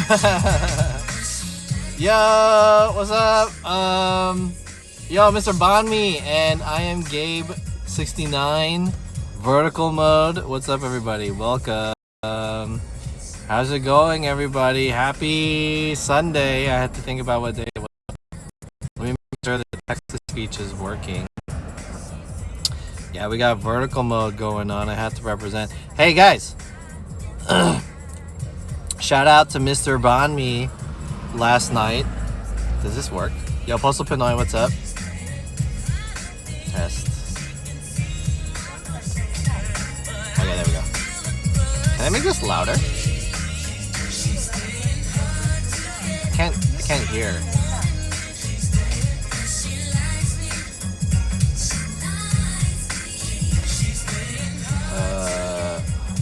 Yo, what's up? Yo, Mr. Bonme, and I am Gabe69, vertical mode. What's up, everybody? Welcome. How's it going, everybody? Happy Sunday. I had to think about what day it was. Let me make sure that the text-to-speech is working. Yeah, we got vertical mode going on. I have to represent. Hey, guys. Shout out to Mr. Bonme last night. Does this work? Yo, Postal Pinoy, what's up? Test. Okay, there we go. Can I make this louder? I can't hear.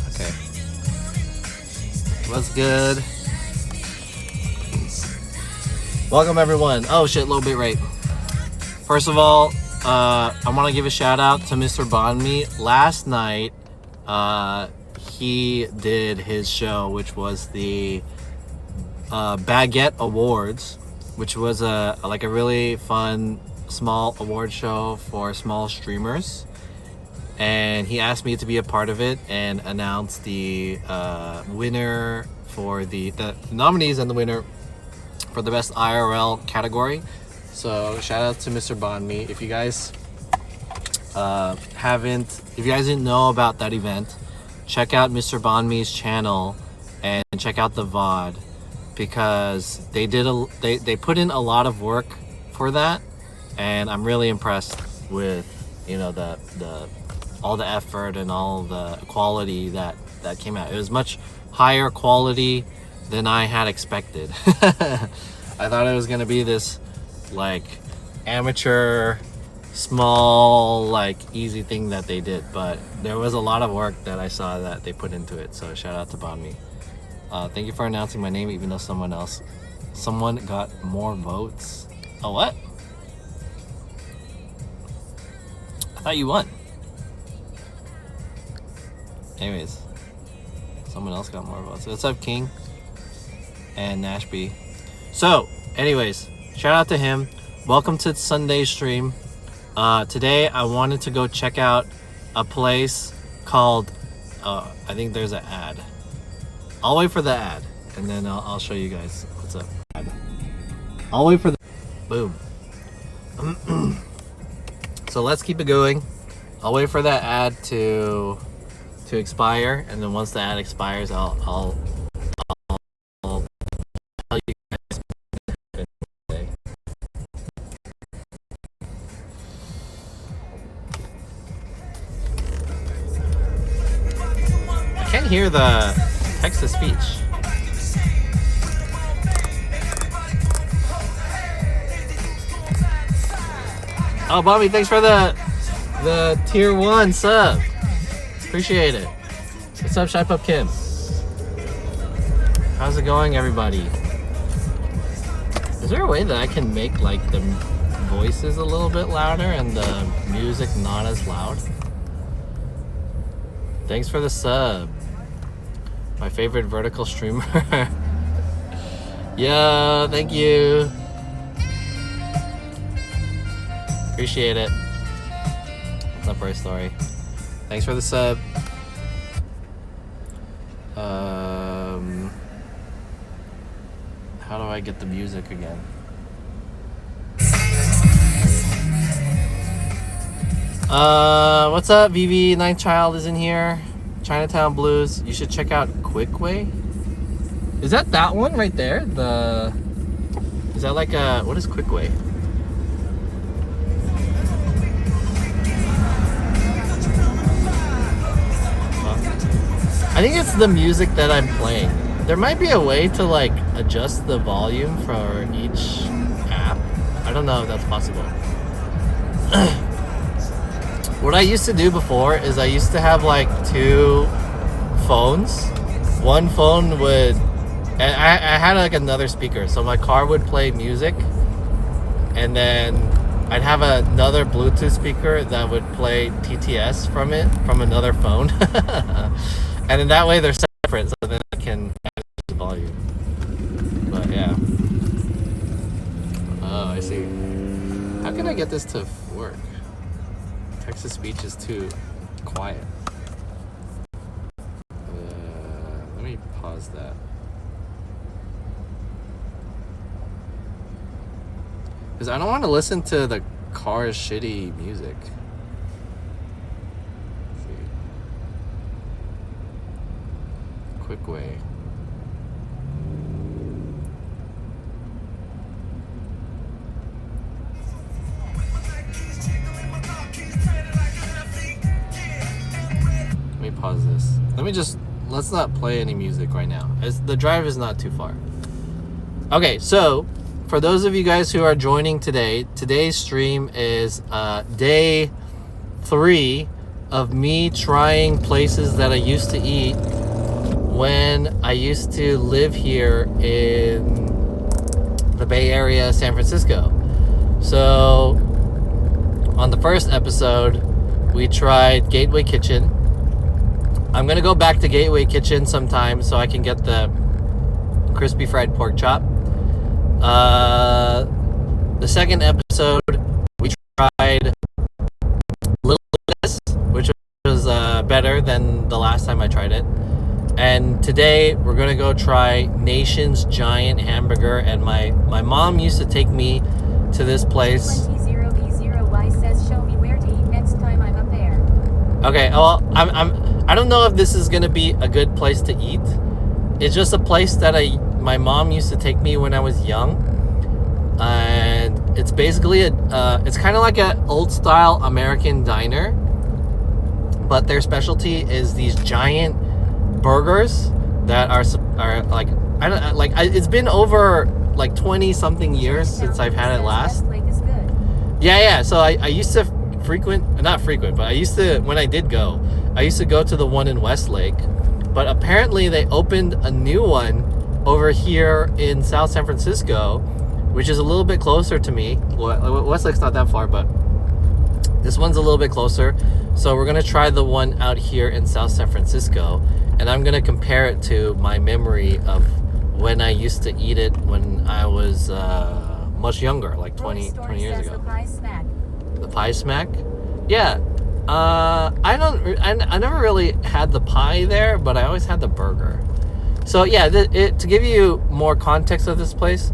Okay. What's good? Welcome, everyone. Oh shit, low bit rate. First of all, I want to give a shout out to Mr. Bonme. Last night, he did his show, which was the Baguette Awards, which was a really fun small award show for small streamers. And he asked me to be a part of it and announce the winner for the nominees and the winner for the best IRL category. So shout out to Mr. Bonme. If you guys didn't know about that event, check out Mr. Bonme's channel and check out the VOD, because they put in a lot of work for that, and I'm really impressed with the all the effort and all the quality that came out. It was much higher quality than I had expected. I thought it was gonna be this amateur, small, easy thing that they did, but there was a lot of work that I saw that they put into it. So shout out to Bonme. Thank you for announcing my name, even though someone got more votes. Oh, what? I thought you won. Anyways, someone else got more votes. What's up, King and Nashby? So, anyways, shout out to him. Welcome to Sunday stream. Today, I wanted to go check out a place called. I think there's an ad. I'll wait for the ad, and then I'll show you guys what's up. I'll wait for the. Boom. So let's keep it going. I'll wait for that ad to expire, and then once the ad expires, I'll tell you guys. I can't hear the text-to-speech. Oh, Bobby, thanks for the tier 1 sub. Appreciate it. What's up, Shypup Kim? How's it going, everybody? Is there a way that I can make the voices a little bit louder and the music not as loud? Thanks for the sub. My favorite vertical streamer. Yo, thank you. Appreciate it. What's up, Bird Story? Thanks for the sub. How do I get the music again? What's up? VV Ninth Child is in here. Chinatown Blues. You should check out Quickway. Is that one right there? Is that what is Quickway? I think it's the music that I'm playing. There might be a way to adjust the volume for each app. I don't know if that's possible. What I used to do before is I used to have 2 phones. One phone would, and I had another speaker, so my car would play music, and then I'd have another Bluetooth speaker that would play TTS from another phone. And then that way they're separate, so then I can manage the volume. can I get this to work? Text-to-speech is too quiet. Let me pause that. Because I don't want to listen to the car's shitty music. Let's see. Quick way. Let me pause this. Let's not play any music right now. The drive is not too far. Okay, so for those of you guys who are joining today, today's stream is day 3 of me trying places that I used to eat when I used to live here in the Bay Area, San Francisco. So on the first episode, we tried Gateway Kitchen. I'm gonna go back to Gateway Kitchen sometime so I can get the crispy fried pork chop. The second episode, we tried Little Miss, which was better than the last time I tried it. And today we're gonna go try Nation's Giant Hamburger. And my mom used to take me to this place. 20B0Y says, show me where to eat next time I'm up there. Okay, well, I don't know if this is gonna be a good place to eat. It's just a place that my mom used to take me when I was young, and it's basically it's kind of like an old style American diner, but their specialty is these giant burgers that are like it's been over like 20 something years since I've had it last. Yeah. So I used to not frequent, but I used to, when I did go, I used to go to the one in Westlake, but apparently they opened a new one over here in South San Francisco, which is a little bit closer to me. Well, Westlake's not that far, but this one's a little bit closer. So we're gonna try the one out here in South San Francisco, and I'm gonna compare it to my memory of when I used to eat it when I was much younger, like 20 years ago. The pie smack? Yeah. I never really had the pie there, but I always had the burger. So yeah, to give you more context of this place,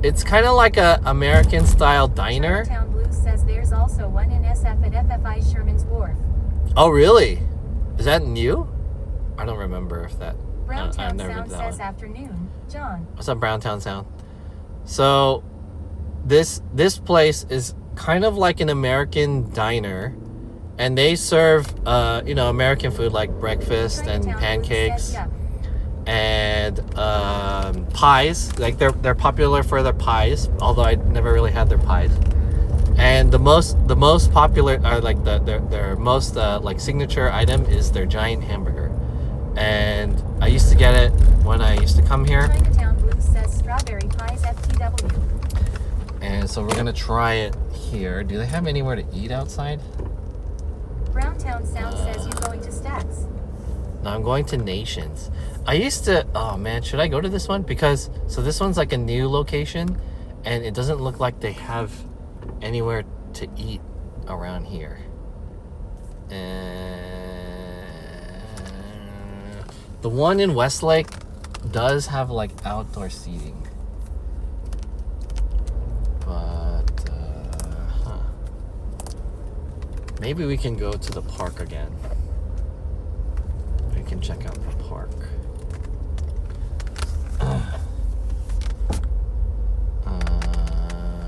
it's kind of like a American style diner. Chinatown Blues says there's also one in SF at FFI Sherman's Wharf. Oh really? Is that new? I don't remember if that. Browntown Sound says afternoon. John. What's up, Browntown Sound? So this place is kind of like an American diner, and they serve American food like breakfast and pancakes and pies. Like they're popular for their pies, although I never really had their pies. And the most popular, like their most like signature item is their giant hamburger. And I used to get it when I used to come here. Chinatown Blues says strawberry pies FTW. And so we're gonna try it here. Do they have anywhere to eat outside? Browntown Sound says you're going to Stacks. No, I'm going to Nations. I used to, oh man, should I go to this one? Because, so this one's like a new location, and it doesn't look like they have anywhere to eat around here. The one in Westlake does have like outdoor seating. But, maybe we can go to the park again. We can check out the park.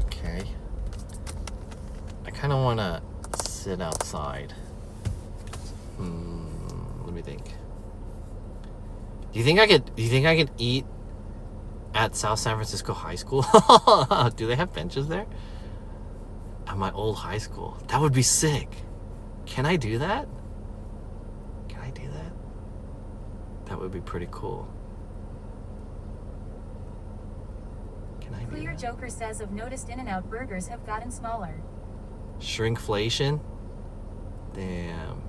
Okay. I kind of want to sit outside. Let me think. Do you think I could eat at South San Francisco High School? Do they have benches there? At my old high school. That would be sick. Can I do that? Can I do that? That would be pretty cool. Can I do Clear that? Joker says I've noticed In-N-Out burgers have gotten smaller. Shrinkflation? Damn.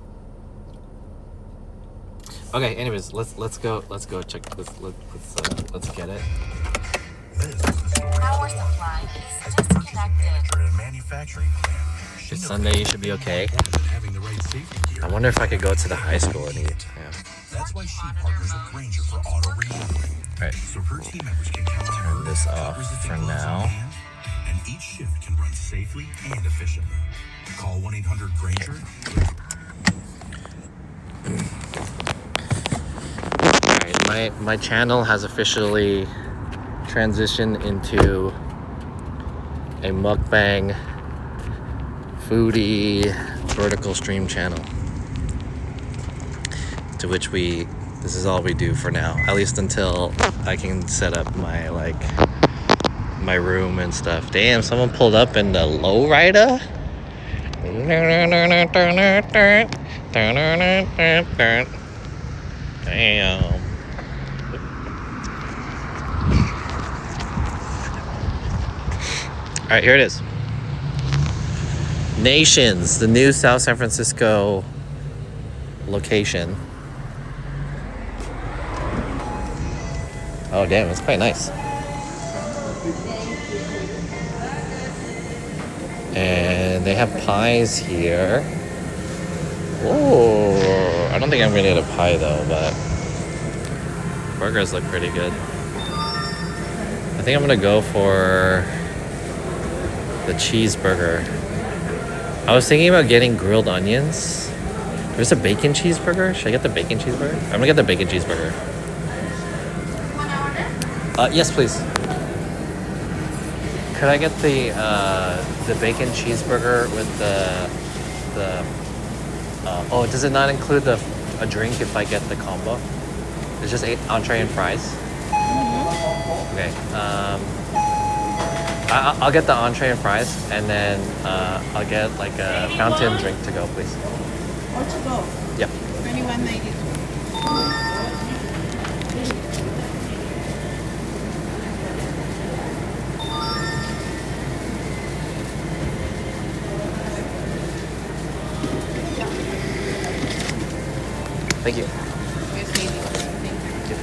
Okay, anyways, let's go check, let's get it. Power supply is disconnected. manager at a manufacturing plant. She This knows Sunday you should be okay. important than having the right safety gear. I wonder if I could go to the high school and eat. Yeah. That's why she partners with Grainger for auto remodeling. Alright, So her team members can count on turn her this to have off resistant for gloves now. on hand, and each shift can run safely and efficiently. Call 1-800-GRAINGER. Alright, my channel has officially transitioned into a mukbang foodie vertical stream channel, to which this is all we do for now, at least until I can set up my room and stuff. Damn, someone pulled up in the lowrider. Damn. All right, here it is. Nations, the new South San Francisco location. Oh, damn, it's quite nice. And they have pies here. Oh, I don't think I'm gonna get a pie though, but burgers look pretty good. I think I'm gonna go for the cheeseburger. I was thinking about getting grilled onions. There's a bacon cheeseburger. Should I get the bacon cheeseburger? I'm gonna get the bacon cheeseburger. Yes, please. Could I get the bacon cheeseburger with the oh, does it not include a drink if I get the combo? It's just 8 entree and fries. Okay. I'll get the entree and fries, and then I'll get like a fountain drink to go, please. Or to go? Yep. 21.92. Thank you. Yes, baby. Thank you.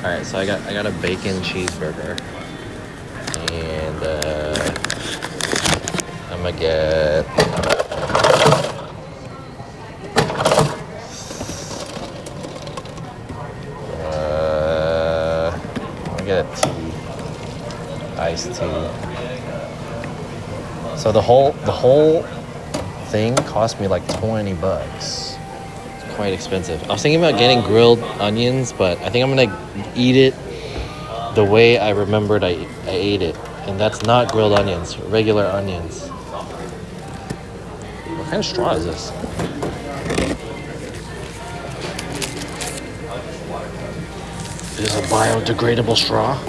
All right, so I got a bacon cheeseburger, and I'm gonna get a tea, iced tea. So the whole thing cost me like $20. It's quite expensive. I was thinking about getting grilled onions, but I think I'm gonna eat it the way I remembered I ate it, and that's not grilled onions, regular onions. What kind of straw is this? Is this a biodegradable straw?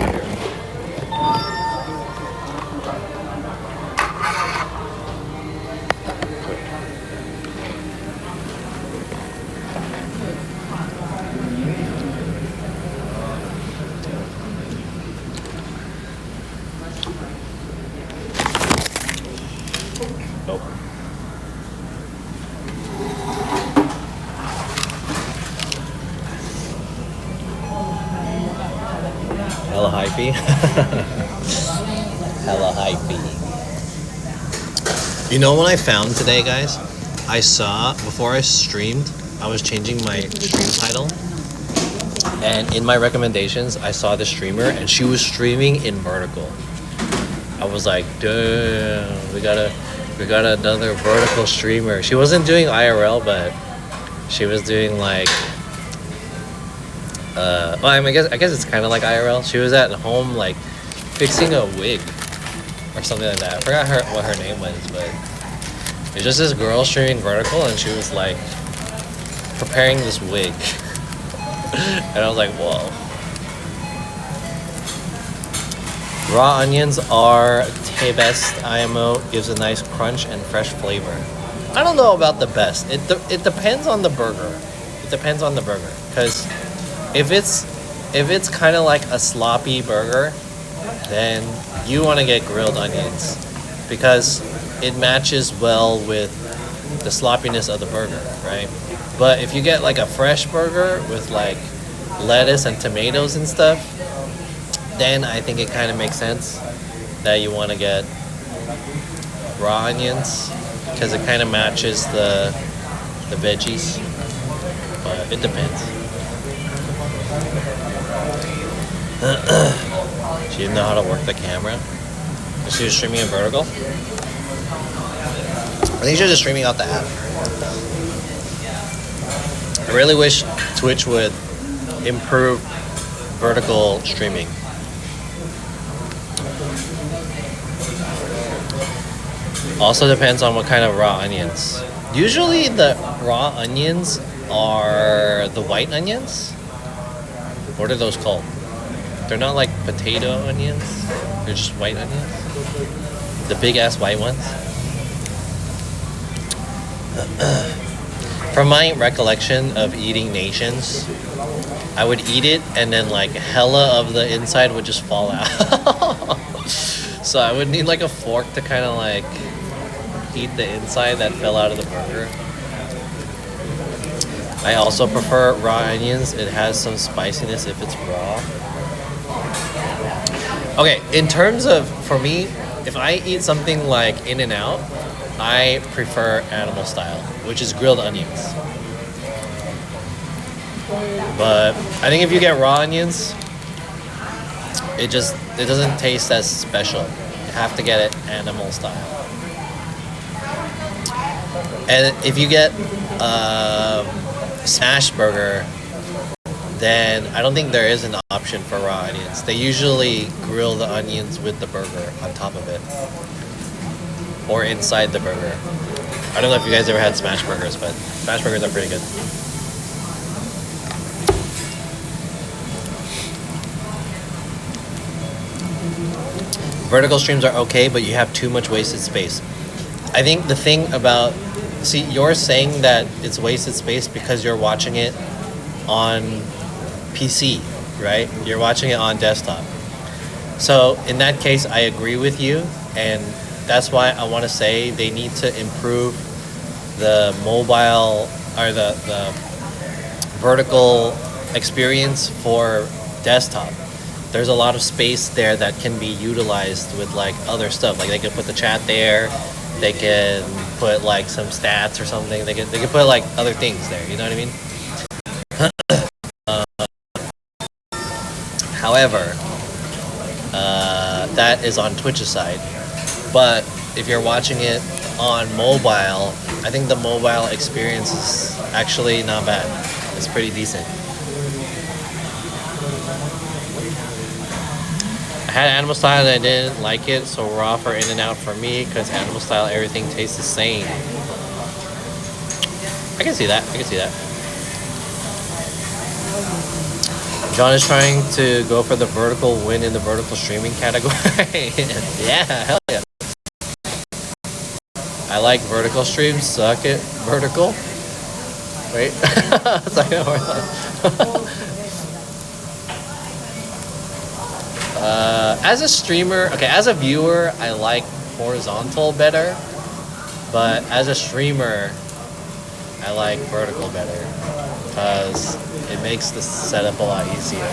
Nope. Hella hypey. Hella hypey. You know what I found today, guys? I saw, before I streamed, I was changing my stream title. And in my recommendations, I saw the streamer and she was streaming in vertical. I was like, damn, we got another vertical streamer. She wasn't doing IRL, but she was doing like, well, I guess it's kind of like IRL. She was at home like fixing a wig or something like that. I forgot what her name was, but it's just this girl streaming vertical, and she was like preparing this wig, and I was like, whoa. Raw onions are best. IMO gives a nice crunch and fresh flavor. I don't know about the best. It depends on the burger. It depends on the burger, because if it's kind of like a sloppy burger, then you want to get grilled onions because it matches well with the sloppiness of the burger, right? But if you get like a fresh burger with like lettuce and tomatoes and stuff, then I think it kind of makes sense that you want to get raw onions because it kind of matches the veggies, but it depends. She didn't know how to work the camera. She was streaming in vertical. I think she was just streaming out the app. I really wish Twitch would improve vertical streaming. Also depends on what kind of raw onions. Usually the raw onions are the white onions. What are those called? They're not like potato onions. They're just white onions. The big ass white ones. From my recollection of eating Nations, I would eat it and then like hella of the inside would just fall out. So I would need like a fork to kind of like eat the inside that fell out of the burger. I also prefer raw onions. It has some spiciness if it's raw. Okay, in terms of, for me, if I eat something like In-N-Out, I prefer animal style, which is grilled onions. But I think if you get raw onions, it doesn't taste as special. You have to get it animal style. And if you get smash burger, then I don't think there is an option for raw onions. They usually grill the onions with the burger on top of it or inside the burger. I don't know if you guys ever had smash burgers, but smash burgers are pretty good. Vertical streams are okay, but you have too much wasted space. I think the thing about, see, you're saying that it's wasted space because you're watching it on PC, right? You're watching it on desktop. So in that case, I agree with you, and that's why I want to say they need to improve the mobile or the vertical experience for desktop. There's a lot of space there that can be utilized with like other stuff. Like they could put the chat there, they can put like some stats or something. They can put like other things there. You know what I mean? However, that is on Twitch's side. But if you're watching it on mobile, I think the mobile experience is actually not bad. It's pretty decent. I had animal style and I didn't like it, so raw for In-N-Out for me, because animal style everything tastes the same. I can see that. John is trying to go for the vertical win in the vertical streaming category. Yeah, hell yeah. I like vertical streams. Suck it. Vertical. Wait. As a streamer, okay, as a viewer, I like horizontal better. But as a streamer, I like vertical better. Because it makes the setup a lot easier.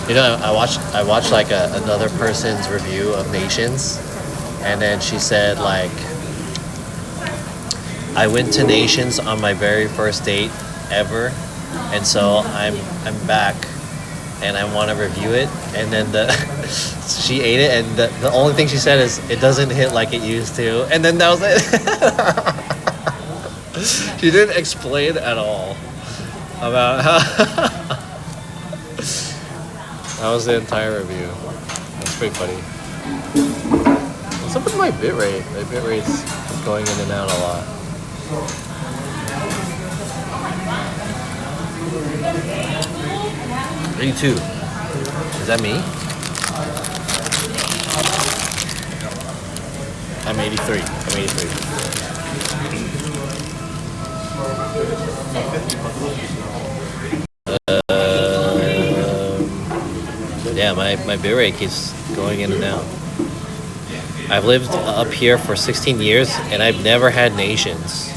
You know, I watched like another person's review of Nations, and then she said like, I went to Nations on my very first date ever, and so I'm back, and I want to review it. And then she ate it, and the only thing she said is it doesn't hit like it used to, and then that was it. She didn't explain at all about how. That was the entire review. That's pretty funny. What's up with my bitrate? My bitrate's going in and out a lot. 82. Is that me? I'm 83. Yeah, my bitrate keeps going in and out. I've lived up here for 16 years and I've never had Nations.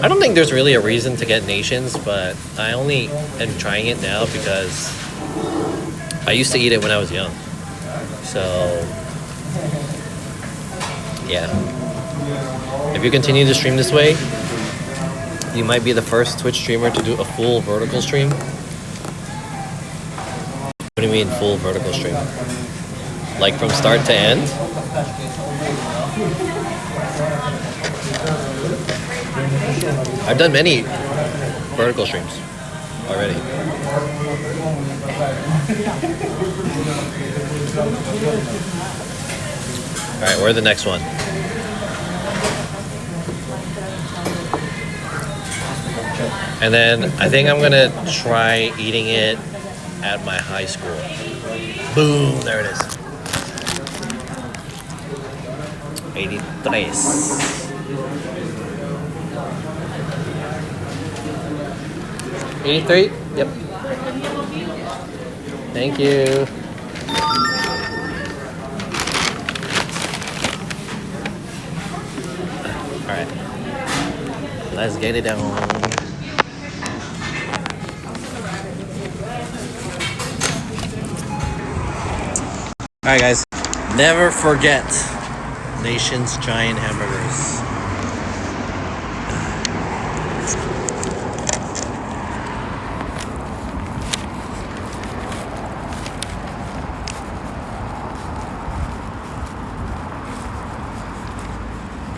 I don't think there's really a reason to get Nations, but I only am trying it now because I used to eat it when I was young. So, yeah. If you continue to stream this way, you might be the first Twitch streamer to do a full vertical stream. What do you mean full vertical stream? Like from start to end? I've done many vertical streams already. Alright, where's the next one? And then I think I'm gonna try eating it at my high school. Boom, there it is. 83. 83? Yep. Thank you. Alright. Let's get it down. Alright guys, never forget Nation's Giant Hamburgers.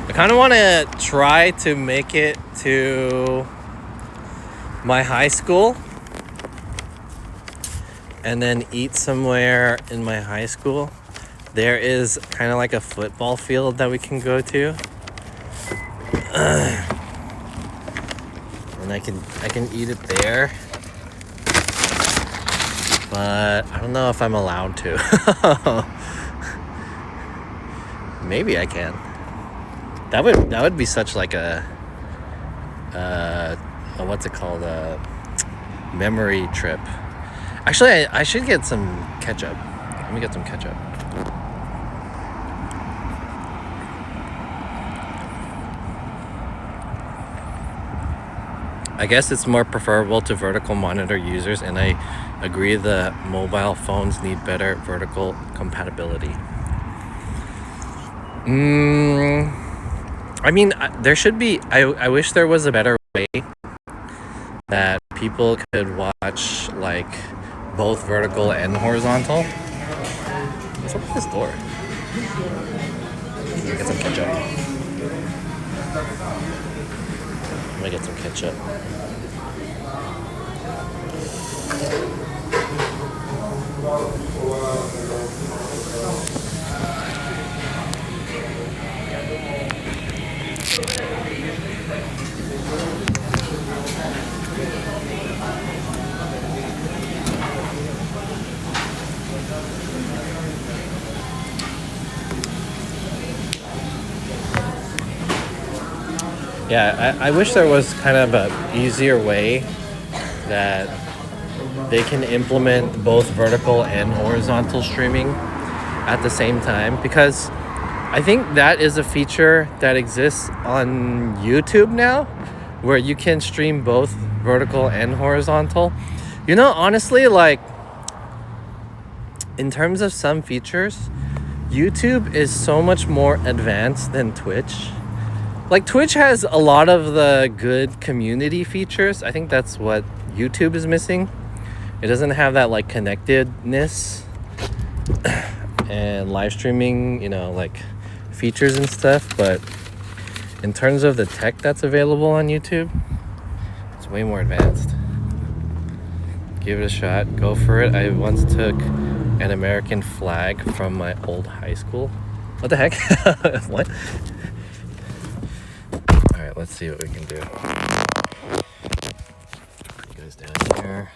I kind of want to try to make it to my high school and then eat somewhere in my high school. There is kind of like a football field that we can go to. And I can eat it there. But I don't know if I'm allowed to. Maybe I can. That would be such like a what's it called, a memory trip. Actually, I should get some ketchup. Let me get some ketchup. I guess it's more preferable to vertical monitor users, and I agree the mobile phones need better vertical compatibility. I mean, there should be... I wish there was a better way that people could watch, like, both vertical and horizontal. What's up with this door? Let me get some ketchup. Let me get some ketchup. Yeah, I wish there was kind of an easier way that they can implement both vertical and horizontal streaming at the same time, because I think that is a feature that exists on YouTube now, where you can stream both vertical and horizontal. You know, honestly, like, in terms of some features, YouTube is so much more advanced than Twitch. Like, Twitch has a lot of the good community features. I think that's what YouTube is missing. It doesn't have that, like, connectedness and live streaming, you know, like, features and stuff. But in terms of the tech that's available on YouTube, it's way more advanced. Give it a shot. Go for it. I once took an American flag from my old high school. What the heck? What? Alright, let's see what we can do. It goes down here.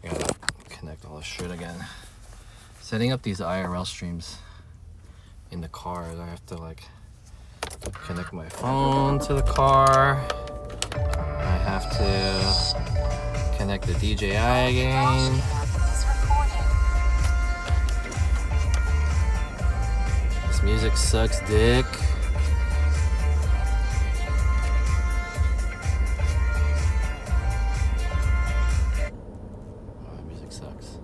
I gotta connect all this shit again. Setting up these IRL streams in the car, I have to like connect my phone to the car. I have to connect the DJI again. This music sucks dick. Oh, the music sucks.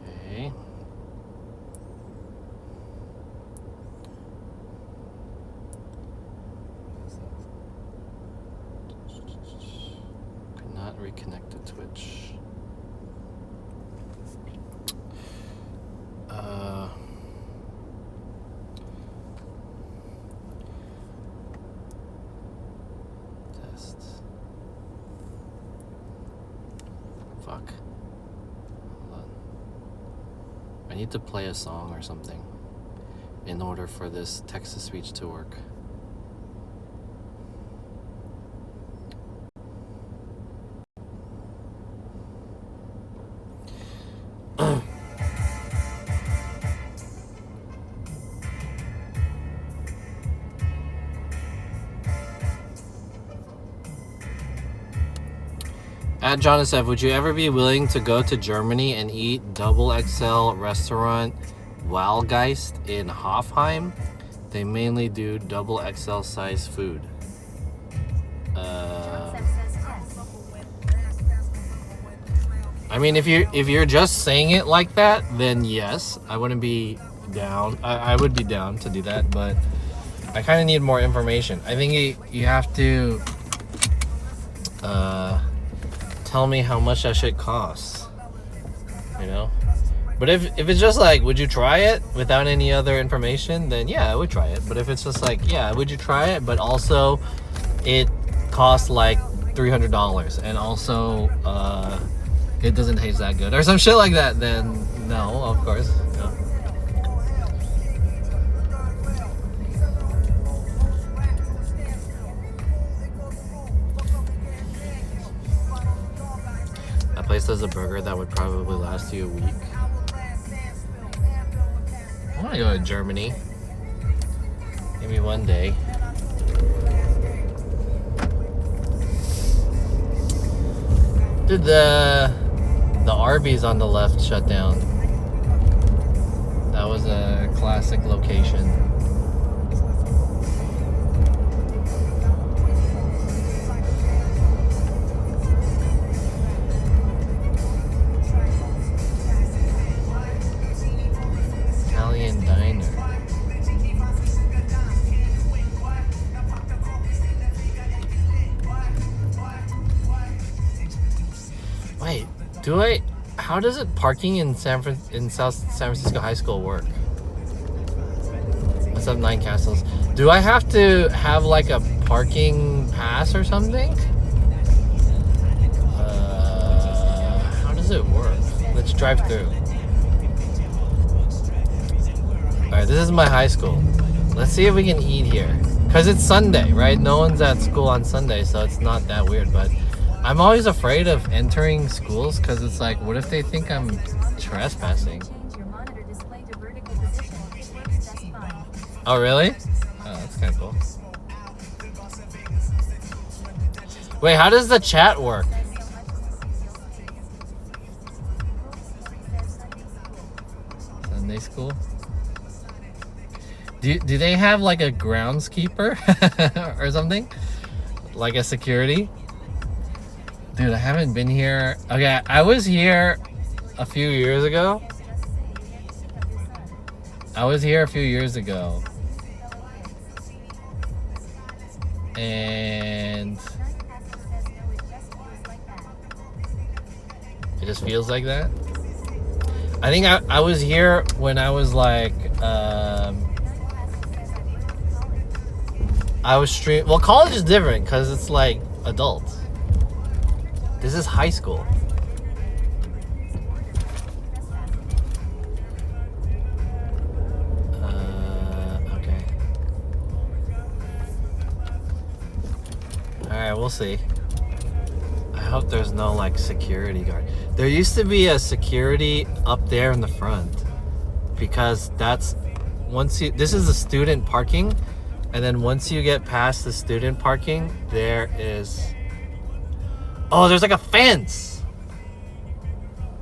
Okay. Could not reconnect to Twitch. Test. Fuck. Hold on. I need to play a song or something in order for this text-to-speech to work. At Jonasef, would you ever be willing to go to Germany and eat double XL restaurant Wahlgeist in Hofheim? They mainly do double XL size food. I mean, if you're just saying it like that, then yes, I wouldn't be down. I would be down to do that, but I kind of need more information. I think you have to tell me how much that shit costs, you know? But if it's just like, would you try it without any other information, then yeah, I would try it. But if it's just like, yeah, would you try it, but also it costs like $300 and also it doesn't taste that good or some shit like that, then no, of course. No. That place does a burger that would probably last you a week. I want to go to Germany. Maybe one day. Did the Arby's on the left shut down? That was a classic location. Italian diner. Wait, how does it parking in South San Francisco High School work? What's up, Nine Castles? Do I have to have like a parking pass or something? How does it work? Let's drive through. Alright, this is my high school. Let's see if we can eat here. Because it's Sunday, right? No one's at school on Sunday, so it's not that weird. But I'm always afraid of entering schools because it's like, what if they think I'm trespassing? Change your monitor display to vertical position. It works just fine. Oh, really? Oh, that's kind of cool. Wait, how does the chat work? Sunday school? Do they have like a groundskeeper or something? Like a security? Dude, I haven't been here. Okay, I was here a few years ago. And it just feels like that. I think I was here when I was like, I was well, college is different because it's like adults. This is high school. Okay. Alright, we'll see. I hope there's no like security guard. There used to be a security up there in the front because that's this is the student parking, and then once you get past the student parking, there is, oh, there's like a fence.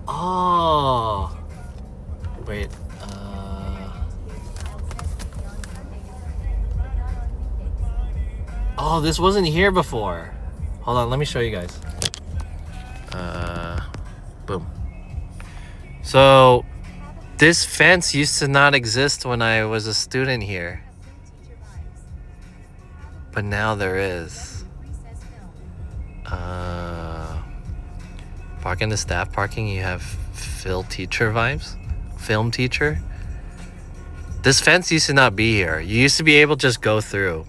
Oh, wait. Oh, this wasn't here before. Hold on, let me show you guys. Boom. So this fence used to not exist when I was a student here, but now there is. Park in the staff parking, you have Phil teacher vibes. Film teacher. This fence used to not be here. You used to be able to just go through.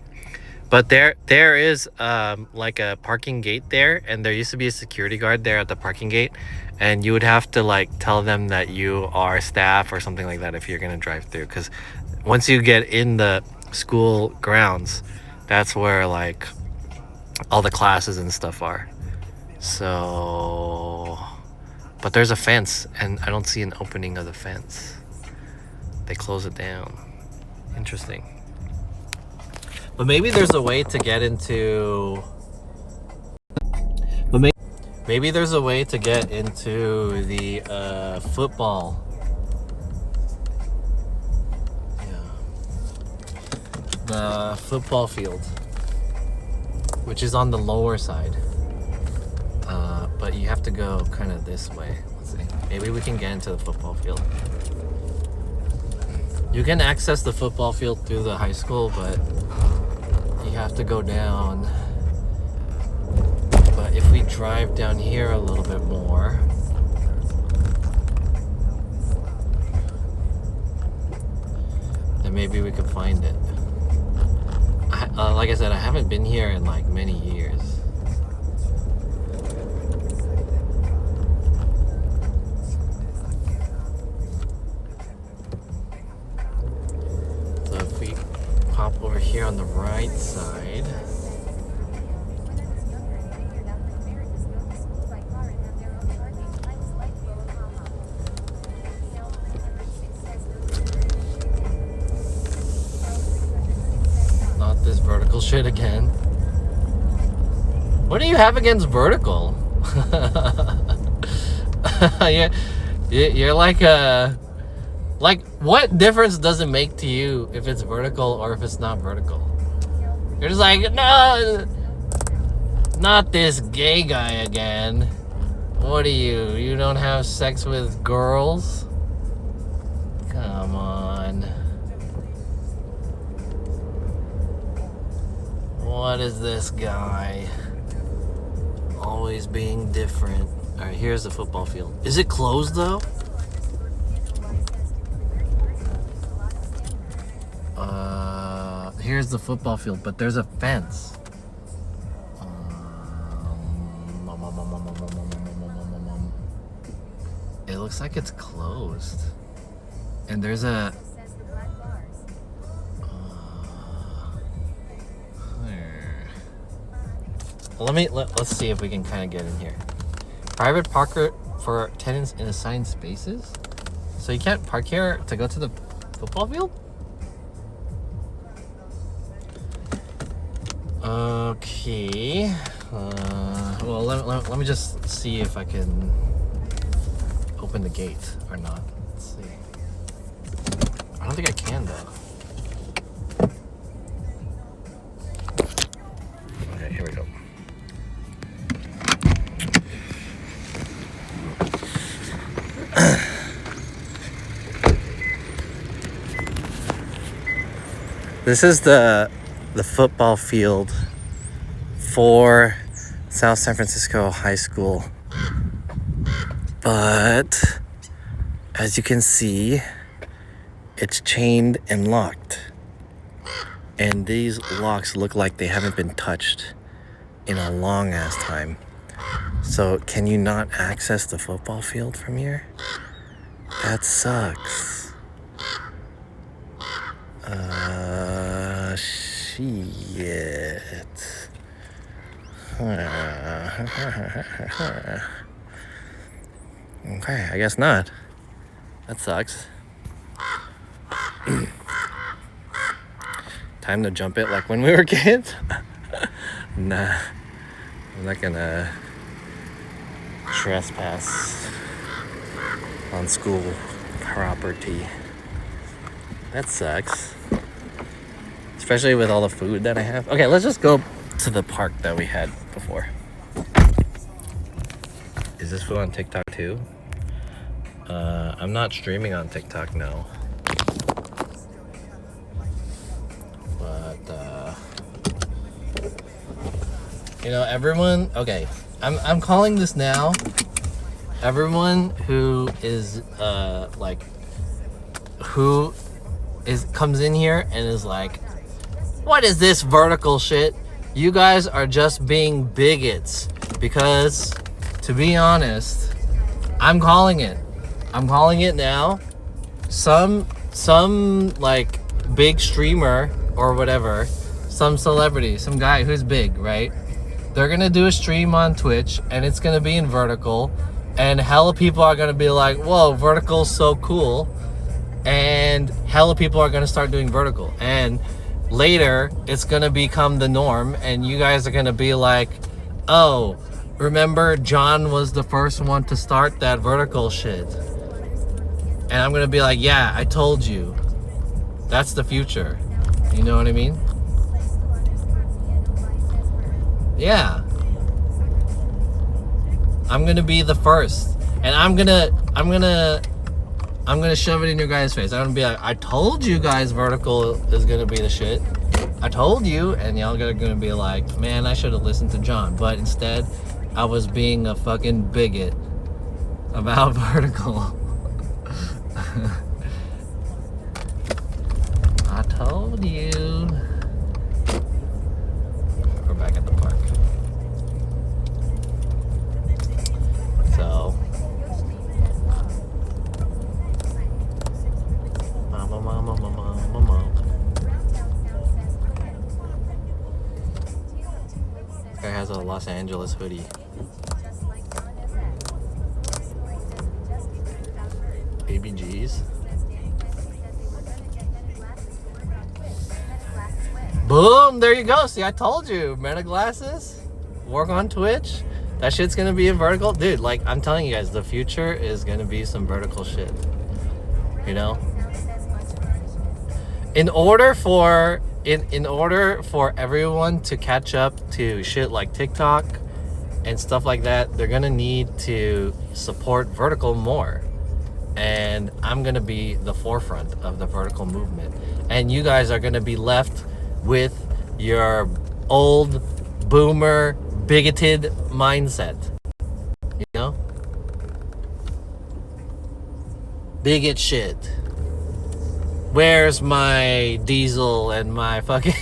But there is like a parking gate there, and there used to be a security guard there at the parking gate, and you would have to like tell them that you are staff or something like that if you're gonna drive through, because once you get in the school grounds, that's where like all the classes and stuff are. So, but there's a fence, and I don't see an opening of the fence. They close it down. Interesting. But maybe there's a way to get into. But maybe there's a way to get into the football. Yeah. The football field, which is on the lower side. But you have to go kind of this way. Let's see. Maybe we can get into the football field. You can access the football field through the high school, but you have to go down. But if we drive down here a little bit more, then maybe we could find it. Like I said, I haven't been here in like many years. So if we pop over here on the right side. Not this vertical shit again. What do you have against vertical? You're like a... Like, what difference does it make to you if it's vertical or if it's not vertical? You're just like, no, not this gay guy again. What are you? You don't have sex with girls? Come on. What is this guy? Always being different. Alright, here's the football field. Is it closed though? Here's the football field, but there's a fence. It looks like it's closed. And there's a... let's see if we can kind of get in here. Private parker for tenants in assigned spaces? So you can't park here to go to the football field? Okay. Well, let me just see if I can open the gate or not. Let's see. I don't think I can though. Okay, here we go. This is the football field for South San Francisco High School. But as you can see, it's chained and locked. And these locks look like they haven't been touched in a long ass time. So can you not access the football field from here? That sucks. Shit. Okay, I guess not. That sucks. Time to jump it like when we were kids? Nah, I'm not gonna trespass on school property. That sucks. Especially with all the food that I have. Okay, let's just go to the park that we had before. Is this food on TikTok too? I'm not streaming on TikTok now. But you know, everyone, okay, I'm calling this now. Everyone who is comes in here and is like, what is this vertical shit? You guys are just being bigots. Because, to be honest, I'm calling it. I'm calling it now. Some like big streamer or whatever, some celebrity, some guy who's big, right? They're gonna do a stream on Twitch and it's gonna be in vertical, and hella people are gonna be like, whoa, vertical's so cool. And hella people are gonna start doing vertical, and later it's gonna become the norm, and you guys are gonna be like, oh, remember John was the first one to start that vertical shit. And I'm gonna be like, yeah, I told you. That's the future. You know what I mean? Yeah. I'm gonna be the first. And I'm gonna shove it in your guys' face. I'm gonna be like, I told you guys vertical is gonna be the shit. I told you, and y'all are gonna be like, man, I should have listened to John. But instead, I was being a fucking bigot about vertical. I told you. We're back at the park. So, mama. Guy has a Los Angeles hoodie. ABGs. Boom! There you go. See, I told you. Meta glasses. Work on Twitch. That shit's gonna be in vertical. Dude, like, I'm telling you guys, the future is gonna be some vertical shit. You know? In order for everyone to catch up to shit like TikTok and stuff like that, they're gonna need to support vertical more. And I'm gonna be the forefront of the vertical movement. And you guys are gonna be left with your old boomer bigoted mindset. You know? Bigot shit. Where's my diesel and my fucking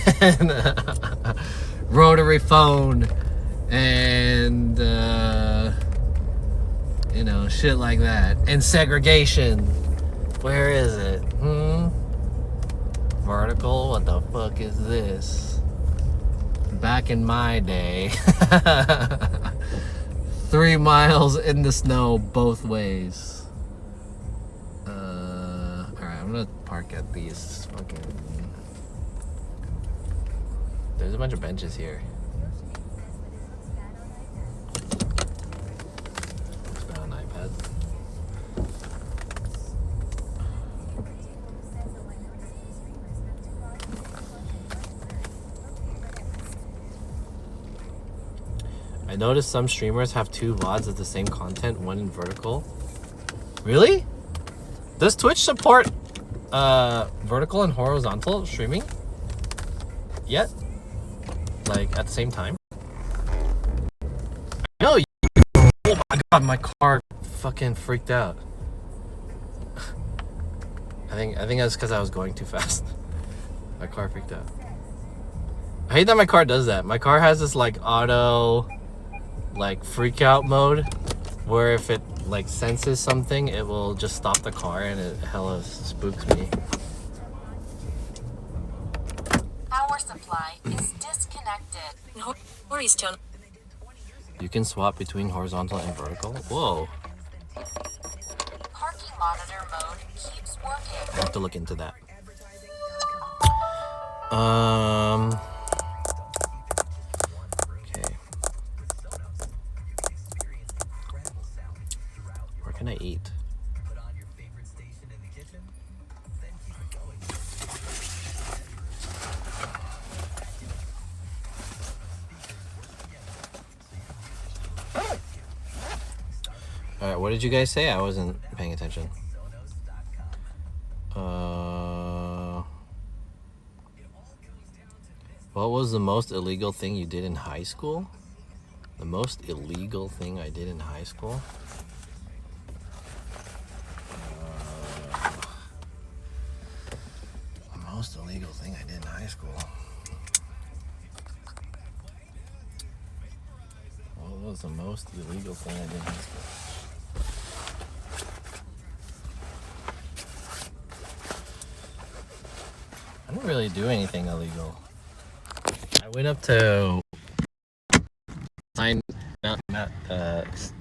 rotary phone and you know, shit like that. And segregation. Where is it? Vertical? What the fuck is this? Back in my day. 3 miles in the snow both ways. Alright, I'm gonna park at these fucking... There's a bunch of benches here. Let's go on iPad. I noticed some streamers have 2 VODs of the same content, one in vertical. Really? Does Twitch support vertical and horizontal streaming yet? Like at the same time? No. Oh my god, my car fucking freaked out. I think that's because I was going too fast. My car freaked out. I hate that my car does that. My car has this like auto like freak out mode where if it like senses something, it will just stop the car, and it hella spooks me. Power supply is disconnected. No worries, John. You can swap between horizontal and vertical. Whoa. Parking monitor mode keeps working. I have to look into that. Okay. Where can I eat? All right, what did you guys say? I wasn't paying attention. What was the most illegal thing you did in high school? The most illegal thing I did in high school? The most illegal thing I did in high school. What was the most illegal thing I did in high school? I didn't really do anything illegal. I went up to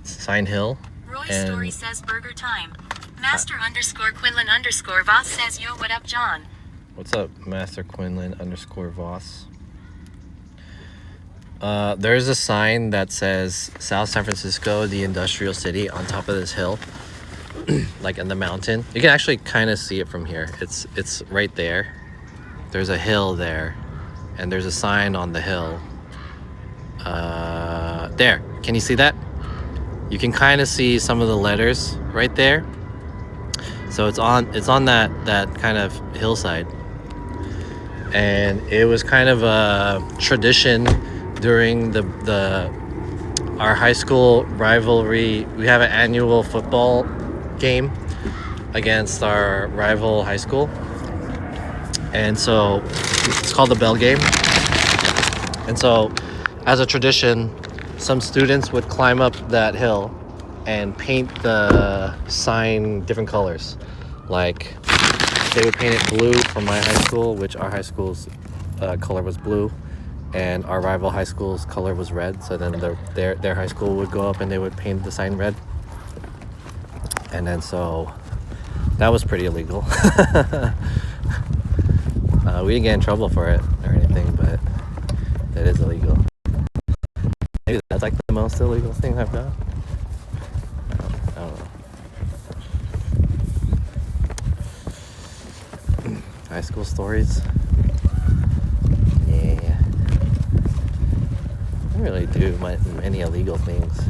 Sign Hill. Roy And- Story says burger time. Master_Quinlan_Voss says yo, what up, John? What's up, Master Quinlan_Voss? There's a sign that says South San Francisco, the industrial city, on top of this hill, like in the mountain. You can actually kind of see it from here. It's right there. There's a hill there, and there's a sign on the hill. There. Can you see that? You can kind of see some of the letters right there. So it's on that kind of hillside. And it was kind of a tradition during our high school rivalry. We have an annual football game against our rival high school. And so it's called the Bell Game. And so as a tradition, some students would climb up that hill and paint the sign different colors. Like they would paint it blue for my high school, which our high school's color was blue, and our rival high school's color was red. So then their high school would go up and they would paint the sign red. And then so that was pretty illegal. We didn't get in trouble for it or anything, but that is illegal. Maybe that's like the most illegal thing I've done. I don't know. High school stories. Yeah. I don't really do many illegal things.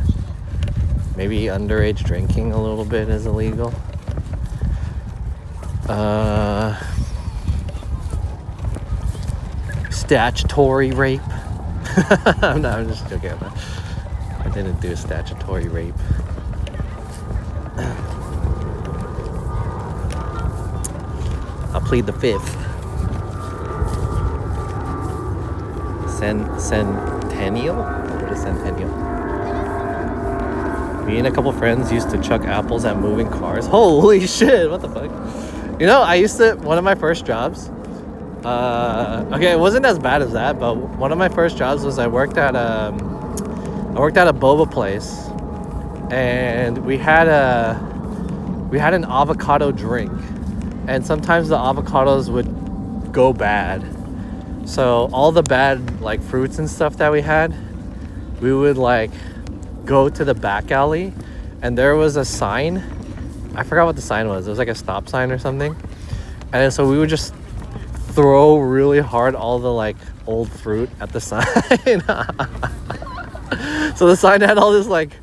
Maybe underage drinking a little bit is illegal. Statutory rape. I'm just joking. I didn't do statutory rape. I'll plead the fifth. Centennial? What is centennial? Me and a couple friends used to chuck apples at moving cars. Holy shit, what the fuck? You know, one of my first jobs, okay, it wasn't as bad as that, but one of my first jobs was I worked at a boba place, and we had an avocado drink, and sometimes the avocados would go bad. So all the bad like fruits and stuff that we had, we would like go to the back alley, and there was a sign. I forgot what the sign was. It was like a stop sign or something. And then so we would just throw really hard all the like old fruit at the sign. So the sign had all this like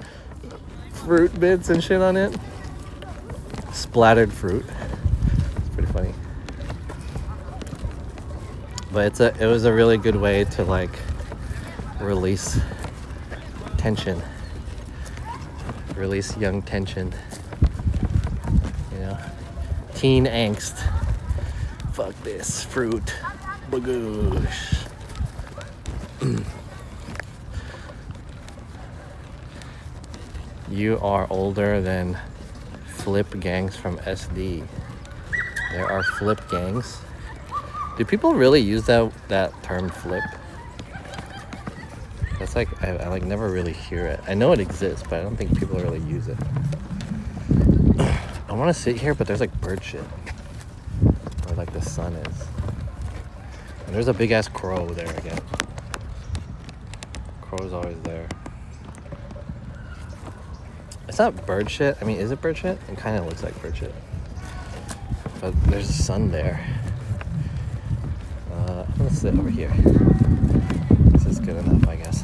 fruit bits and shit on it. Splattered fruit. It's pretty funny. But it was a really good way to like release tension. Release young tension. You know? Teen angst. Fuck this fruit. Bagoosh. You are older than flip gangs from SD. There are flip gangs. Do people really use that term flip? That's like I like never really hear it. I know it exists, but I don't think people really use it. I want to sit here, but there's like bird shit. Where like the sun is. And there's a big ass crow there again. Crow's always there. It's not bird shit. I mean, is it bird shit? It kind of looks like bird shit. But there's a sun there. I'm gonna sit over here. This is good enough, I guess.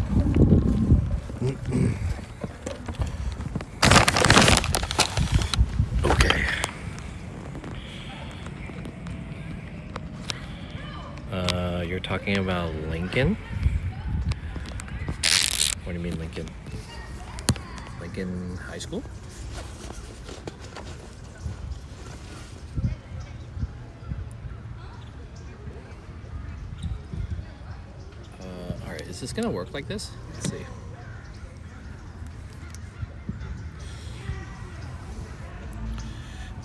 talking about Lincoln. What do you mean Lincoln? Lincoln High School? Alright, is this gonna work like this? Let's see.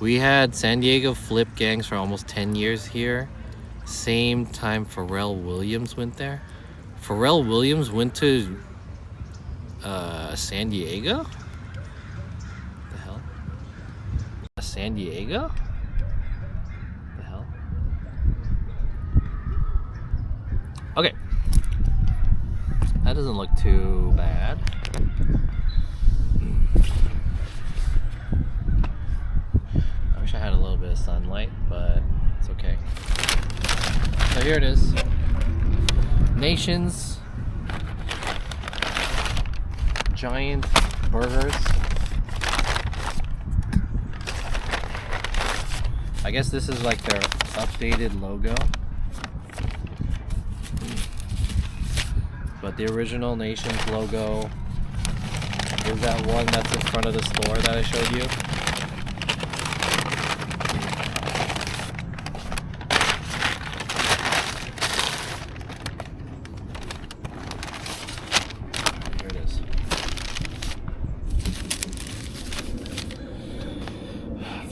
We had San Diego flip gangs for almost 10 years here. Same time Pharrell Williams went there. Pharrell Williams went to San Diego? What the hell? San Diego? What the hell? Okay. That doesn't look too bad. I wish I had a little bit of sunlight, but it's okay. So here it is. Nations Giant Burgers. I guess this is like their updated logo. But the original Nations logo is that one that's in front of the store that I showed you. Here it is.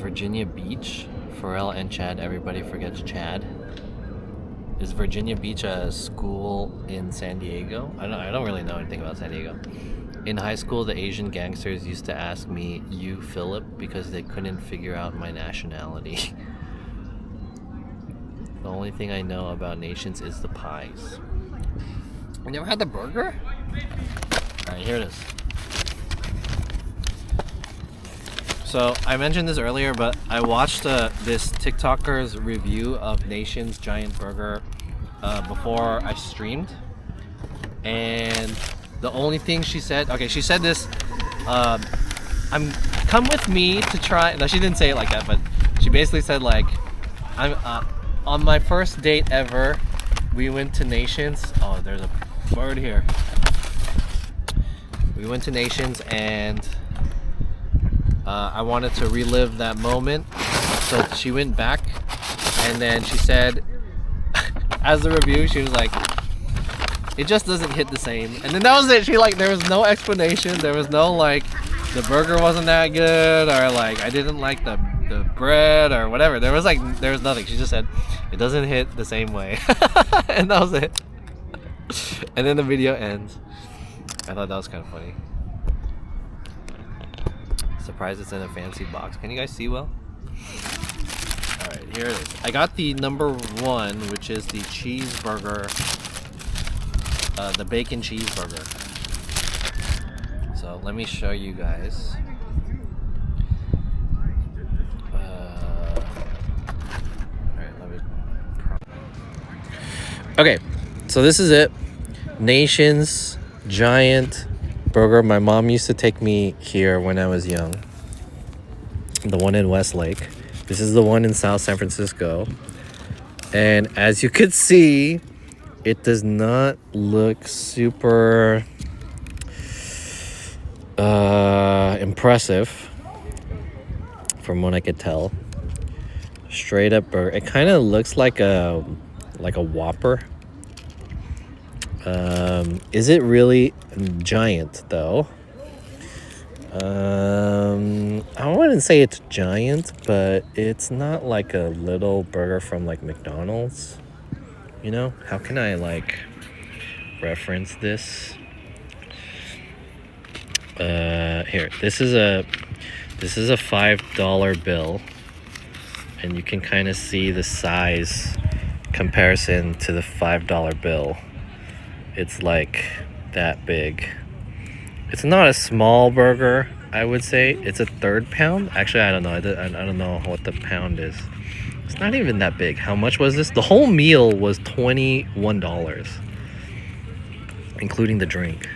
Virginia Beach. Pharrell and Chad. Everybody forgets Chad. Is Virginia Beach a school in San Diego? I don't really know anything about San Diego. In high school, the Asian gangsters used to ask me, "You Philip," because they couldn't figure out my nationality. The only thing I know about Nations is the pies. You never had the burger? Alright, here it is. So I mentioned this earlier, but I watched this TikToker's review of Nations Giant Burger before I streamed, and the only thing she said, okay, she said this, come with me to try. No, she didn't say it like that, but she basically said like, I'm on my first date ever. We went to Nations. Oh, there's a bird here. We went to Nations and I wanted to relive that moment, so she went back, and then she said, as the review, she was like, it just doesn't hit the same. And then that was it. She like, there was no explanation. There was no like, the burger wasn't that good, or like I didn't like the bread or whatever. There was nothing. She just said it doesn't hit the same way, and that was it. And then the video ends. I thought that was kind of funny. Surprised it's in a fancy box. Can you guys see well? Alright, here it is. I got the number 1, which is the cheeseburger. The bacon cheeseburger. So let me show you guys. Alright, let me... Okay, so this is it. Nations Giant Burger. My mom used to take me here when I was young. The one in Westlake. This is the one in South San Francisco. And as you could see, it does not look super impressive from what I could tell. Straight up burger. It kind of looks like a Whopper. Is it really giant though? I wouldn't say it's giant, but it's not like a little burger from like McDonald's. You know, how can I like reference this? Here, this is a $5 bill, and you can kind of see the size comparison to the $5 bill. It's like that big. It's not a small burger, I would say. It's a 1/3 pound. Actually, I don't know. I don't know what the pound is. It's not even that big. How much was this? The whole meal was $21, including the drink.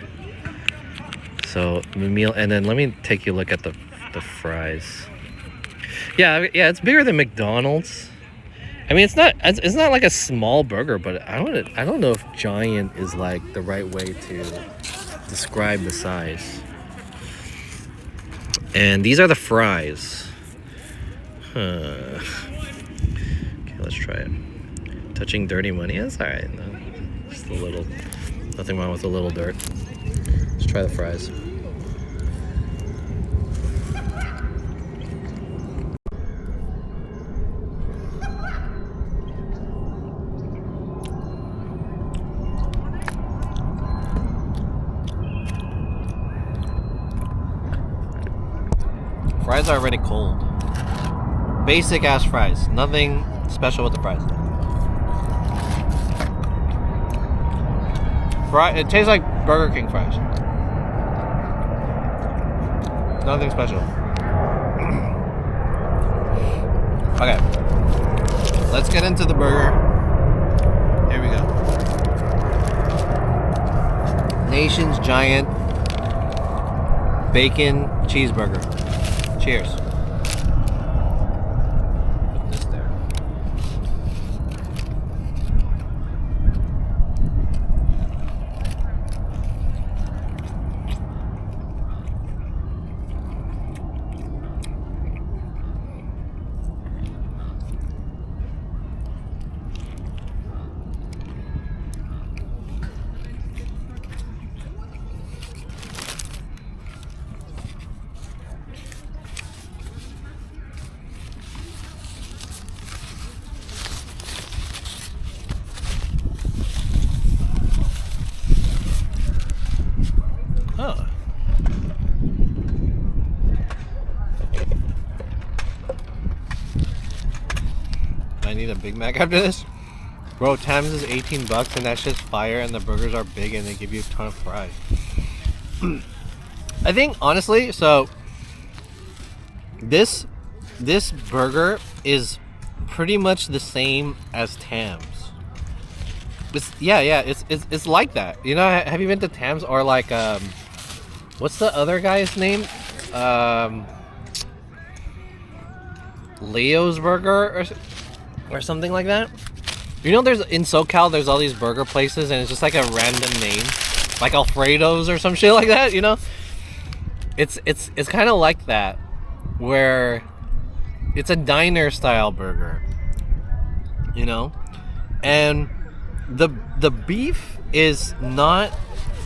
So the meal, and then let me take you a look at the fries. Yeah, it's bigger than McDonald's. I mean, it's not like a small burger, but I don't know if giant is like the right way to describe the size. And these are the fries. Okay, let's try it. Touching dirty money. That's all right. No, just a little. Nothing wrong with a little dirt. Let's try the fries. Fries are already cold. Basic ass fries. Nothing special with the fries. It tastes like Burger King fries. Nothing special. Okay. Let's get into the burger. Here we go. Nation's Giant Bacon Cheeseburger. Cheers. Put this there. Huh. I need a Big Mac after this? Bro, Tams is 18 bucks and that's just fire and the burgers are big and they give you a ton of fries. I think honestly, so this burger is pretty much the same as Tams. It's like that. You know, have you been to Tams or like what's the other guy's name? Leo's Burger or something like that. You know, there's in SoCal, there's all these burger places, and it's just like a random name, like Alfredo's or some shit like that. You know, it's kind of like that, where it's a diner style burger. You know, and the beef is not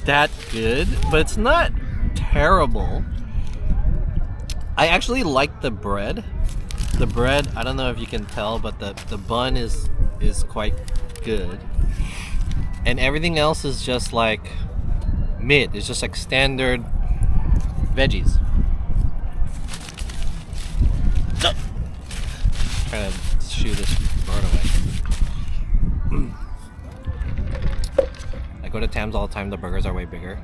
that good, but it's not terrible. I actually like the bread. The bread, I don't know if you can tell, but the bun is quite good. And everything else is just like mid. It's just like standard veggies. No. Trying to shoo this bird away. I go to Tams all the time. The burgers are way bigger.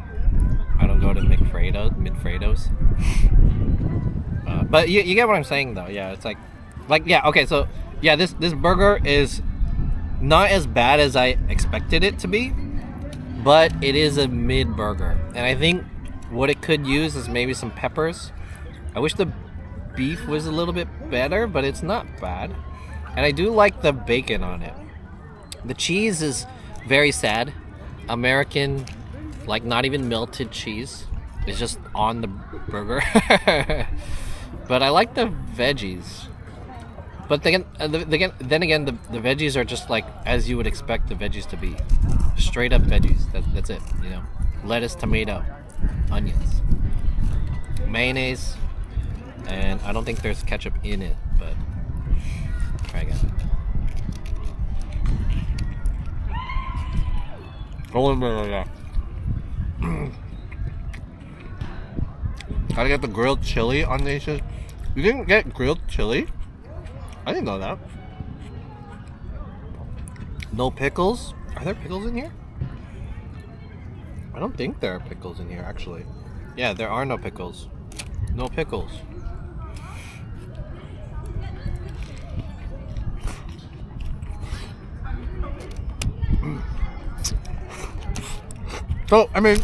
I don't go to Midfredo's. But you get what I'm saying, though. Yeah, it's like yeah. Okay, so yeah, this burger is not as bad as I expected it to be, but it is a mid burger, and I think what it could use is maybe some peppers. I wish the beef was a little bit better, but it's not bad, and I do like the bacon on it. The cheese is very sad. American, like not even melted cheese. It's just on the burger. But I like the veggies. But then again, the veggies are just like as you would expect the veggies to be. Straight up veggies. That's it, you know. Lettuce, tomato, onions, mayonnaise, and I don't think there's ketchup in it, but try again. Gotta get the grilled chili on these. You didn't get grilled chili? I didn't know that. No pickles? Are there pickles in here? I don't think there are pickles in here, actually. Yeah, there are no pickles. No pickles. So, I mean,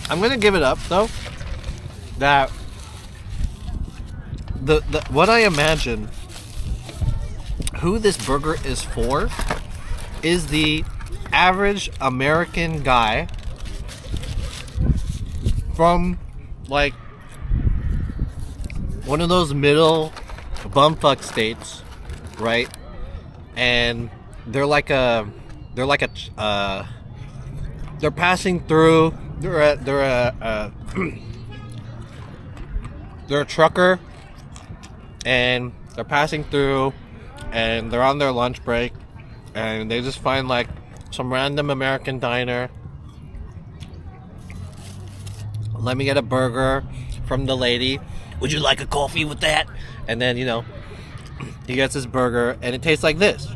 I'm gonna give it up though that the what I imagine who this burger is for is the average American guy from like one of those middle bumfuck states, right? And they're passing through. They're a trucker, and they're passing through, and they're on their lunch break, and they just find like some random American diner. Let me get a burger from the lady. Would you like a coffee with that? And then, you know, he gets his burger, and it tastes like this.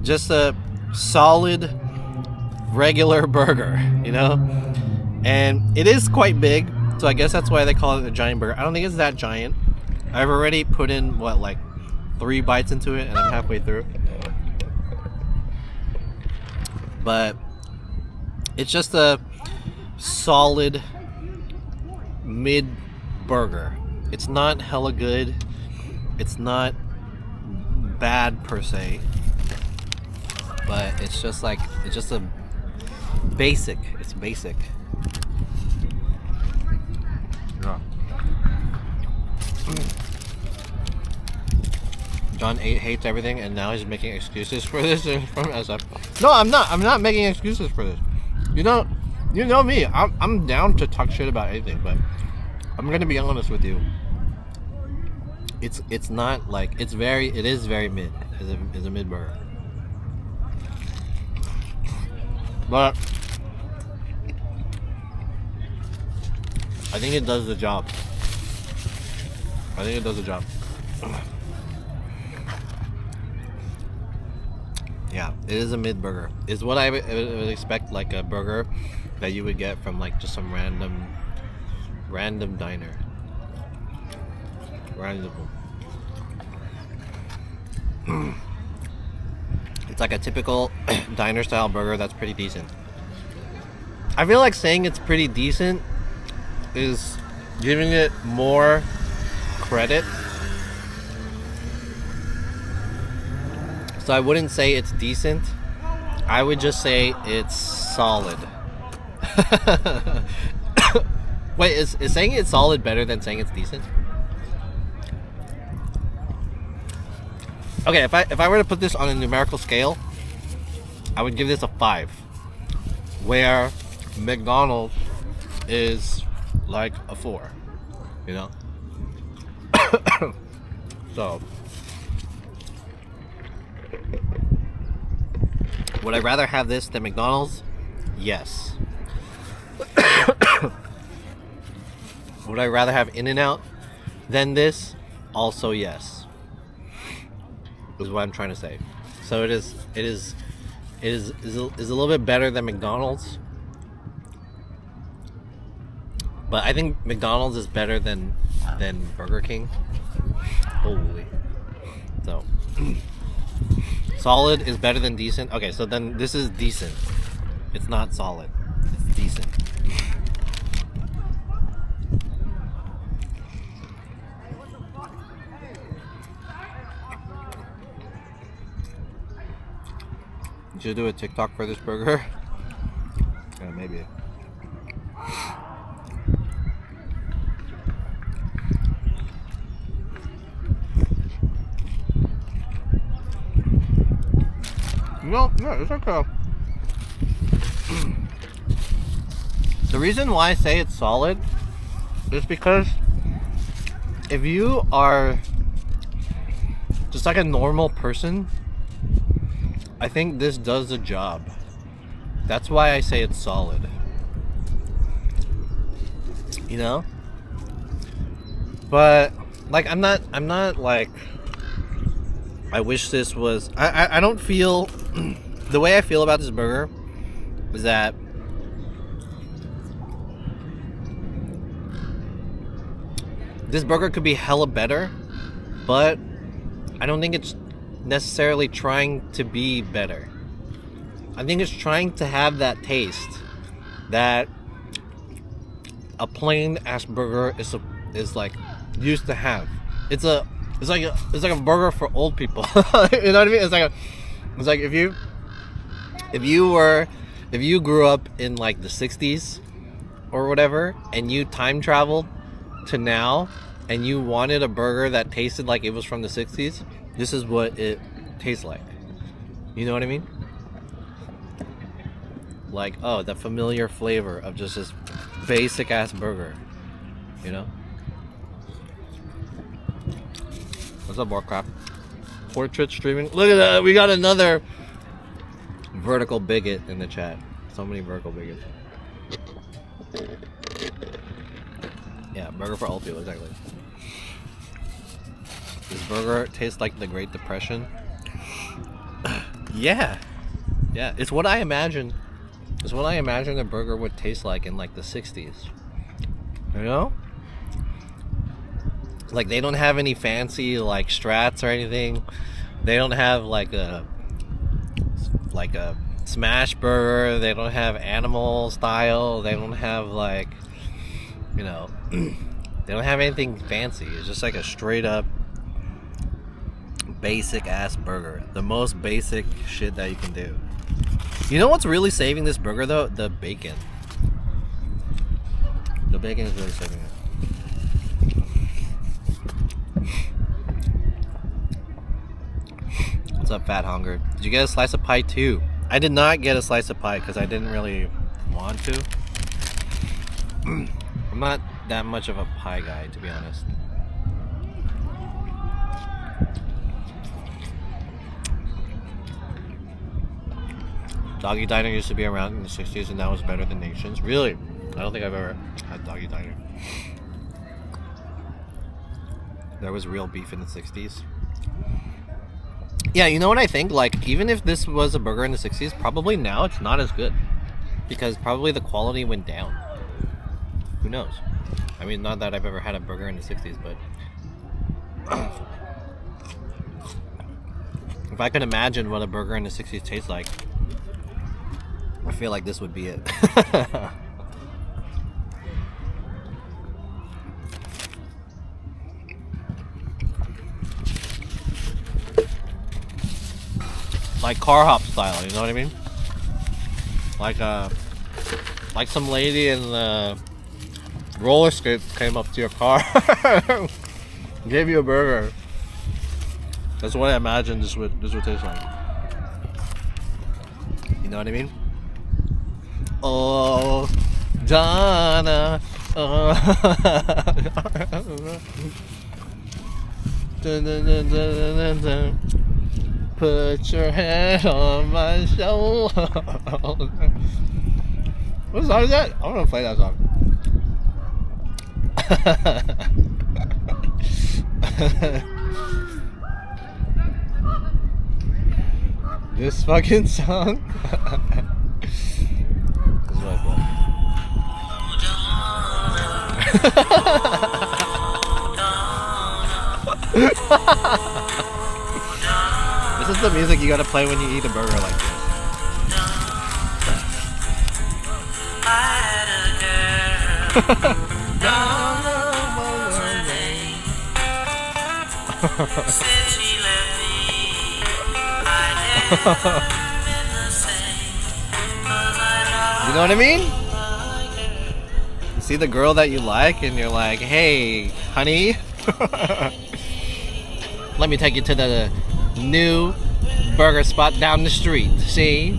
Just a solid, regular burger, you know? And it is quite big, so I guess that's why they call it a giant burger. I don't think it's that giant. I've already put in, what, like 3 bites into it, and I'm halfway through. But it's just a solid mid burger. It's not hella good. It's not bad per se. But it's just like, it's just a basic. It's basic. Yeah. John hates everything, and now he's making excuses for this from SF. No, I'm not. I'm not making excuses for this. You know me. I'm down to talk shit about anything, but I'm gonna be honest with you. It's not like it is very mid. Is a mid burger. But I think it does the job. Yeah, it is a mid burger. It's what I would expect, like a burger that you would get from like just some random diner. It's like a typical diner style burger that's pretty decent. I feel like saying it's pretty decent is giving it more credit. So I wouldn't say it's decent. I would just say it's solid. Wait, is saying it's solid better than saying it's decent? Okay, if I were to put this on a numerical scale, I would give this a 5. Where McDonald's is like a 4, you know? So would I rather have this than McDonald's? Yes. Would I rather have In-N-Out than this? Also yes. Is what I'm trying to say. So it is a little bit better than McDonald's. But I think McDonald's is better than Burger King. Holy. So solid is better than decent. Okay, so then this is decent. It's not solid. It's decent. Should do a TikTok for this burger. Yeah, maybe. No, it's okay. The reason why I say it's solid is because if you are just like a normal person, I think this does the job. That's why I say it's solid. You know? But like I'm not like I wish this was I don't feel the way I feel about this burger is that this burger could be hella better, but I don't think it's necessarily trying to be better. I think it's trying to have that taste that a plain ass burger is like used to have. It's a It's like a burger for old people. You know what I mean? It's like if you grew up in like the 60s or whatever, and you time traveled to now, and you wanted a burger that tasted like it was from the 60s, this is what it tastes like. You know what I mean? Like, oh, the familiar flavor of just this basic ass burger. You know? What's up, Warcraft? Portrait streaming. Look at that. We got another vertical bigot in the chat. So many vertical bigots. Yeah, burger for old people, exactly. Does burger taste like the Great Depression? Yeah. Yeah, it's what I imagine. It's what I imagine a burger would taste like in like the 60s. You know? Like, they don't have any fancy like strats or anything. They don't have like a smash burger. They don't have animal style. They don't have like, you know, they don't have anything fancy. It's just like a straight up basic ass burger. The most basic shit that you can do. You know what's really saving this burger though? The bacon. The bacon is really saving it. What's up, Fat Hunger? Did you get a slice of pie too? I did not get a slice of pie because I didn't really want to. I'm not that much of a pie guy, to be honest. Doggy Diner used to be around in the 60s and now it's better than Nations. Really? I don't think I've ever had Doggy Diner. There was real beef in the 60s. Yeah, you know what I think? Like, even if this was a burger in the 60s, probably now it's not as good. Because probably the quality went down. Who knows? I mean, not that I've ever had a burger in the 60s, but... if I could imagine what a burger in the 60s tastes like, I feel like this would be it. Like car hop style, you know what I mean? Like some lady in the roller skates came up to your car, gave you a burger. That's what I imagine this would taste like. You know what I mean? Oh, Donna. Oh. Dun, dun, dun, dun, dun, dun. Put your head on my shoulder. What song is that? I want to play that song. This fucking song. This is what I This is the music you gotta play when you eat a burger like this. You know what I mean? You see the girl that you like and you're like, hey, honey, let me take you to the new burger spot down the street. See?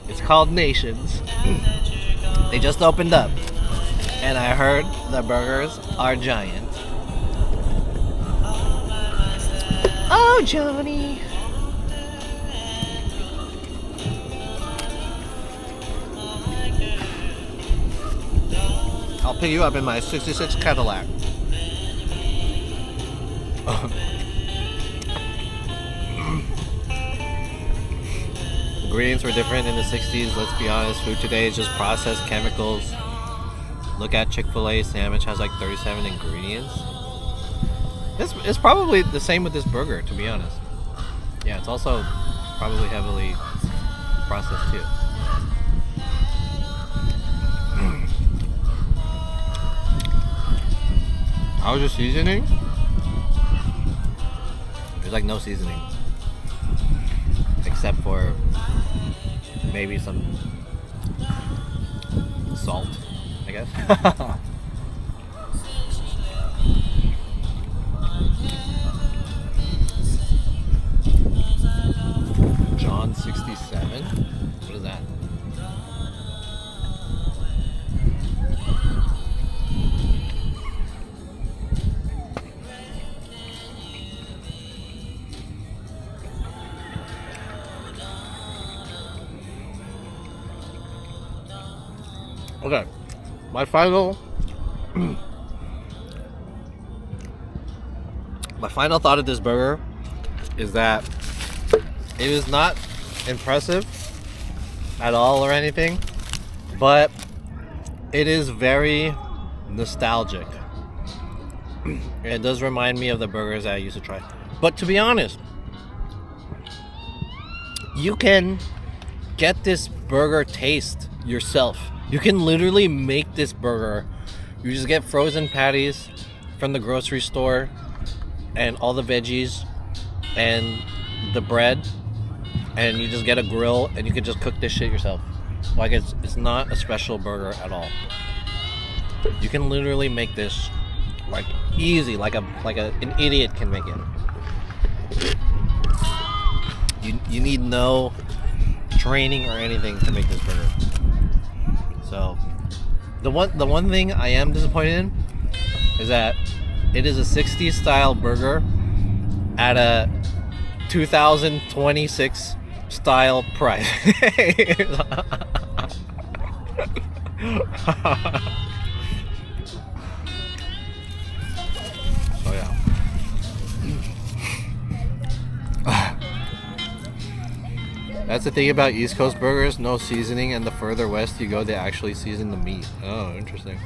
It's called Nations. They just opened up. And I heard the burgers are giant. Oh, Johnny. I'll pick you up in my 66 Cadillac. Ingredients were different in the 60s, let's be honest. Food today is just processed chemicals. Look at Chick-fil-A sandwich has like 37 ingredients. It's probably the same with this burger, to be honest. Yeah, it's also probably heavily processed too. How was your seasoning? There's like no seasoning. Except for maybe some salt, I guess. John 67? What is that? Okay, my final thought of this burger is that it is not impressive at all or anything, but it is very nostalgic. It does remind me of the burgers that I used to try. But to be honest, you can get this burger taste yourself. You can literally make this burger. You just get frozen patties from the grocery store and all the veggies and the bread, and you just get a grill and you can just cook this shit yourself. Like it's not a special burger at all. You can literally make this like easy, like an idiot can make it. You need no training or anything to make this burger. So the one thing I am disappointed in is that it is a 60s style burger at a 2026 style price. Oh yeah. That's the thing about East Coast burgers, no seasoning, and the further west you go, they actually season the meat. Oh, interesting.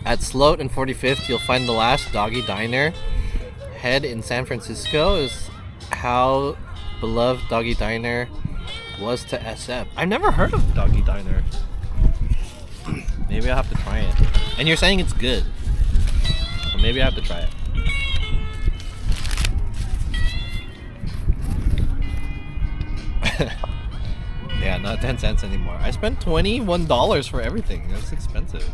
At Sloat and 45th, you'll find the last Doggy Diner. Head in San Francisco is how beloved Doggy Diner was to SF. I've never heard of Doggy Diner. Maybe I'll have to try it. And you're saying it's good. Well, maybe I have to try it. Yeah, not 10 cents anymore. I spent $21 for everything. That's expensive.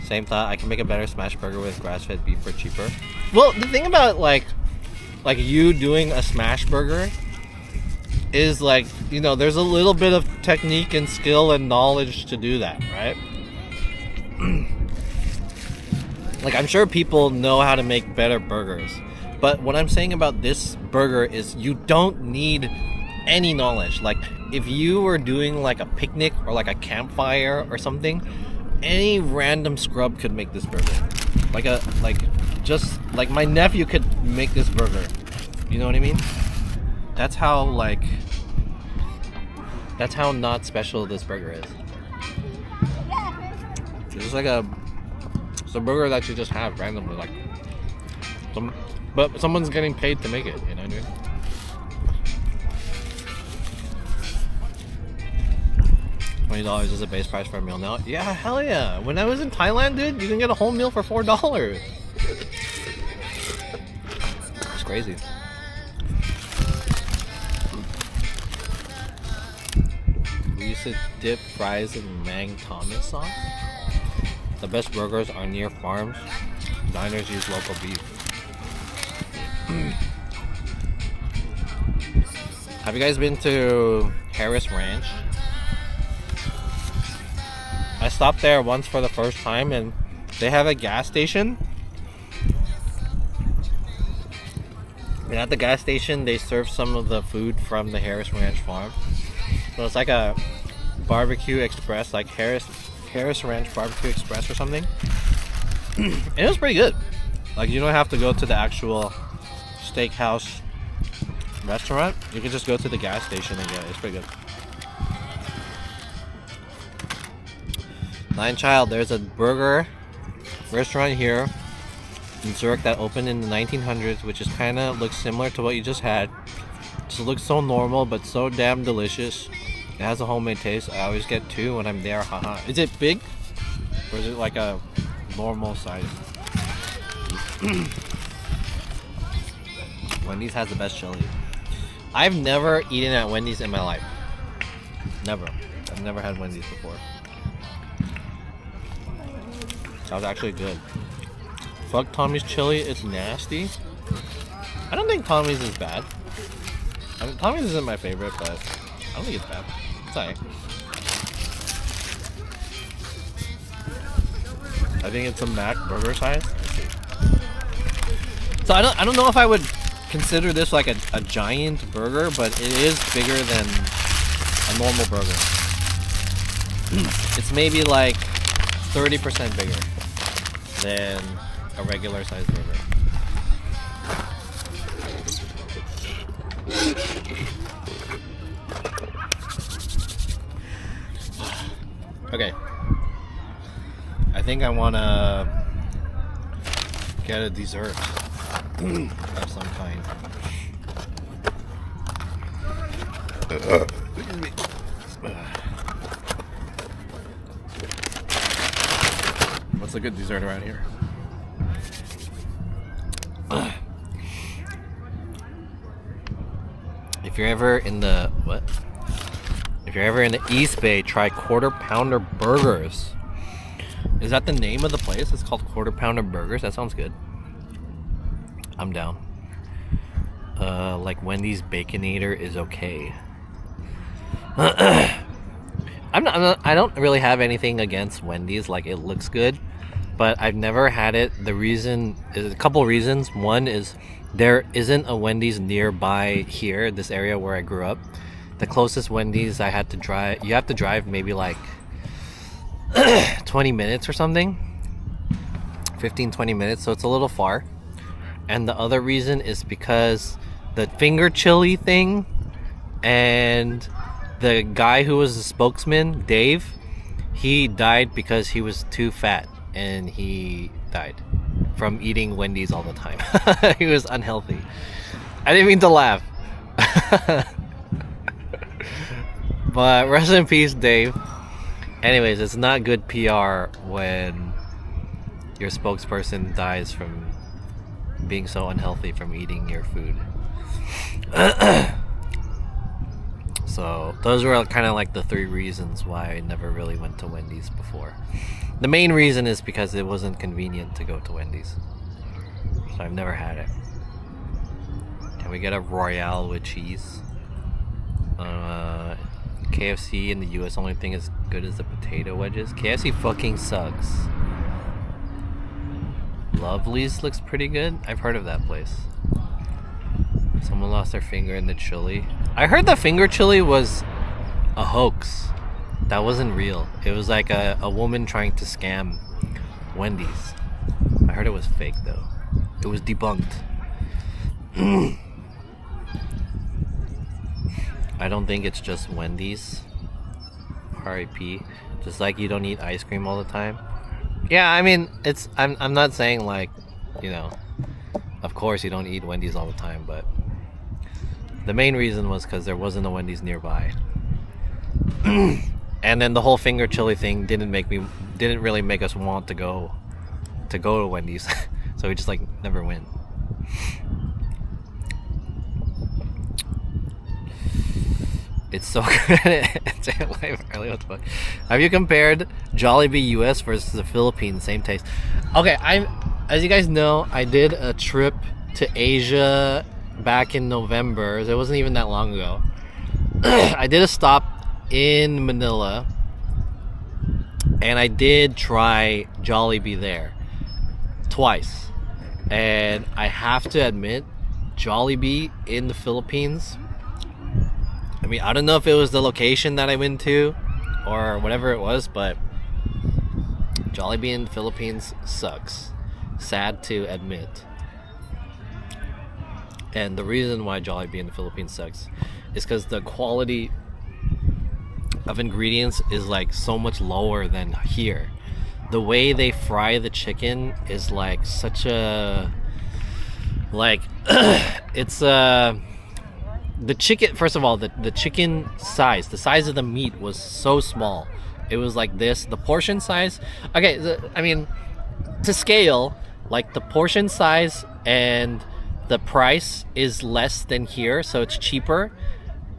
Same thought, I can make a better smash burger with grass-fed beef for cheaper. Well, the thing about like you doing a smash burger is like, you know, there's a little bit of technique and skill and knowledge to do that, right? Like, I'm sure people know how to make better burgers. But what I'm saying about this burger is you don't need any knowledge. Like, if you were doing like a picnic or like a campfire or something, any random scrub could make this burger. Just like my nephew could make this burger. You know what I mean? That's how not special this burger is. It's like it's a burger that you just have randomly, like but someone's getting paid to make it, you know what I mean? $20 is the base price for a meal now. Yeah, hell yeah. When I was in Thailand, dude, you can get a whole meal for $4. It's crazy. We used to dip fries in Mang Thomas sauce. The best burgers are near farms. Diners use local beef. Have you guys been to Harris Ranch? I stopped there once for the first time, and they have a gas station. And at the gas station, they serve some of the food from the Harris Ranch farm. So it's like a barbecue express, like Harris Ranch Barbecue Express or something. And it was pretty good. Like, you don't have to go to the actual steakhouse restaurant. You can just go to the gas station and get it. It's pretty good. Nine Child, there's a burger restaurant here in Zurich that opened in the 1900s, which is kind of looks similar to what you just had. Just looks so normal, but so damn delicious. It has a homemade taste. I always get two when I'm there. Haha. Is it big? Or is it like a normal size? Wendy's has the best chili. I've never eaten at Wendy's in my life. Never. I've never had Wendy's before. That was actually good. Fuck Tommy's chili, it's nasty. I don't think Tommy's is bad. I mean, Tommy's isn't my favorite, but I don't think it's bad. It's alright. I think it's a Mac burger size. So I don't know if I would consider this like a giant burger, but it is bigger than a normal burger. It's maybe like 30% bigger than a regular size burger. Okay. I think I wanna get a dessert of some kind. Excuse me. What's a good dessert around here? If you're ever in the If you're ever in the East Bay, try Quarter Pounder Burgers. Is that the name of the place? It's called Quarter Pounder Burgers. That sounds good. I'm down. Like Wendy's Baconator is okay. I don't really have anything against Wendy's. Like, it looks good, but I've never had it. The reason is a couple reasons. One is there isn't a Wendy's nearby here, this area where I grew up. The closest Wendy's I had to drive, you have to drive maybe like 20 minutes or something. 15-20 minutes, so it's a little far. And the other reason is because the finger chili thing, and the guy who was the spokesman, Dave, he died because he was too fat, and he died from eating Wendy's all the time. He was unhealthy. I didn't mean to laugh. But rest in peace, Dave. Anyways, it's not good PR when your spokesperson dies from being so unhealthy from eating your food. So those were kind of like the three reasons why I never really went to Wendy's before. The main reason is because it wasn't convenient to go to Wendy's, so I've never had it. Can we get a Royale with cheese? KFC in the US only thing as good as the potato wedges. KFC fucking sucks. Lovely's looks pretty good. I've heard of that place. Someone lost their finger in the chili. I heard the finger chili was a hoax. That wasn't real. It was like a woman trying to scam Wendy's. I heard it was fake though. It was debunked. I don't think it's just Wendy's. RIP. Just like you don't eat ice cream all the time. Yeah, I mean, it's I'm not saying like, you know, of course you don't eat Wendy's all the time, but the main reason was because there wasn't a Wendy's nearby. And then the whole finger chili thing didn't really make us want to go to Wendy's. So we just like never went. It's so good. What the fuck? Have you compared Jollibee US versus the Philippines? Same taste. Okay, as you guys know, I did a trip to Asia back in November. It wasn't even that long ago. I did a stop in Manila, and I did try Jollibee there twice. And I have to admit, Jollibee in the Philippines, I mean, I don't know if it was the location that I went to or whatever it was, but Jollibee in the Philippines sucks. Sad to admit. And the reason why Jollibee in the Philippines sucks is because the quality of ingredients is like so much lower than here. The way they fry the chicken is like such a it's the chicken, first of all, the chicken size, the size of the meat was so small. It was like this, the portion size. Okay, I mean, to scale, Like the portion size and the price is less than here, so it's cheaper,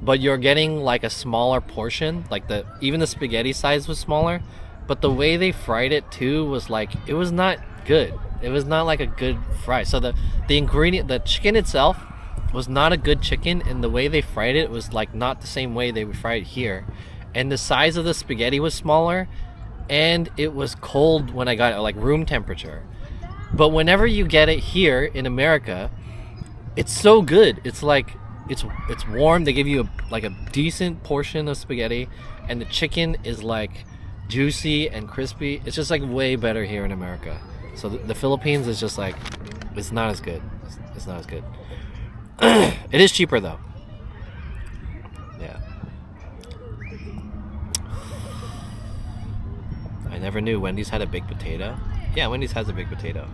but you're getting like a smaller portion. Like even the spaghetti size was smaller, but the way they fried it too was like, it was not good. It was not like a good fry. So the chicken itself was not a good chicken, and the way they fried it was like not the same way they would fry it here. And the size of the spaghetti was smaller, and it was cold when I got it, like room temperature. But whenever you get it here in America, it's so good. It's like it's warm. They give you a decent portion of spaghetti, and the chicken is like juicy and crispy. It's just like way better here in America. So the Philippines is just like, it's not as good. It's not as good. It is cheaper though. Yeah. I never knew Wendy's had a baked potato. Yeah, Wendy's has a baked potato.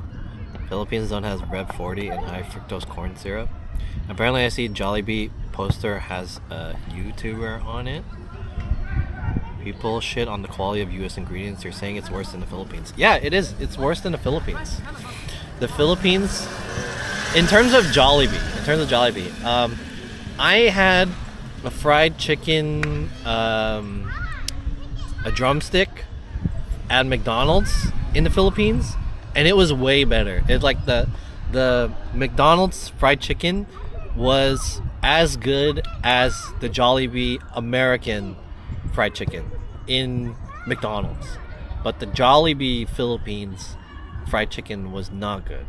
Philippines don't have Rev 40 and high fructose corn syrup. Apparently I see Jollibee poster has a YouTuber on it. People shit on the quality of US ingredients. They're saying it's worse than the Philippines. Yeah, it is. It's worse than the Philippines. The Philippines, in terms of Jollibee, I had a fried chicken, a drumstick at McDonald's in the Philippines, and it was way better. It's like the McDonald's fried chicken was as good as the Jollibee American fried chicken in McDonald's, but the Jollibee Philippines fried chicken was not good.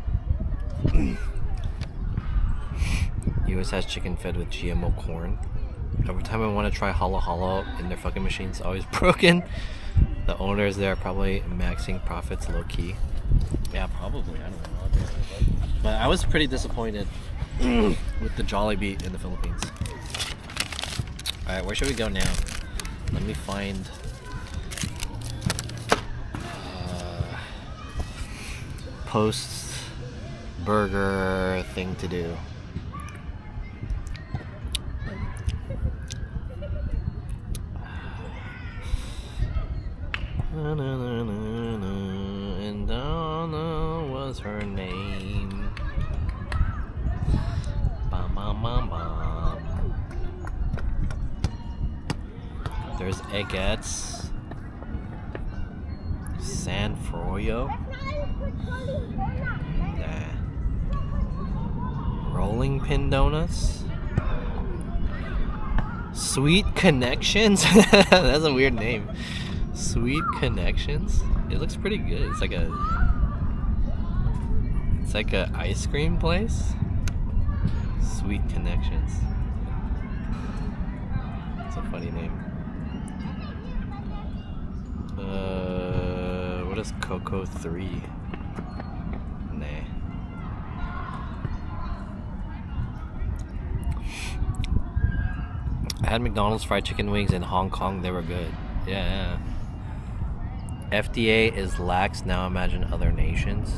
US has chicken fed with GMO corn. Every time I want to try Halo Halo in their fucking machine's always broken. The owners there are probably maxing profits low key. Yeah, probably. I don't know. But I was pretty disappointed with the Jollibee in the Philippines. Alright, where should we go now? Let me find post burger thing to do. And Donna was her name. Bam, bam, bam, bam. There's Eggets, San Froyo, Rolling Pin Donuts, Sweet Connections. That's a weird name. Sweet Connections. It looks pretty good. It's like a ice cream place. Sweet Connections. It's a funny name. What is Coco 3? Nah. I had McDonald's fried chicken wings in Hong Kong. They were good. Yeah. FDA is lax now. Imagine other nations.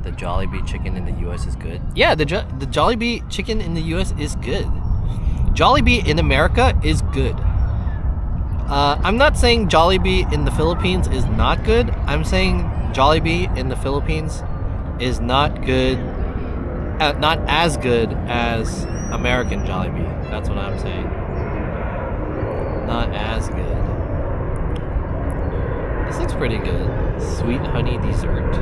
The Jollibee chicken in the US is good. Yeah, the Jollibee chicken in the US is good. Jollibee in America is good. I'm not saying Jollibee in the Philippines is not good. I'm saying Jollibee in the Philippines is not good, not as good as American Jollibee. That's what I'm saying. Not as good. This looks pretty good. Sweet honey dessert.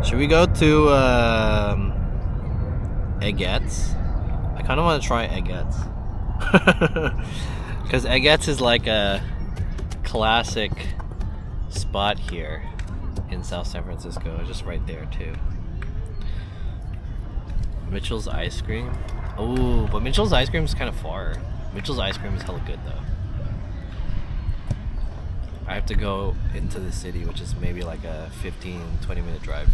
Should we go to Eggets? I kind of want to try Eggets. Because Eggets is like a classic spot here in South San Francisco. It's just right there too. Mitchell's Ice Cream. Oh, but Mitchell's Ice Cream is kind of far. Mitchell's Ice Cream is hella good though. I have to go into the city, which is maybe like a 15-20 minute drive.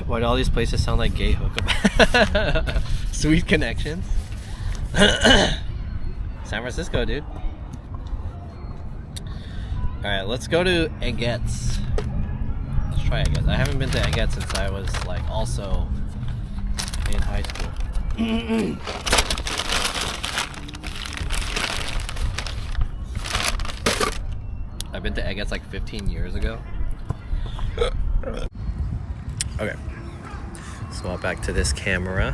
Why do all these places sound like gay hookup? Sweet Connections. San Francisco, dude. Alright, let's go to Eggets. Let's try Eggets. I haven't been to Eggets since I was like also in high school. I've been to Eggets like 15 years ago. Okay. Swap back to this camera.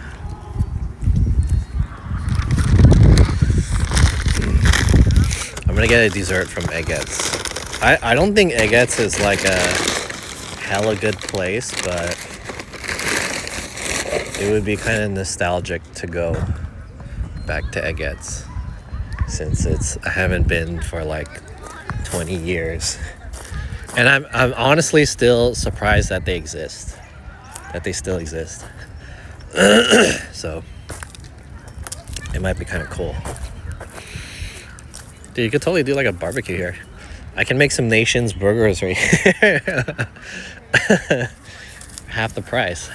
I'm gonna get a dessert from Eggets. I don't think Eggets is like a hella good place, but it would be kind of nostalgic to go back to Eggets since I haven't been for like 20 years. And I'm honestly still surprised that they still exist. So it might be kind of cool. Dude, you could totally do like a barbecue here. I can make some Nations burgers right here. Half the price.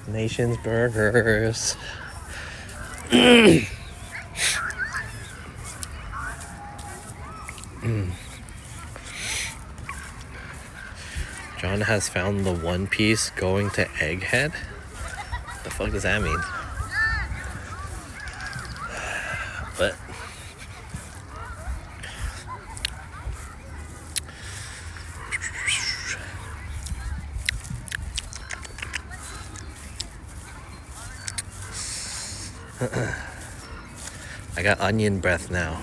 Nations burgers. John has found the One Piece going to Egghead. What the fuck does that mean? But I got onion breath now.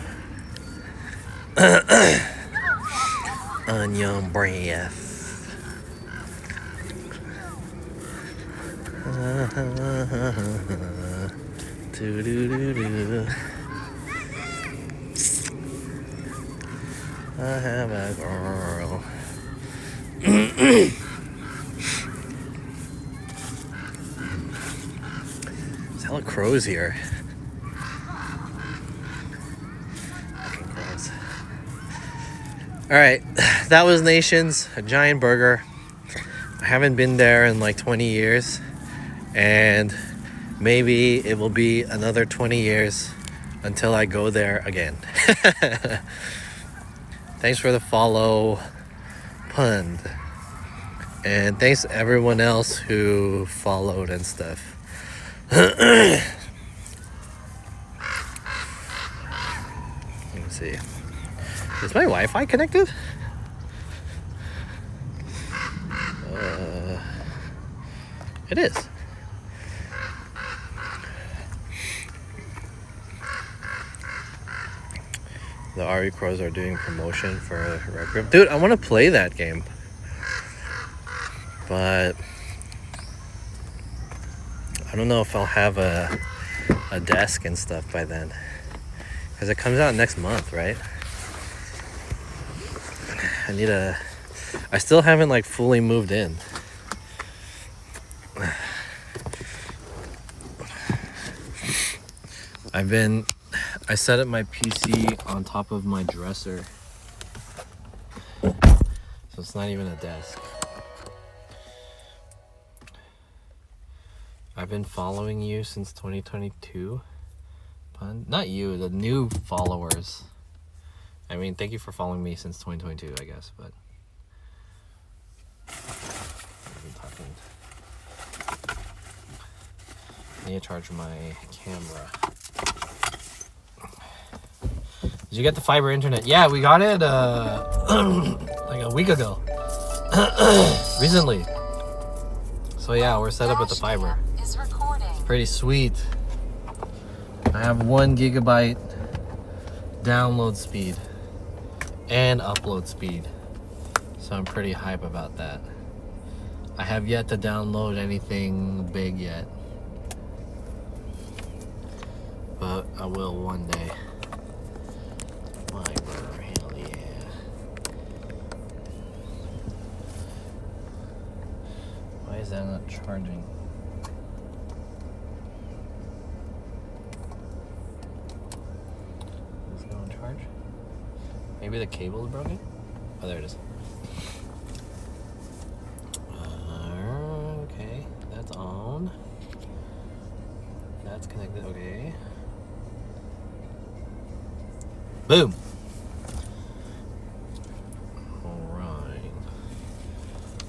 Onion breath. Do-do-do-do. I have a girl. There's hella crows here. Fucking crows. Alright, that was Nations, a giant burger. I haven't been there in like 20 years. And maybe it will be another 20 years until I go there again. Thanks for the follow, Pund. And thanks to everyone else who followed and stuff. Let me see. Is my Wi-Fi connected? It is. The RE Crows are doing promotion for Red Grip. Dude, I want to play that game. But I don't know if I'll have a desk and stuff by then. Because it comes out next month, right? I still haven't like fully moved in. I set up my PC on top of my dresser. So it's not even a desk. I've been following you since 2022. Not you, the new followers. I mean, thank you for following me since 2022, I guess, but I've been talking. I need to charge my camera. Did you get the fiber internet? Yeah, we got it like a week ago. Recently. So yeah, we're set up with the fiber. Is recording. It's pretty sweet. I have 1 gigabyte download speed and upload speed. So I'm pretty hype about that. I have yet to download anything big yet. But I will one day. Fiber, hell yeah. Why is that not charging? Is it on charge? Maybe the cable is broken? Oh, there it is. Okay, that's on. That's connected, okay. Boom! Alright.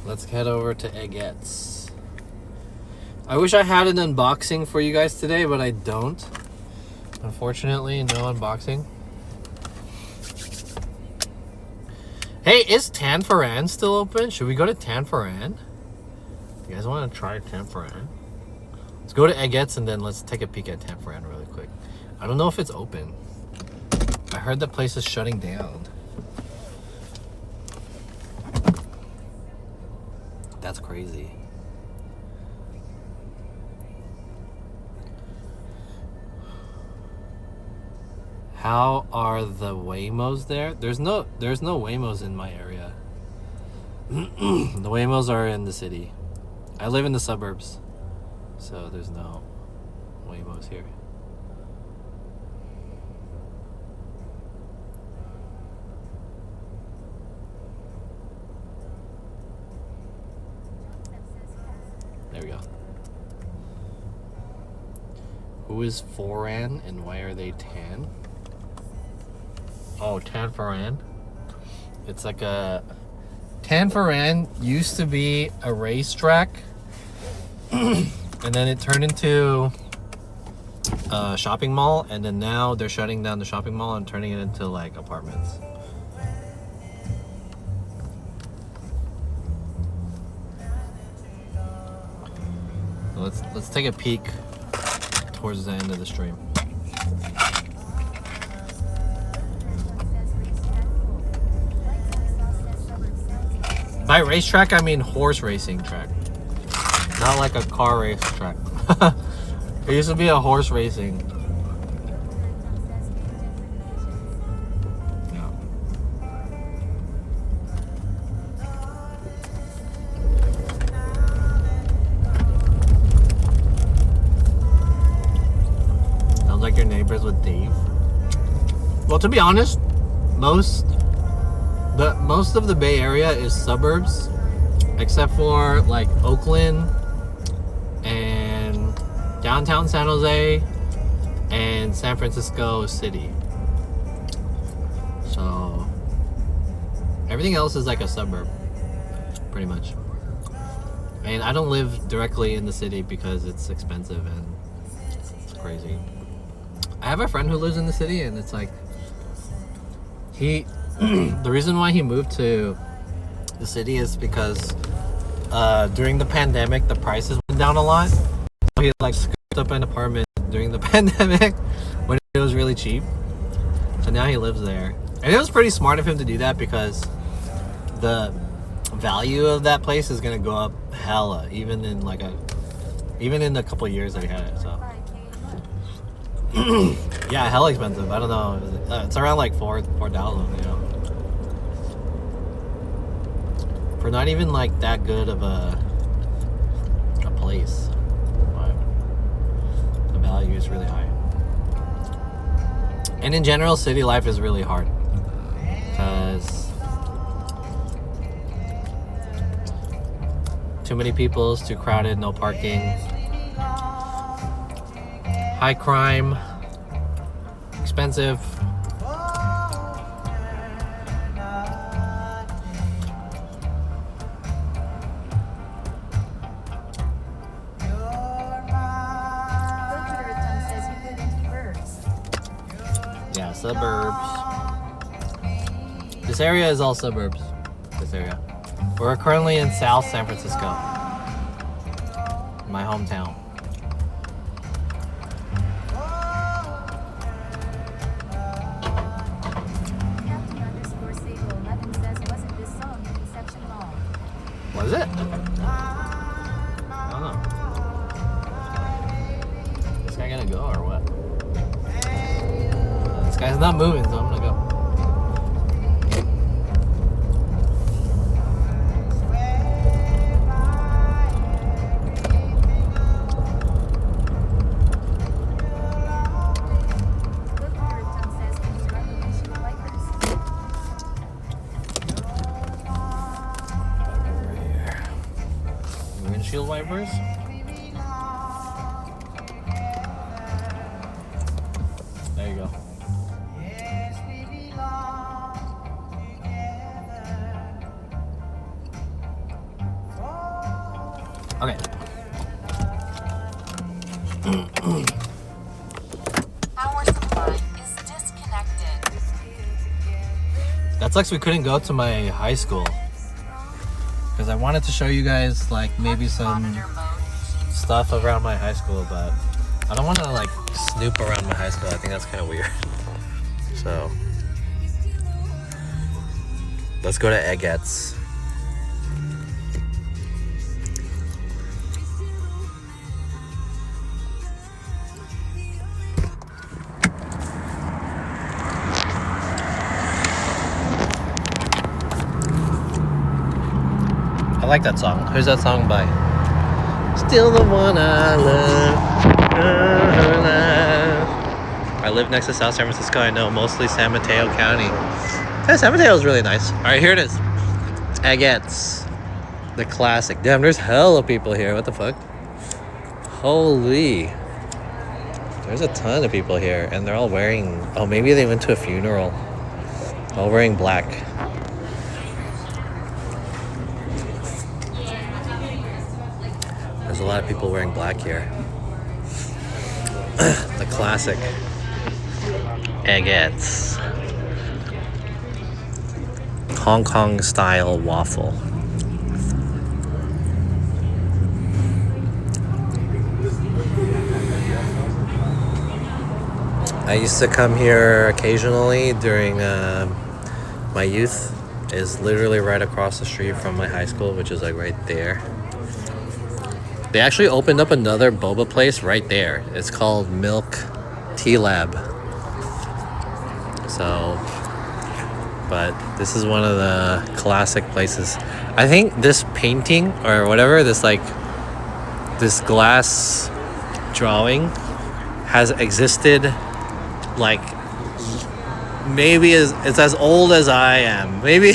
Let's head over to Eggets. I wish I had an unboxing for you guys today, but I don't. Unfortunately, no unboxing. Hey, is Tanforan still open? Should we go to Tanforan? You guys want to try Tanforan? Let's go to Eggett's and then let's take a peek at Tanforan really quick. I don't know if it's open. I heard the place is shutting down. That's crazy. How are the Waymos there? There's no Waymos in my area. The Waymos are in the city. I live in the suburbs, so there's no Waymos here. There we go. Who is Foran and why are they tan? Oh, Tanforan. It's like a... Tanforan used to be a racetrack. And then it turned into a shopping mall. And then now they're shutting down the shopping mall and turning it into like apartments. Let's take a peek towards the end of the stream. By racetrack, I mean horse racing track. Not like a car race track. It used to be a horse racing. Yeah. Sounds like your neighbors with Dave. Well, to be honest, most of the Bay Area is suburbs, except for like Oakland and downtown San Jose and San Francisco City. So everything else is like a suburb, pretty much. And I don't live directly in the city because it's expensive and it's crazy. I have a friend who lives in the city, and it's like the reason why he moved to the city is because during the pandemic the prices went down a lot. So he like scooped up an apartment during the pandemic when it was really cheap. So now he lives there. And it was pretty smart of him to do that because the value of that place is gonna go up hella, even in the couple of years that he had it. So yeah, hella expensive. I don't know. It's around like 4,000, you know. For not even like that good of a place. But the value is really high. And in general, city life is really hard. Because too many people, it's too crowded, no parking. High crime, expensive. Yeah, suburbs. This area is all suburbs. This area. We're currently in South San Francisco, my hometown. Was it? I don't know. This guy gonna go or what? This guy's not moving, so I'm gonna go. Windshield wipers. There you go. Okay. Power supply is disconnected. That sucks we couldn't go to my high school. Because I wanted to show you guys like maybe some stuff around my high school, but I don't want to like snoop around my high school. I think that's kind of weird. So let's go to Egetts. I like that song. Who's that song by? Still the one I love. I live next to South San Francisco. I know mostly San Mateo County. Yeah, San Mateo is really nice. All right, here it is. Egetts, the classic. Damn, there's hella people here. What the fuck? Holy. There's a ton of people here, and they're all wearing. Oh, maybe they went to a funeral. All wearing black. There's a lot of people wearing black here. The classic Egetts Hong Kong style waffle. I used to come here occasionally during my youth. It's literally right across the street from my high school, which is like right there. They actually opened up another boba place right there. It's called Milk Tea Lab. So, but this is one of the classic places. I think this painting or whatever, this glass drawing has existed like maybe it's as old as I am. Maybe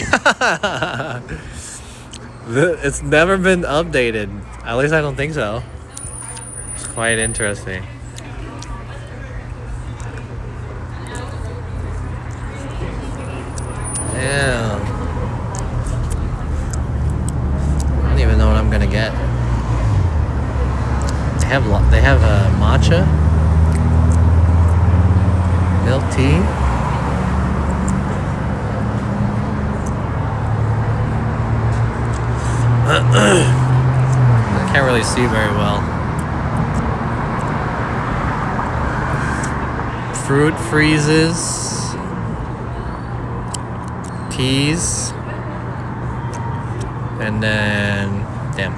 it's never been updated. At least I don't think so. It's quite interesting. Yeah. I don't even know what I'm gonna get. They have matcha, milk tea. I can't really see very well. Fruit freezes, teas, and then damn,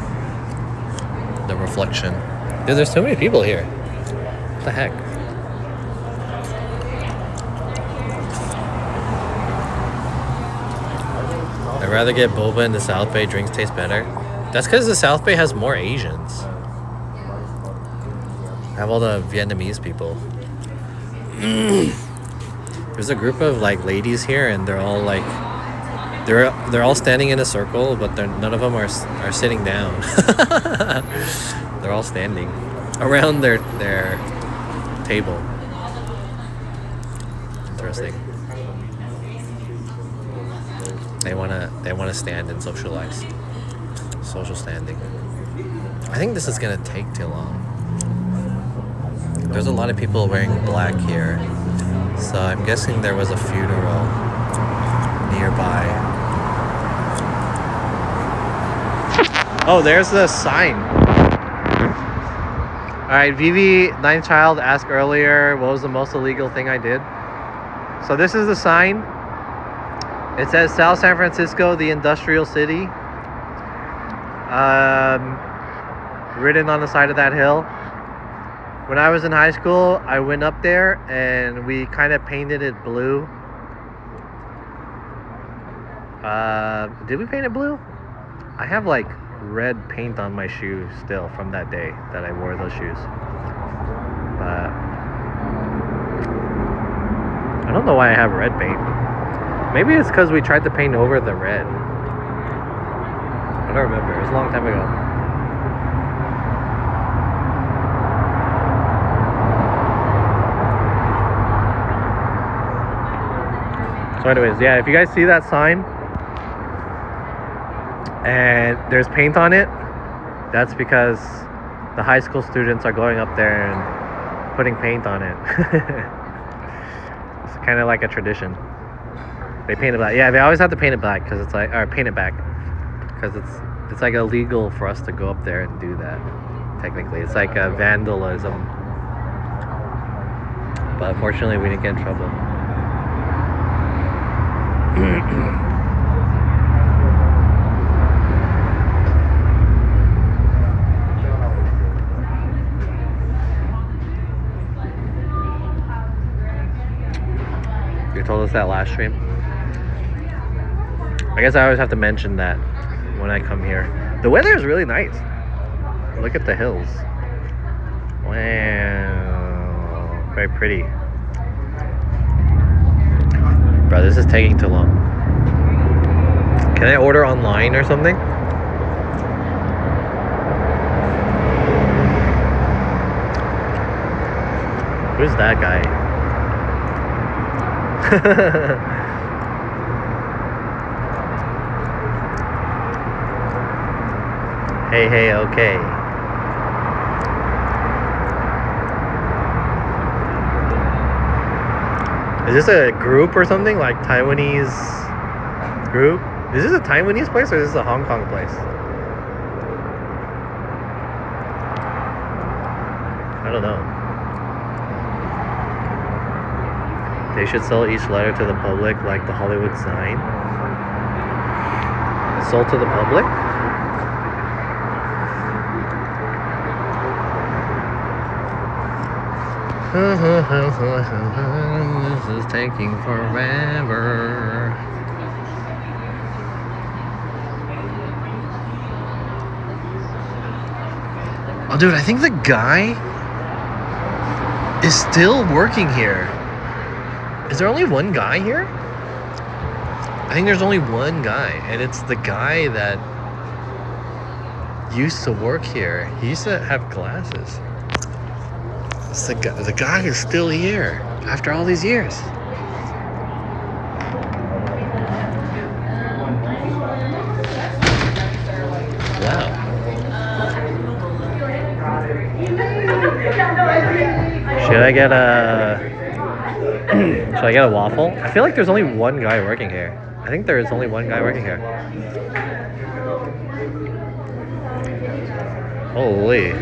the reflection. Dude, there's so many people here. What the heck? I'd rather get boba in the South Bay. Drinks taste better. That's because the South Bay has more Asians. Have all the Vietnamese people. There's a group of like ladies here, and they're all like, they're all standing in a circle, but none of them are sitting down. They're all standing around their table. Interesting. They wanna stand and socialize. Social standing. I think this is gonna take too long. There's a lot of people wearing black here, so I'm guessing there was a funeral nearby. Oh, there's the sign. Alright, Vivi, 9th child, asked earlier what was the most illegal thing I did. So this is the sign. It says South San Francisco, the industrial city. Written on the side of that hill. When I was in high school, I went up there and we kind of painted it blue. Did we paint it blue? I have like red paint on my shoes still from that day that I wore those shoes. But I don't know why I have red paint. Maybe it's because we tried to paint over the red. I don't remember. It was a long time ago. So anyways, yeah, if you guys see that sign and there's paint on it, that's because the high school students are going up there and putting paint on it. It's kind of like a tradition. They paint it black. Yeah, they always have to paint it black because it's like, or paint it back because it's like illegal for us to go up there and do that. Technically, it's like a vandalism. But unfortunately, we didn't get in trouble. You told us that last stream. I guess I always have to mention that when I come here. The weather is really nice. Look at the hills. Wow. Very pretty. Bro, this is taking too long. Can I order online or something? Who's that guy? Hey, okay. Is this a group or something? Like Taiwanese group? Is this a Taiwanese place or is this a Hong Kong place? I don't know. They should sell each letter to the public like the Hollywood sign. Sold to the public? This is taking forever. Oh, dude, I think the guy is still working here. Is there only one guy here? I think there's only one guy, and it's the guy that used to work here. He used to have glasses. It's the guy is still here after all these years. Wow. Should I get a waffle? I feel like there's only one guy working here. I think there is only one guy working here. Holy.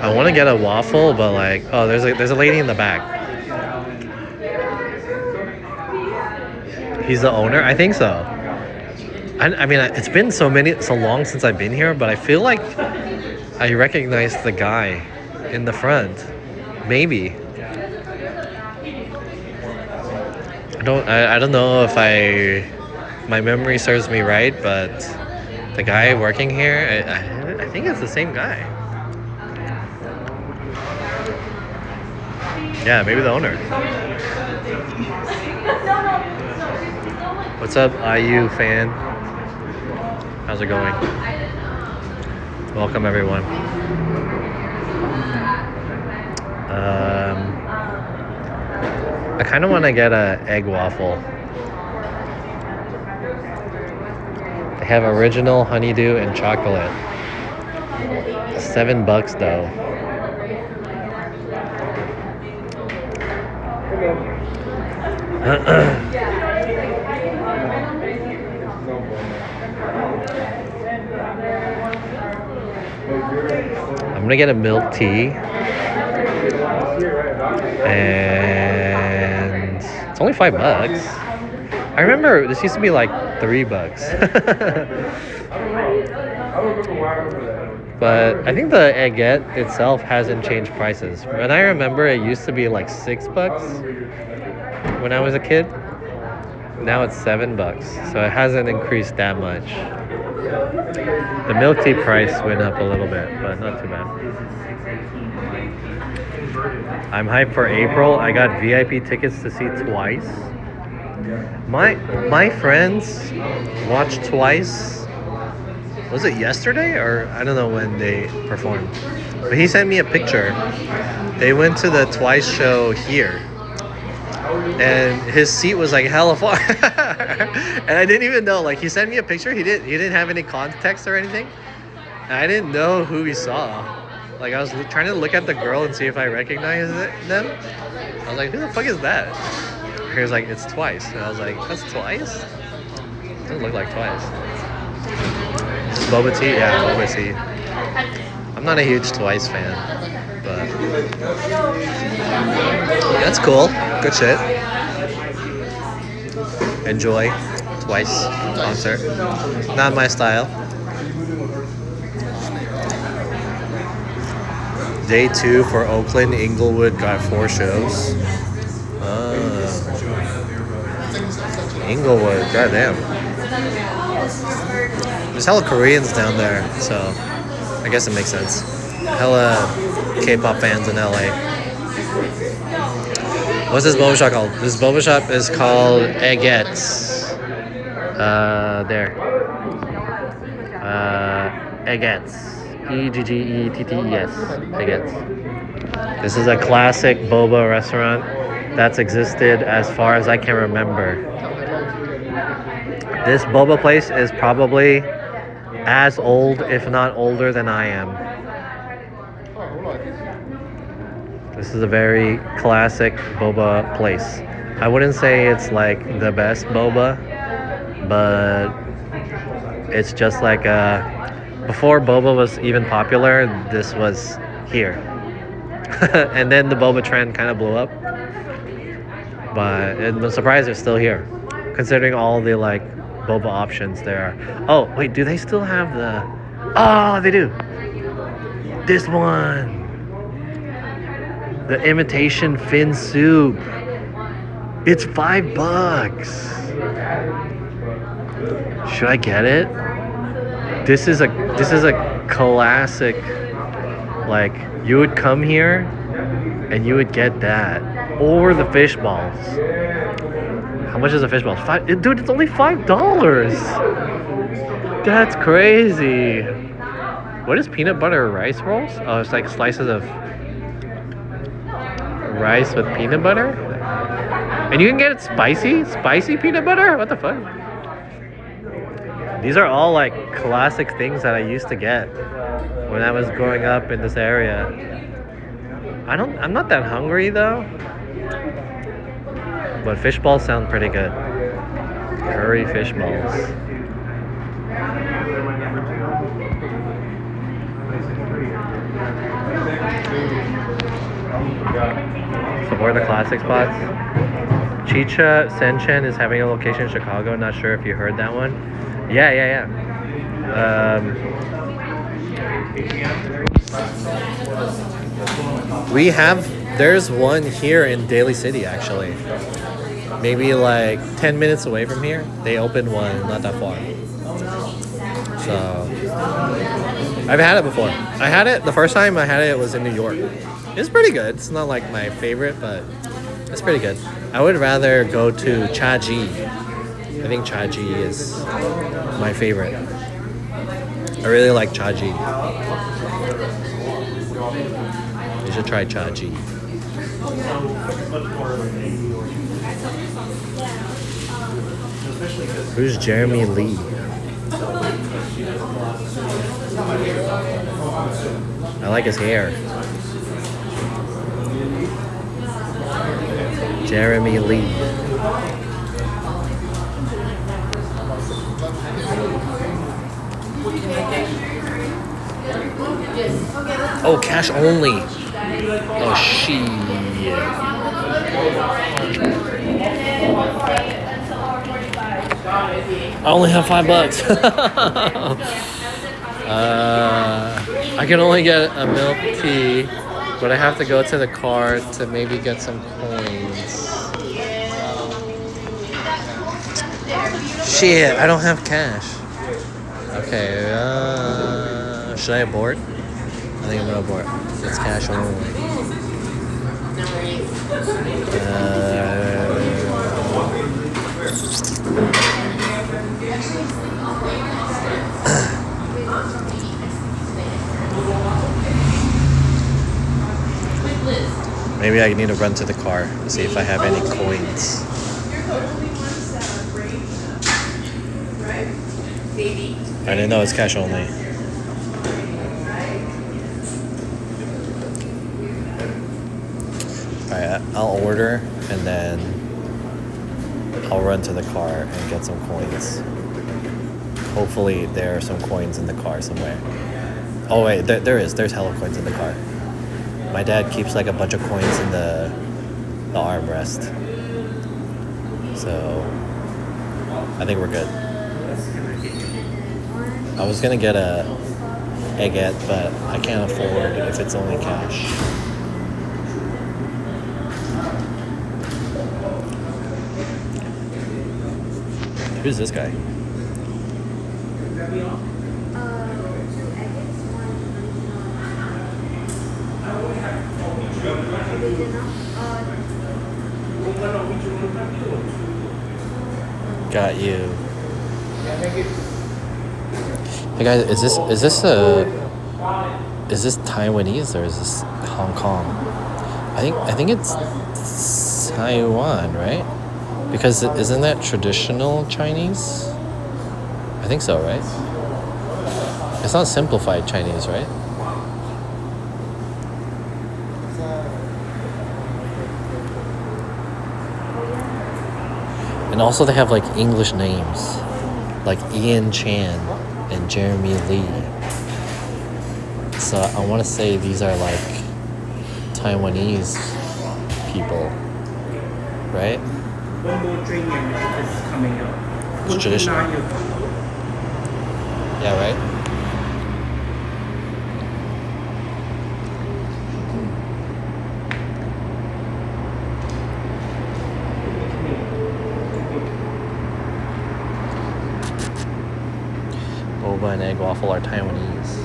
I want to get a waffle, but like, oh, there's a lady in the back. He's the owner? I think so. I mean, it's been so long since I've been here, but I feel like I recognize the guy in the front. Maybe. I don't know if my memory serves me right, but the guy working here, I think it's the same guy. Yeah, maybe the owner. What's up, IU fan? How's it going? Welcome, everyone. I kind of want to get a egg waffle. They have original honeydew and chocolate. $7 though. I'm gonna get a milk tea, and it's only $5. I remember this used to be like $3. But I think the eggette itself hasn't changed prices. When I remember, it used to be like $6 when I was a kid. Now it's $7, so it hasn't increased that much. The milk tea price went up a little bit, but not too bad. I'm hyped for April. I got VIP tickets to see Twice. My friends watched Twice. Was it yesterday or I don't know when they performed? But he sent me a picture. They went to the Twice show here. And his seat was like hella far. And I didn't even know. Like, he sent me a picture. He didn't have any context or anything. And I didn't know who he saw. Like I was trying to look at the girl and see if I recognized them. I was like, who the fuck is that? He was like, it's Twice. And I was like, that's Twice? Doesn't look like Twice. Is this boba tea? Yeah, boba tea. I'm not a huge Twice fan, but that's cool. Good shit. Enjoy Twice concert. Not my style. Day 2 for Oakland. Inglewood got 4 shows. Inglewood, goddamn. There's hella Koreans down there, so I guess it makes sense. Hella K-pop fans in LA. What's this boba shop called? This boba shop is called Eggets. There. Eggets. Eggets. Eggets. This is a classic boba restaurant that's existed as far as I can remember. This boba place is probably as old, if not older than I am. This is a very classic boba place. I wouldn't say it's like the best boba, but it's just like before boba was even popular, this was here. And then the boba trend kind of blew up. But I'm surprised it's still here, considering all the like boba options there are. Oh, wait, do they still have the... Oh, they do. This one. The imitation fin soup. It's $5. Should I get it? This is a classic. Like, you would come here and you would get that, or the fish balls. How much is a fish ball? Dude, it's only $5. That's crazy. What is peanut butter rice rolls? Oh, it's like slices of rice with peanut butter, and you can get it spicy peanut butter. What the fuck? These are all like classic things that I used to get when I was growing up in this area. I'm not that hungry though, but fish balls sound pretty good. Curry fish balls. Support the classic spots. Chicha Senchen is having a location in Chicago. Not sure if you heard that one. Yeah. There's one here in Daly City actually. Maybe like 10 minutes away from here. They opened one not that far. So I've had it before. The first time I had it was in New York. It's pretty good. It's not like my favorite, but it's pretty good. I would rather go to Chaji. I think Chaji is my favorite. I really like Chaji. You should try Chaji. Who's Jeremy Lee? I like his hair. Jeremy Lee. Oh, cash only. Oh, shit. I only have $5. I can only get a milk tea, but I have to go to the car to maybe get some coins. Shit, I don't have cash. Okay, should I abort? I think I'm gonna abort. It's cash only. Maybe I need to run to the car to see if I have any coins. I didn't know it's cash only. Alright, I'll order and then I'll run to the car and get some coins. Hopefully there are some coins in the car somewhere. Oh wait, there is. There's hella coins in the car. My dad keeps like a bunch of coins in the armrest. So I think we're good. I was gonna get a eggette, but I can't afford if it's only cash. Who's this guy? Got you. Hey guys, is this Taiwanese or is this Hong Kong? I think it's Taiwan, right? Because isn't that traditional Chinese? I think so, right? It's not simplified Chinese, right? And also they have like English names, like Ian Chan and Jeremy Lee. So I want to say these are like Taiwanese people, right? One more drink and it's coming out. It's traditional. Yeah, right? Boba and egg waffle are Taiwanese.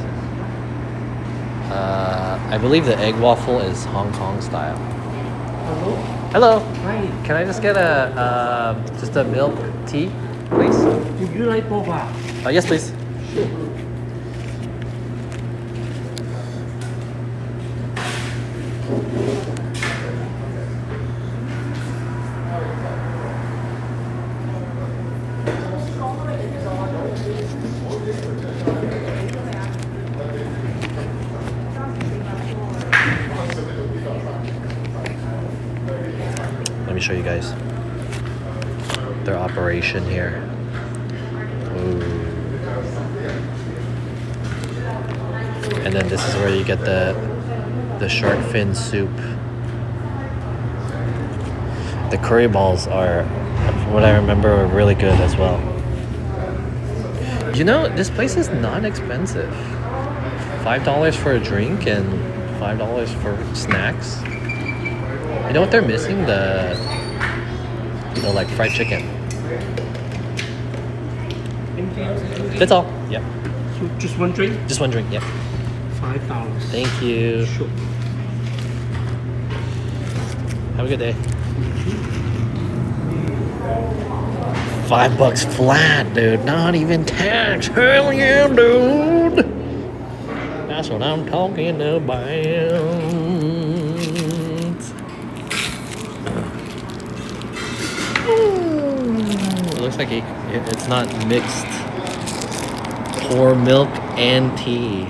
I believe the egg waffle is Hong Kong style. Hello? Hello. Hi. Can I just get a just a milk tea, please? Would you like boba? Yes, please. Let me show you guys their operation here. Ooh. And then this is where you get the shark fin soup. The curry balls are, from what I remember, are really good as well. You know, this place is not expensive. $5 for a drink and $5 for snacks. You know what they're missing? The like fried chicken. That's all. Yep. So just one drink? Just one drink. Yep. $5. Thank you. Sure. Have a good day. $5 flat, dude. Not even tax. Hell yeah, dude. That's what I'm talking about. It looks like it's not mixed. Pour milk and tea.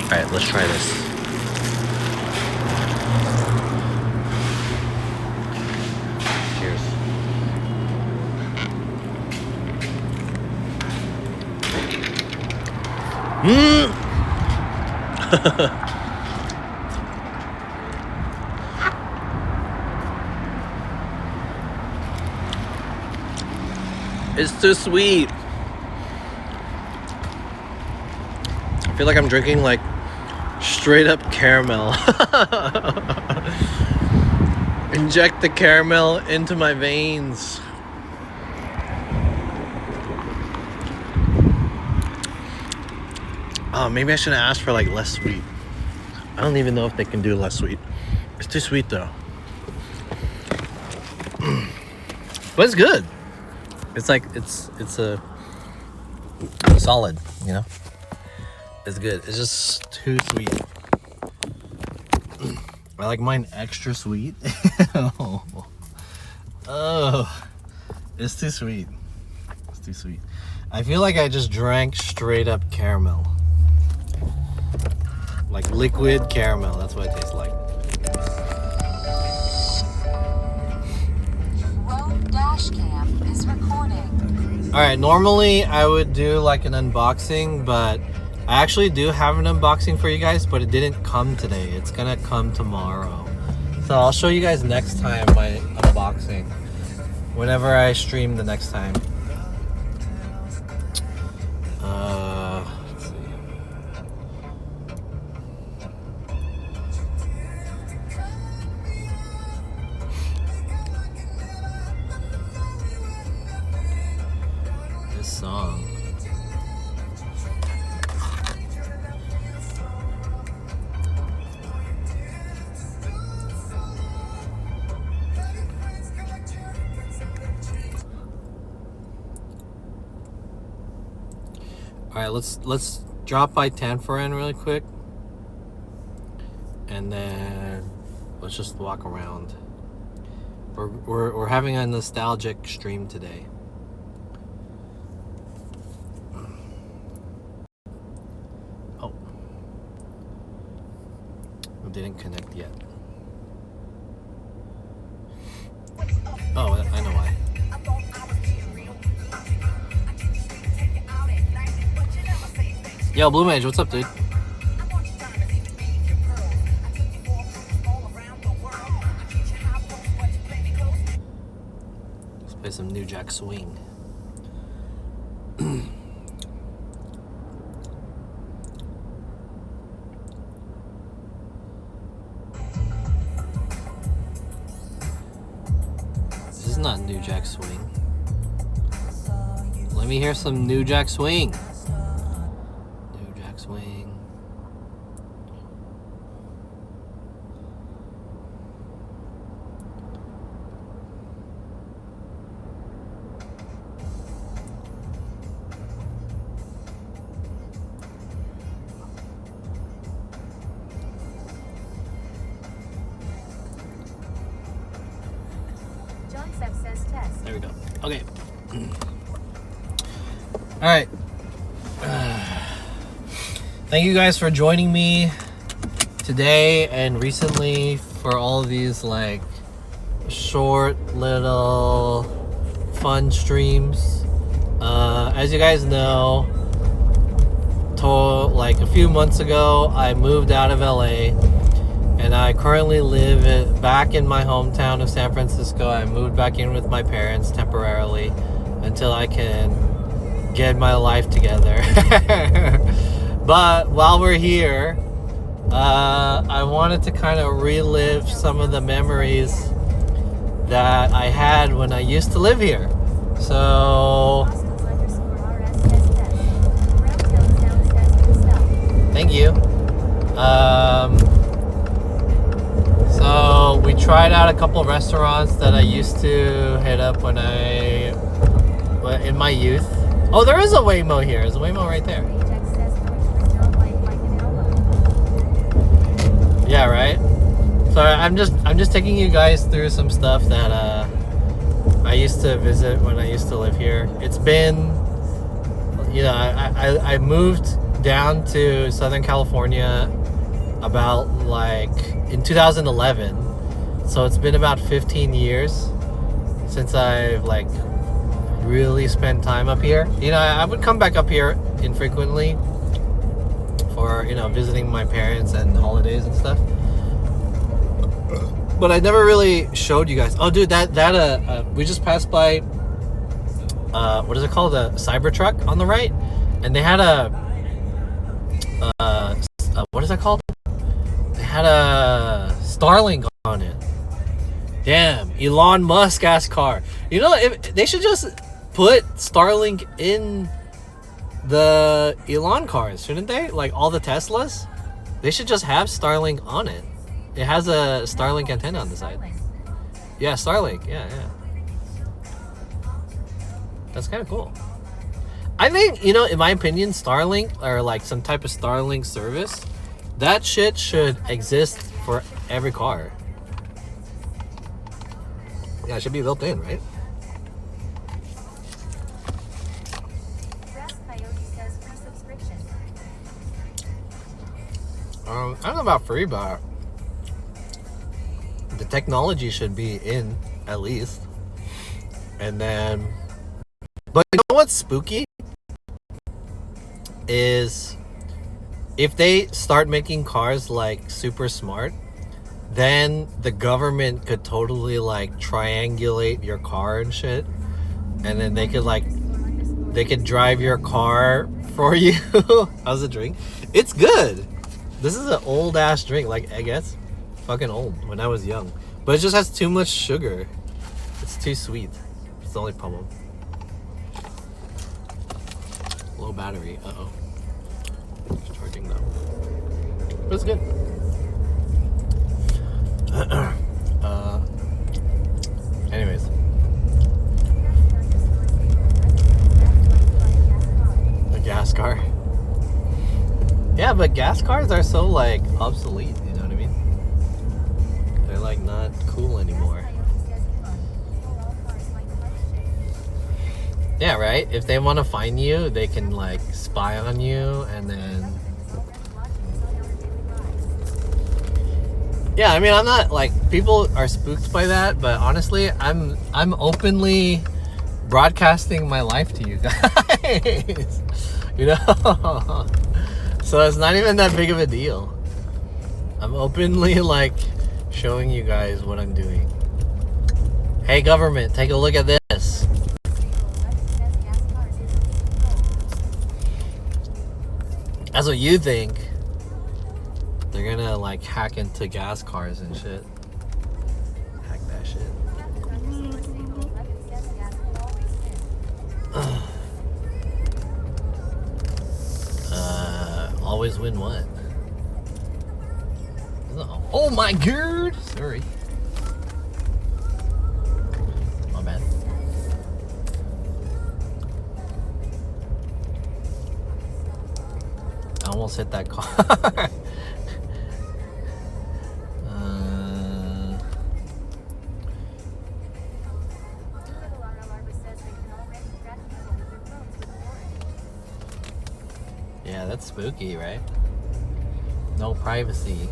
Alright, let's try this. Cheers. It's too sweet. I feel like I'm drinking like straight up caramel. Inject the caramel into my veins. Oh, maybe I should have asked for like less sweet. I don't even know if they can do less sweet. It's too sweet though. But it's good. It's like it's a solid, you know. It's good. It's just too sweet. I like mine extra sweet. Oh, it's too sweet. It's too sweet. I feel like I just drank straight up caramel. Like liquid caramel. That's what it tastes like. Road dash cam is recording. Alright, normally I would do like an unboxing, but I actually do have an unboxing for you guys, but it didn't come today. It's gonna come tomorrow. So I'll show you guys next time my unboxing. Whenever I stream the next time. Let's see. This song. All right, let's drop by Tanforan really quick, and then let's just walk around. We're having a nostalgic stream today. Oh, it didn't connect yet. Oh, I know why. Yo, Blue Mage, what's up, dude? Let's play some New Jack Swing. This is not New Jack Swing. Let me hear some New Jack Swing. Swing. John Sepp says test. There we go. Okay. All right. Thank you guys for joining me today and recently for all of these like short little fun streams. As you guys know, like a few months ago I moved out of LA and I currently live back in my hometown of San Francisco. I moved back in with my parents temporarily until I can get my life together. But while we're here, I wanted to kind of relive some of the memories that I had when I used to live here. So, Austin_RS says test. Browntown Sound says good stuff. thank you. So we tried out a couple restaurants that I used to hit up when in my youth. Oh, there is a Waymo here. There's a Waymo right there. Ajax says does not like an elbow. Yeah, right. So I'm just taking you guys through some stuff that I used to visit when I used to live here. It's been, you know, I moved down to Southern California about like in 2011. So it's been about 15 years since I've like really spent time up here. You know, I would come back up here infrequently for, you know, visiting my parents and holidays and stuff. But I never really showed you guys. Oh, dude, we just passed by. What is it called? A Cybertruck on the right, and they had what is it called? They had a Starlink on it. Damn, Elon Musk ass car. You know, they should just put Starlink in the Elon cars, shouldn't they? Like all the Teslas, they should just have Starlink on it. It has a Starlink antenna on the side. Yeah, Starlink. Yeah. That's kind of cool. I think, you know, in my opinion, Starlink or like some type of Starlink service, that shit should exist for every car. Yeah, it should be built in, right? Grass Coyote says free subscription. All I don't know about free, but the technology should be in at least. And then, but you know what's spooky? Is if they start making cars like super smart, then the government could totally like triangulate your car and shit. And then they could drive your car for you. How's the drink? It's good. This is an old ass drink. Like, I guess fucking old when I was young. But it just has too much sugar. It's too sweet. It's the only problem. Low battery. Uh-oh. It's charging now. But it's good. Anyways. A gas car. Yeah, but gas cars are so like obsolete, you know what I mean? They're like not cool anymore. Yeah, right? If they want to find you, they can like spy on you and then... Yeah, I mean, I'm not like, people are spooked by that, but honestly, I'm openly broadcasting my life to you guys. You know? So it's not even that big of a deal. I'm openly like showing you guys what I'm doing. Hey government, take a look at this. That's what you think. They're gonna like hack into gas cars and shit. Hack that shit. Always win what? Oh my god! Sorry. My bad. I almost hit that car. Yeah, that's spooky, right? No privacy.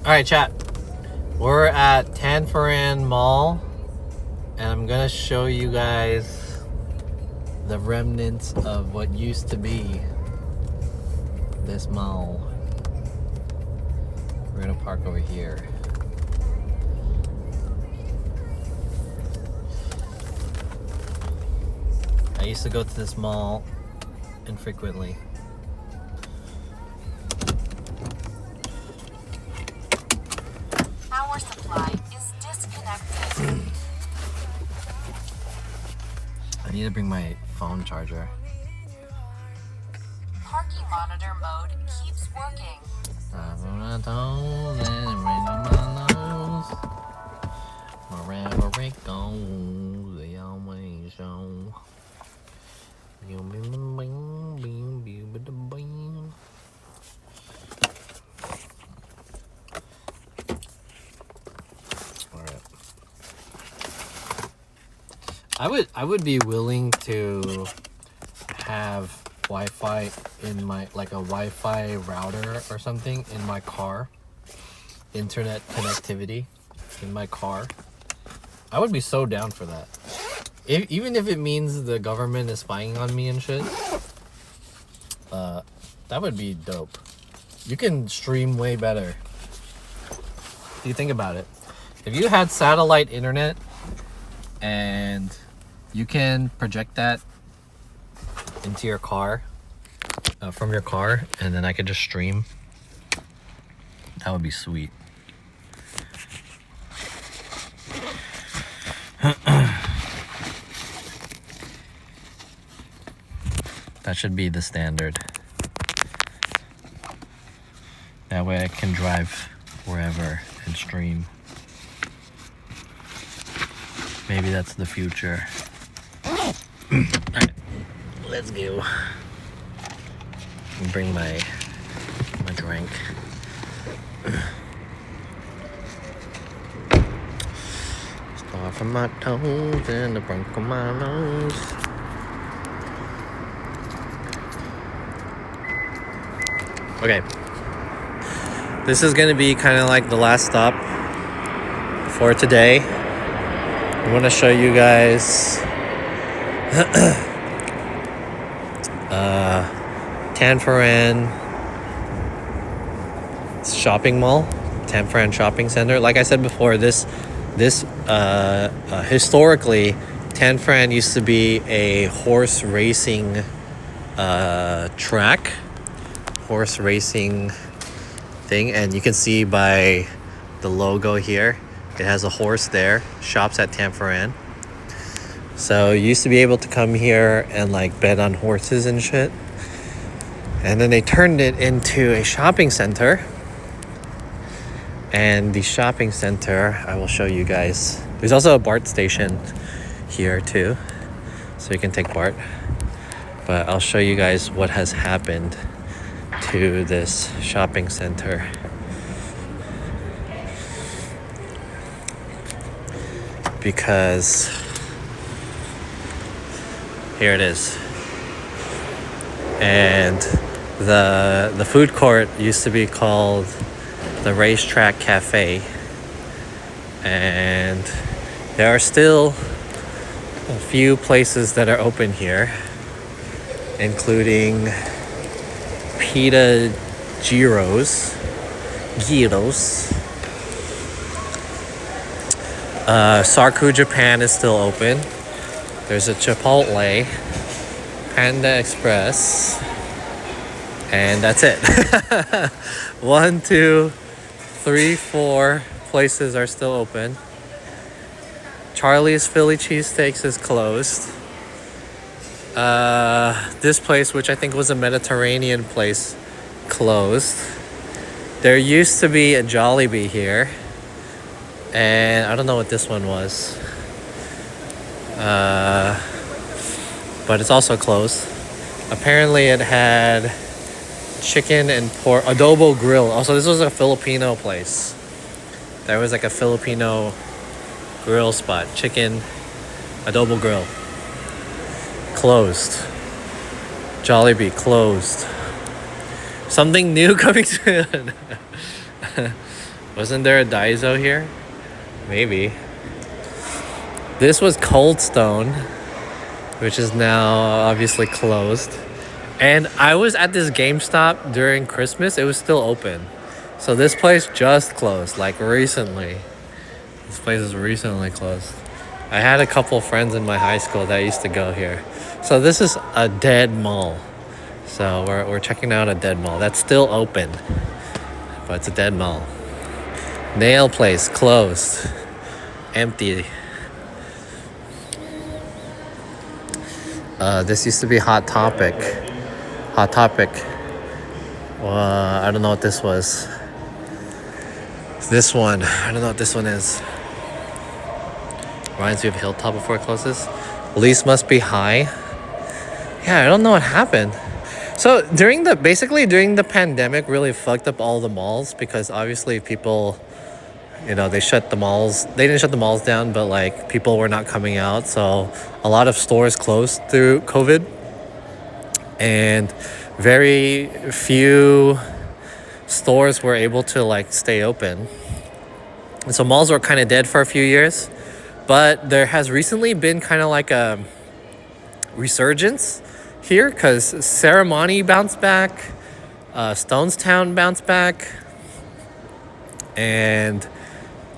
Alright, chat. We're at Tanforan Mall, and I'm gonna show you guys the remnants of what used to be this mall. We're gonna park over here. I used to go to this mall infrequently. Power supply is disconnected. I need to bring my phone charger. Parking monitor mode keeps working. Wherever it goes, they always show. I would be willing to have Wi-Fi in my, like a Wi-Fi router or something in my car. Internet connectivity in my car. I would be so down for that. Even if it means the government is spying on me and shit. That would be dope. You can stream way better. If you think about it. If you had satellite internet and you can project that into your car, from your car, and then I could just stream, that would be sweet. That should be the standard. That way I can drive wherever and stream. Maybe that's the future. Alright, let's go. Bring my drink. Start from my toes and the brink of my nose. Okay. This is gonna be kind of like the last stop for today. I want to show you guys Tanforan shopping mall, Tanforan shopping center. Like I said before, this historically, Tanforan used to be a horse racing track, horse racing thing, and you can see by the logo here, it has a horse there. Shops at Tanforan. So you used to be able to come here and like bet on horses and shit. And then they turned it into a shopping center. And the shopping center, I will show you guys. There's also a BART station here too, so you can take BART. But I'll show you guys what has happened to this shopping center. Because here it is. And the food court used to be called the Racetrack Cafe, and there are still a few places that are open here, including Pita Gyros. Sarku Japan is still open. There's a Chipotle, Panda Express, and that's it. 1, 2, 3, 4 places are still open. Charlie's Philly Cheesesteaks is closed. This place, which I think was a Mediterranean place, closed. There used to be a Jollibee here, and I don't know what this one was. But it's also closed. Apparently it had chicken and pork, adobo grill. Also, this was a Filipino place. There was like a Filipino grill spot, chicken adobo grill. Closed. Jollibee closed. Something new coming soon. Wasn't there a Daiso here? Maybe. This was Cold Stone, which is now obviously closed. And I was at this GameStop during Christmas. It was still open. So this place just closed, like recently. This place is recently closed. I had a couple friends in my high school that used to go here. So this is a dead mall. So we're checking out a dead mall. That's still open, but it's a dead mall. Nail place closed. Empty. This used to be Hot Topic. Hot Topic. I don't know what this was. This one. I don't know what this one is. Reminds me of Hilltop before it closes. Lease must be high. Yeah, I don't know what happened. So during the pandemic, really fucked up all the malls, because obviously people, they shut the malls. They didn't shut the malls down, but like people were not coming out. So a lot of stores closed through COVID, and very few stores were able to like stay open. And so malls were kind of dead for a few years, but there has recently been kind of like a resurgence here, because Ceremony bounced back, Stonestown bounced back, and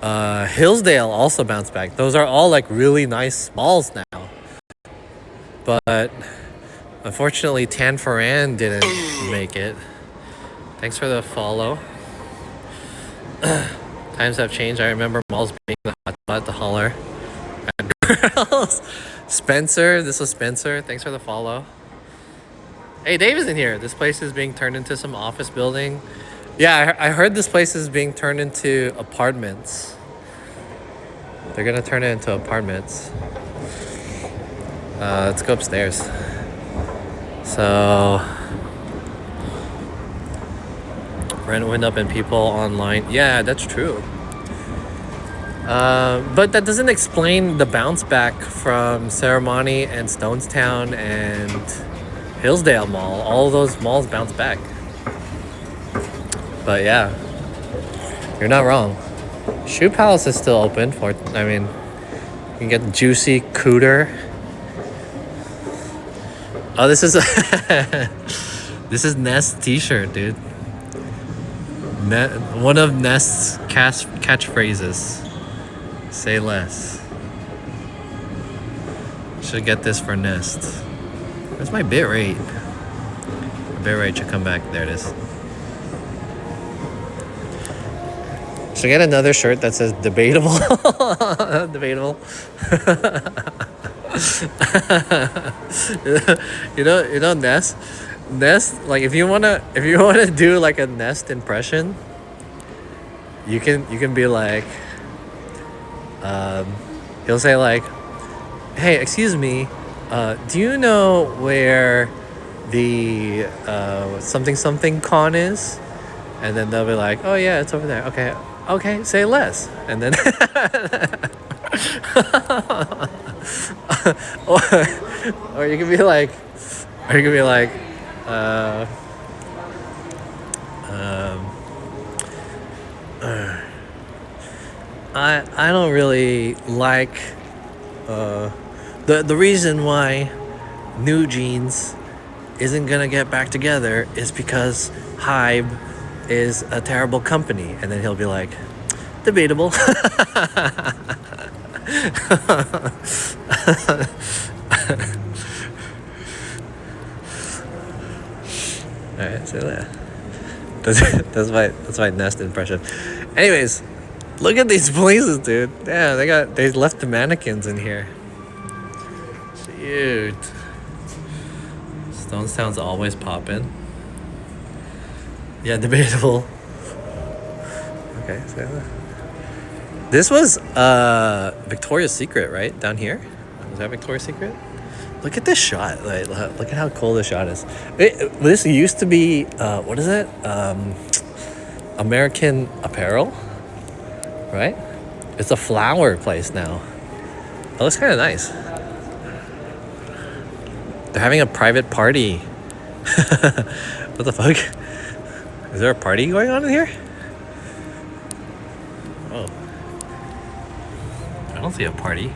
Hillsdale also bounced back. Those are all like really nice malls now. But unfortunately, Tanforan didn't make it. Thanks for the follow. Times have changed. I remember malls being the hot spot, the holler at girls. Spencer, this was Spencer. Thanks for the follow. Hey, Dave is in here. This place is being turned into some office building. Yeah, I heard this place is being turned into apartments. They're gonna turn it into apartments. Let's go upstairs. So, rent went up and people online. Yeah, that's true. But that doesn't explain the bounce back from Ceremony and Stonestown and Hillsdale Mall. All those malls bounced back. But yeah, you're not wrong. Shoe Palace is still open for. I mean, you can get Juicy Cooter. Oh, this is this is Nest's t-shirt, dude. One of Nest's catchphrases. Say less. Should get this for Nest. Where's my bit rate? My bit rate should come back. There it is. Should I get another shirt that says debatable? Debatable. you know Nest. Nest, like if you wanna do like a Nest impression, you can be like, he'll say like, hey, excuse me, do you know where the something con is? And then they'll be like, oh yeah, it's over there. Okay, say less. And then or you can be like, I don't really like the reason why New Jeans isn't gonna get back together is because Hybe is a terrible company. And then he'll be like, debatable. Alright, say that. That's my Nest impression. Anyways, look at these places, dude. Yeah, they left the mannequins in here. Shoot. Stonestown's always popping. Yeah, debatable. Okay, say that. This was Victoria's Secret, right? Down here? Was that Victoria's Secret? Look at this shot. Like, look at how cool this shot is. This used to be, what is it? American Apparel, right? It's a flower place now. It looks kind of nice. They're having a private party. What the fuck? Is there a party going on in here? Oh. I don't see a party.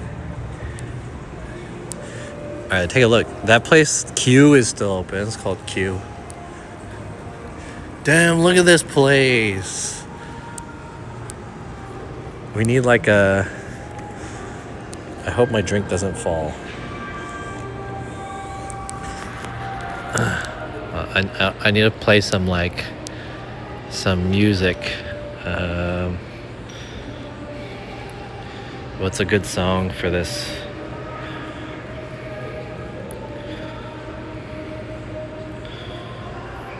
Alright, take a look. That place, Q, is still open. It's called Q. Damn, look at this place. We need like a... I hope my drink doesn't fall. I need to play some like... some music. What's a good song for this?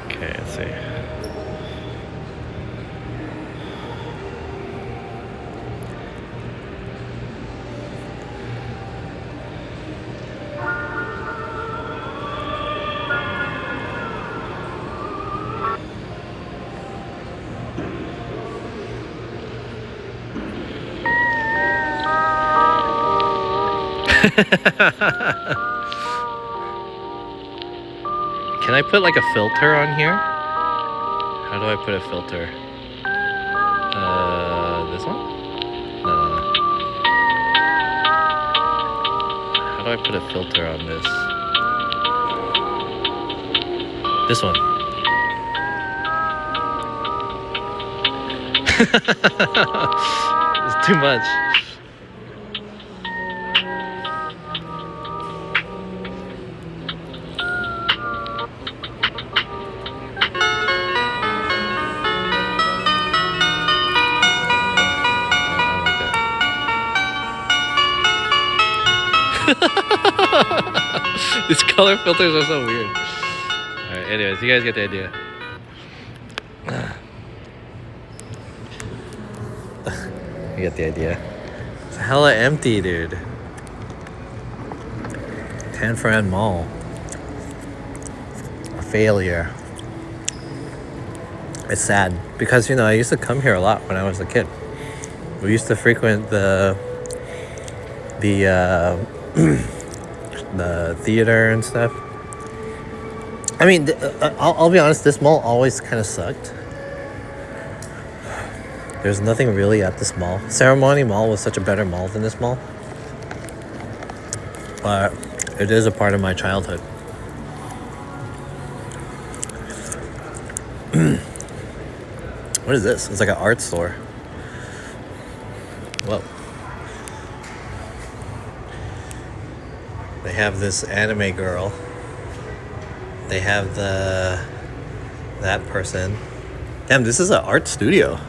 Okay, let's see. Can I put like a filter on here? How do I put a filter? This one? No. How do I put a filter on this? This one. It's too much. These color filters are so weird. Alright, anyways, you guys get the idea. You get the idea. It's hella empty, dude. Tan Fran Mall. A failure. It's sad because, you know, I used to come here a lot when I was a kid. We used to frequent the theater and stuff. I mean, I'll be honest, this mall always kind of sucked. There's nothing really at this mall. Ceremony Mall was such a better mall than this mall. But it is a part of my childhood. What is this? It's like an art store. Whoa. They have this anime girl. They have that person. Damn, this is an art studio.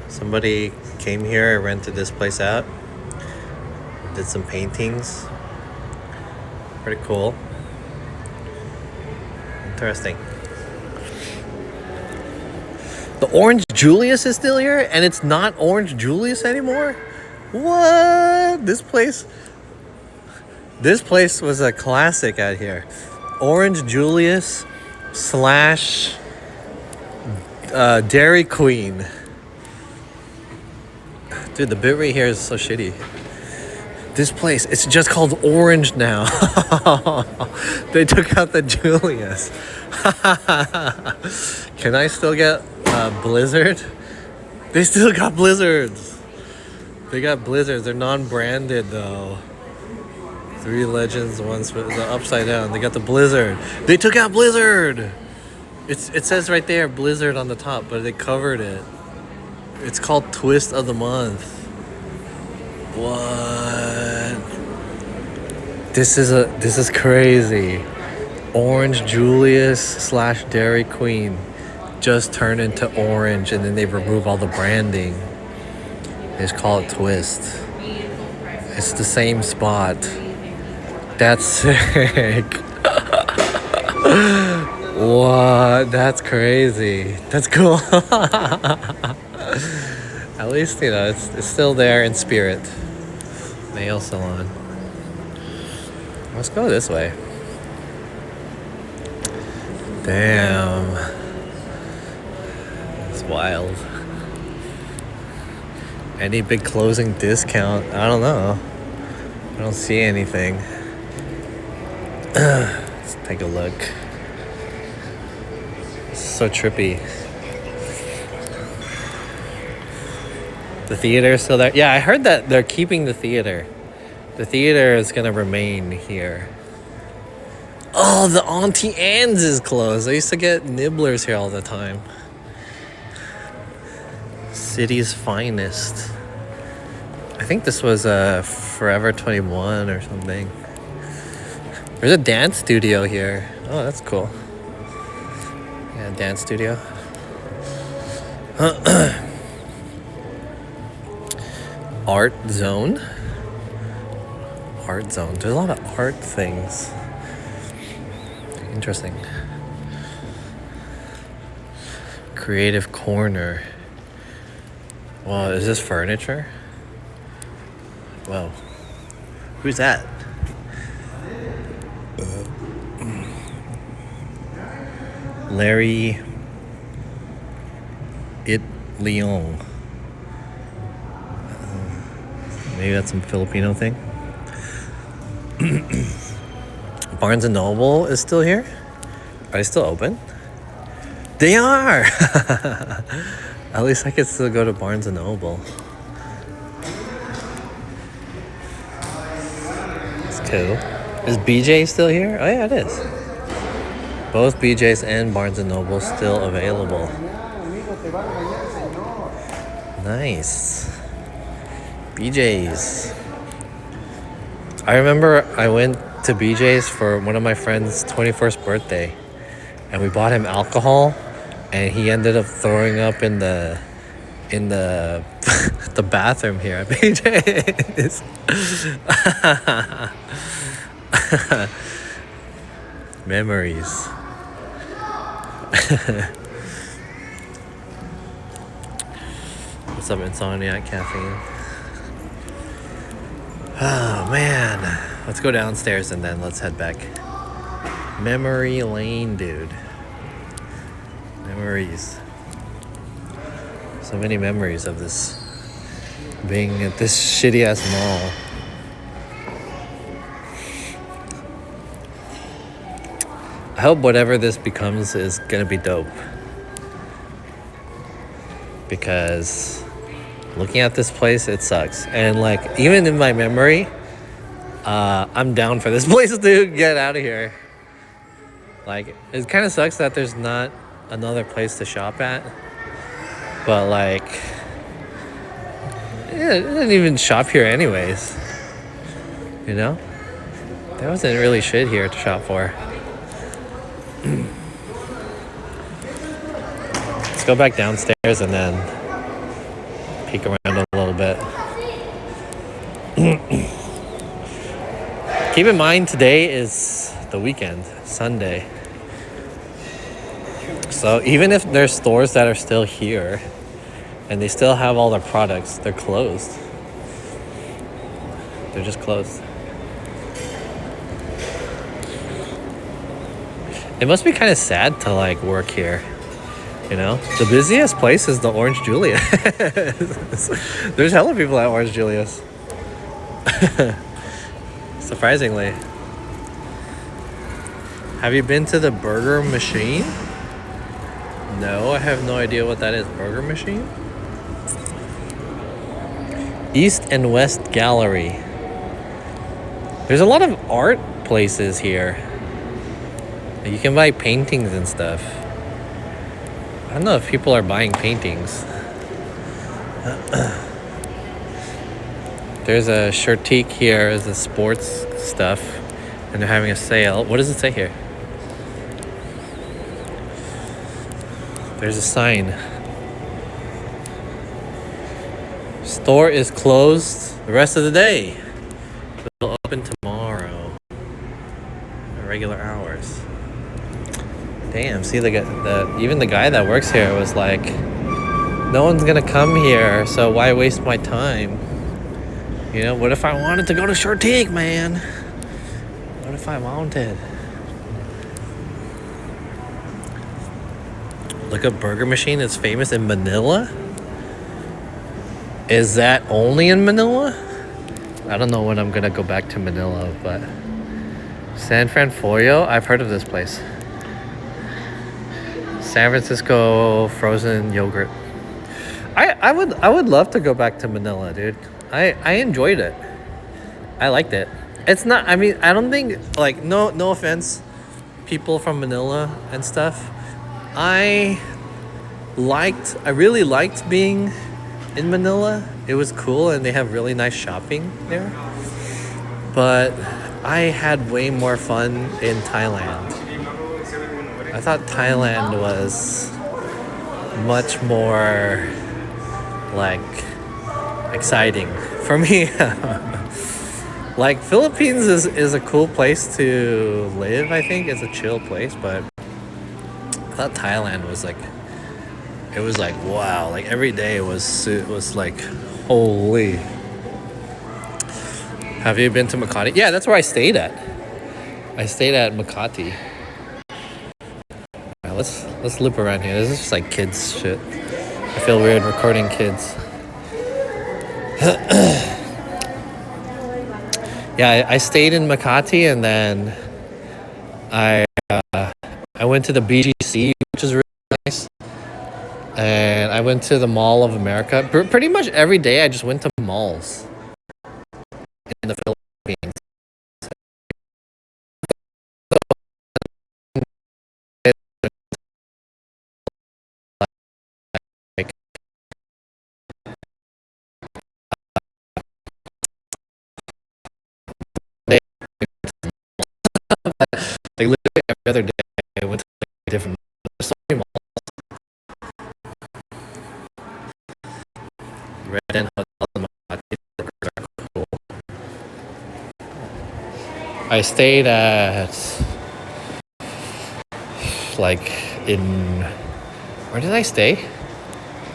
Somebody came here, rented this place out, did some paintings. Pretty cool. Interesting. The Orange Julius is still here, and it's not Orange Julius anymore? What? This place was a classic out here. Orange Julius slash Dairy Queen. Dude, the bitrate here is so shitty. This place, it's just called Orange now. They took out the Julius. Can I still get Blizzard? They still got Blizzards. They got Blizzards. They're non-branded though. 3 Legends, one's the upside down. They got the Blizzard. They took out Blizzard. It says right there Blizzard on the top, but they covered it. It's called Twist of the Month. What? This is crazy. Orange Julius slash Dairy Queen just turned into Orange, and then they remove all the branding. They just call it Twist. It's the same spot. That's sick. What? That's crazy. That's cool. At least, you know, it's still there in spirit. Nail salon. Let's go this way. Damn. It's wild. Any big closing discount? I don't know. I don't see anything. Let's take a look. It's so trippy. The theater is still there. Yeah, I heard that they're keeping the theater. The theater is gonna remain here. Oh, the Auntie Anne's is closed. I used to get Nibblers here all the time. City's finest. I think this was Forever 21 or something. There's a dance studio here. Oh, that's cool. Yeah, dance studio. Art Zone. Art Zone. There's a lot of art things. Interesting. Creative Corner. Well, is this furniture? Whoa. Who's that? Larry It Leon. Maybe that's some Filipino thing. Barnes and Noble is still here? Are they still open? They are! At least I could still go to Barnes and Noble. It's cool. Is BJ still here? Oh yeah, it is. Both BJ's and Barnes and Noble still available. Nice. BJ's. I remember I went to BJ's for one of my friend's 21st birthday, and we bought him alcohol, and he ended up throwing up in the the bathroom here at BJ's. Memories. What's up, Insomniac Caffeine? Oh man, let's go downstairs and then let's head back. Memory lane, dude. Memories. So many memories of this being at this shitty ass mall. I hope whatever this becomes is gonna be dope. because looking at this place, it sucks. And like, even in my memory, I'm down for this place to get out of here. Like, it kind of sucks that there's not another place to shop at. But like, yeah, I didn't even shop here anyways. You know? There wasn't really shit here to shop for. Let's go back downstairs and then peek around a little bit. Keep in mind, today is the weekend, Sunday. So even if there's stores that are still here and they still have all their products, they're closed. They're just closed. It must be kind of sad to like work here. You know, the busiest place is the Orange Julius. There's hella people at Orange Julius. Surprisingly. Have you been to the Burger Machine? No, I have no idea what that is. Burger Machine? East and West Gallery. There's a lot of art places here. You can buy paintings and stuff. I don't know if people are buying paintings. There's a Shirtique here. There's a sports stuff. And they're having a sale. What does it say here? There's a sign. Store is closed the rest of the day. It'll open tomorrow. At regular hours. Damn, see even the guy that works here was like, no one's gonna come here, so why waste my time? You know, what if I wanted to go to Shirtique, man? What if I wanted? Look up Burger Machine. It's famous in Manila. Is that only in Manila? I don't know when I'm gonna go back to Manila, but San Francisco, I've heard of this place. San Francisco frozen yogurt. I would love to go back to Manila, dude. I enjoyed it. I liked it. It's not, I mean, I don't think, like, no offense, people from Manila and stuff. I really liked being in Manila. It was cool and they have really nice shopping there. But I had way more fun in Thailand. I thought Thailand was much more like exciting for me. Like, Philippines is a cool place to live. I think it's a chill place, but I thought Thailand was like, it was like, wow, like every day was like, holy. Have you been to Makati? Yeah, that's where I stayed at. I stayed at Makati. All right, let's loop around here. This is just like kids shit. I feel weird recording kids. Yeah, I stayed in Makati, and then I went to the BGC, which is really nice. And I went to the Mall of America. Pretty much every day I just went to malls in the Philippines. Like literally every other day I went to like different malls. So many malls. Red End Hotel. Cool. I stayed at like in, where did I stay?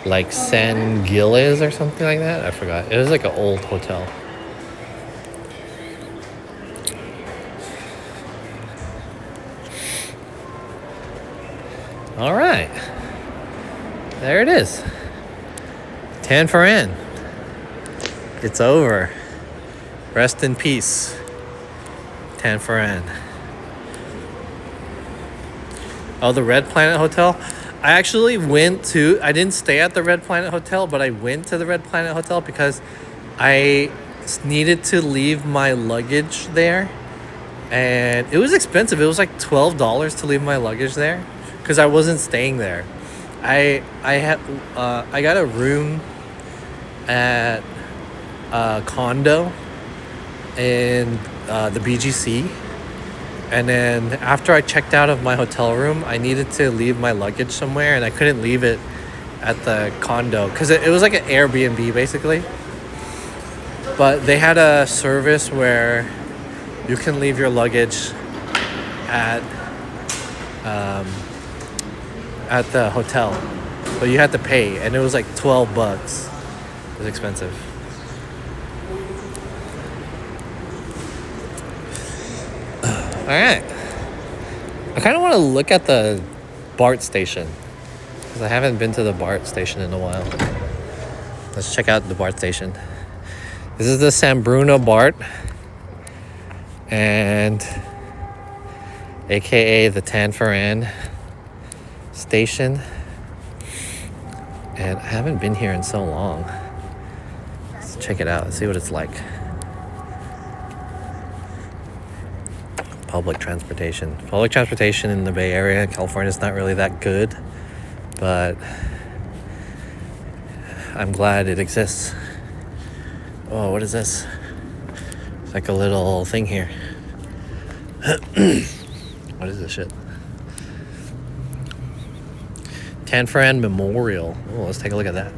Like San Giles or something like that. I forgot. It was like an old hotel. All right, there it is. Tan Pharan. It's over. Rest in peace, Tan Pharan. Oh, the Red Planet Hotel. I actually went to. I didn't stay at the Red Planet Hotel, but I went to the Red Planet Hotel because I needed to leave my luggage there, and it was expensive. It was like $12 to leave my luggage there because I wasn't staying there. I got a room at a condo in the BGC, and then after I checked out of my hotel room, I needed to leave my luggage somewhere, and I couldn't leave it at the condo because it was like an Airbnb basically. But they had a service where you can leave your luggage at the hotel, but you had to pay, and it was like $12. It was expensive. All right, I kind of want to look at the BART station because I haven't been to the BART station in a while. Let's check out the BART station. This is the San Bruno BART, and aka the Tanforan station. And I haven't been here in so long. Let's check it out and see what it's like. Public transportation. Public transportation in the Bay Area, California, is not really that good, but I'm glad it exists. Oh, what is this? It's like a little thing here. What is this shit? Tanforan Memorial. Oh, let's take a look at that.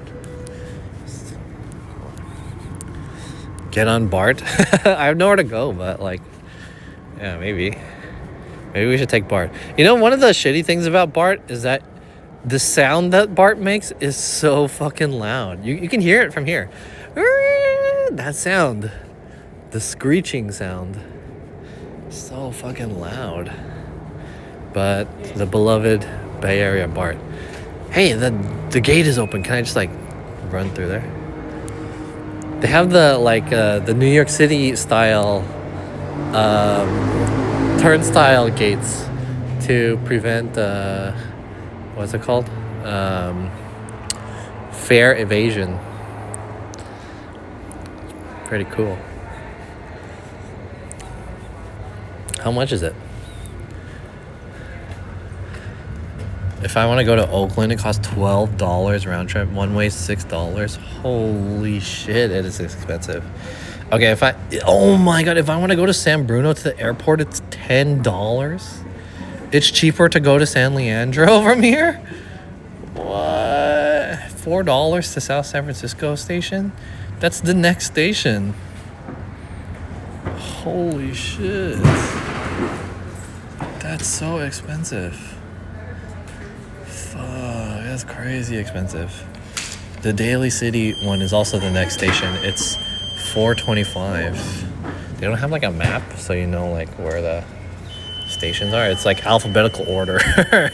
Get on BART. I have nowhere to go, but like, yeah, maybe we should take BART. You know, one of the shitty things about BART is that the sound that BART makes is so fucking loud. You can hear it from here. That sound, the screeching sound, so fucking loud. But the beloved Bay Area BART. Hey, the gate is open. Can I just like run through there? They have the New York City style turnstile gates to prevent what's it called? Fare evasion. Pretty cool. How much is it? If I want to go to Oakland, it costs $12 round trip. One way $6. Holy shit, it is expensive. Okay, oh my god, if I want to go to San Bruno to the airport, it's $10. It's cheaper to go to San Leandro from here. What? $4 to South San Francisco station? That's the next station. Holy shit. That's so expensive. Fuck, that's crazy expensive. The Daly City one is also the next station. It's $4.25. They don't have like a map, so you know like where the stations are. It's like alphabetical order.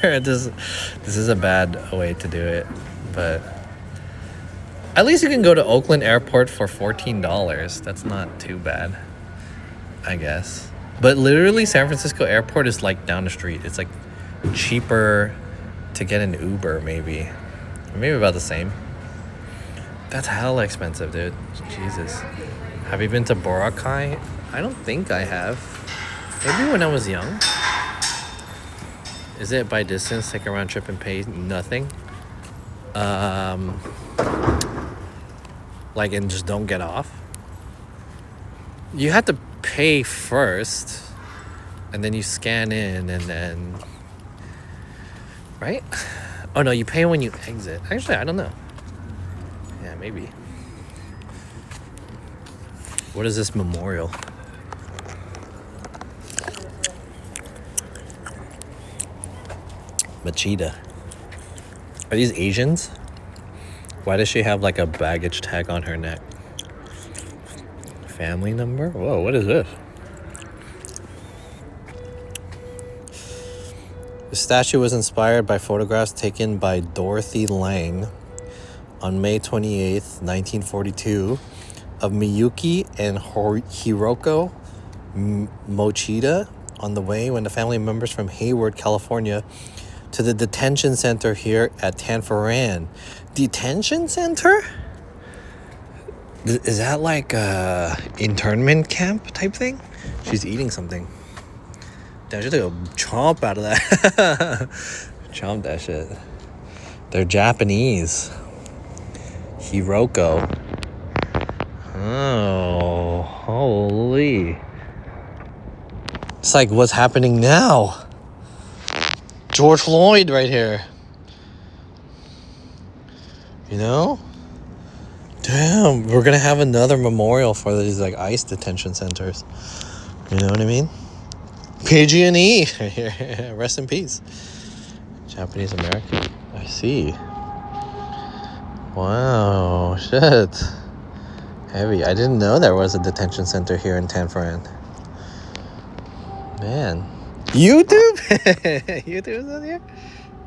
This is a bad way to do it, but at least you can go to Oakland Airport for $14. That's not too bad, I guess. But literally, San Francisco Airport is like down the street. It's like cheaper to get an Uber, maybe. Or maybe about the same. That's hella expensive, dude. Jesus. Have you been to Boracay? I don't think I have. Maybe when I was young. Is it by distance, take a round trip and pay nothing? Like, and just don't get off? You have to pay first, and then you scan in, and then... Right? Oh, no, you pay when you exit. Actually, I don't know. Yeah, maybe. What is this memorial? Machida. Are these Asians? Why does she have like a baggage tag on her neck? Family number? Whoa, what is this? The statue was inspired by photographs taken by Dorothy Lang on May 28th, 1942 of Miyuki and Hiroko Mochida on the way when the family members from Hayward, California to the detention center here at Tanforan. Detention center? Is that like a internment camp type thing? She's eating something. Damn, I should take a chomp out of that. Chomp that shit. They're Japanese. Hiroko. Oh, holy. It's like what's happening now. George Floyd right here. You know? Damn, we're gonna have another memorial for these like ICE detention centers. You know what I mean? PG&E. Rest in peace. Japanese American. I see. Wow, shit. Heavy. I didn't know there was a detention center here in Tanforan. Man. YouTube? YouTube's on here?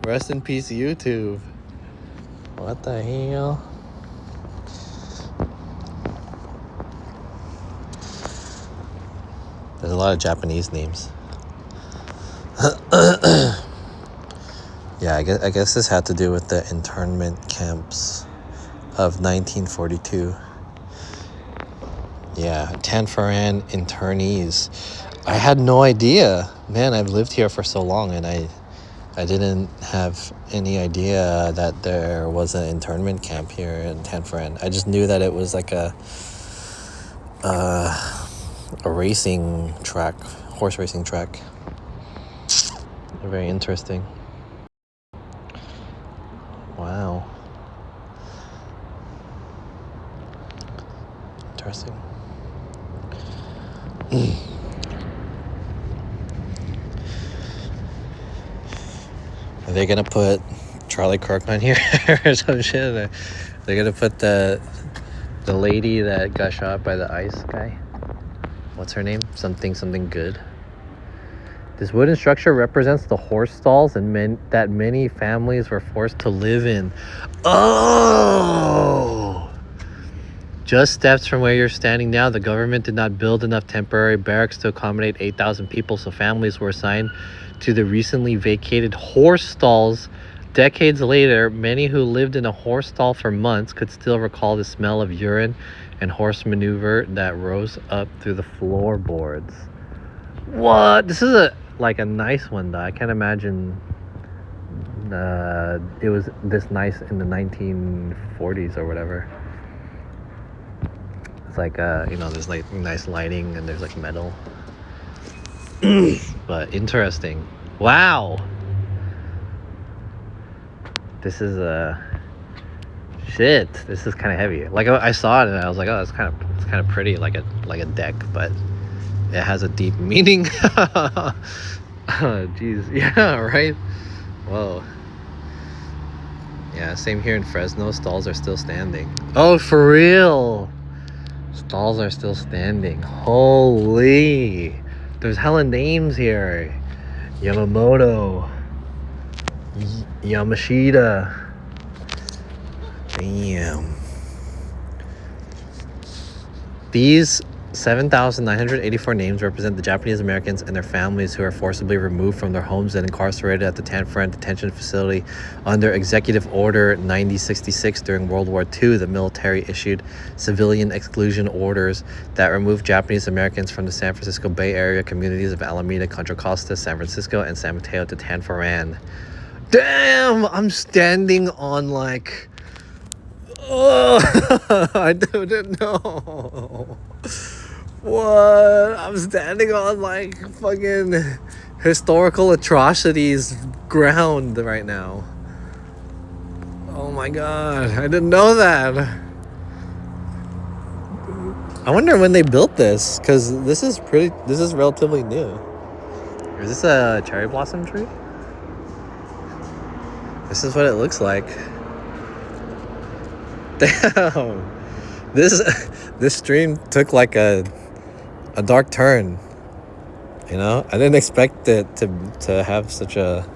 Rest in peace, YouTube. What the hell? There's a lot of Japanese names. Yeah, I guess this had to do with the internment camps of 1942. Yeah, Tanforan internees. I had no idea. Man, I've lived here for so long and I didn't have any idea that there was an internment camp here in Tanforan. I just knew that it was like a racing track, horse racing track. Very interesting. Wow. Interesting. Are they gonna put Charlie Kirk on here or some shit? They're gonna put the lady that got shot by the ICE guy. What's her name? Something good. This wooden structure represents the horse stalls that many families were forced to live in. Oh! Just steps from where you're standing now, the government did not build enough temporary barracks to accommodate 8,000 people, so families were assigned to the recently vacated horse stalls. Decades later, many who lived in a horse stall for months could still recall the smell of urine and horse manure that rose up through the floorboards. What? This is a nice one though. I can't imagine it was this nice in the 1940s or whatever. It's like there's like nice lighting and there's like metal. But interesting. Wow. This is shit. This is kind of heavy. Like I saw it and I was like, oh, it's kind of pretty, like a deck, but it has a deep meaning. Oh, jeez. Yeah, right. Whoa. Yeah, same here in Fresno. Stalls are still standing. Oh, for real. Stalls are still standing. Holy. There's hella names here. Yamamoto. Yamashita. Damn. These 7,984 names represent the Japanese Americans and their families who are forcibly removed from their homes and incarcerated at the Tanforan Detention Facility under Executive Order 9066 during World War II. The military issued civilian exclusion orders that removed Japanese Americans from the San Francisco Bay Area communities of Alameda, Contra Costa, San Francisco, and San Mateo to Tanforan. Damn! I'm standing on like... Oh, I didn't know. What? I'm standing on like fucking historical atrocities ground right now. Oh my god, I didn't know that. I wonder when they built this, because this is relatively new. Is this a cherry blossom tree? This is what it looks like. Damn. This stream took like a dark turn. You know? I didn't expect it to have such a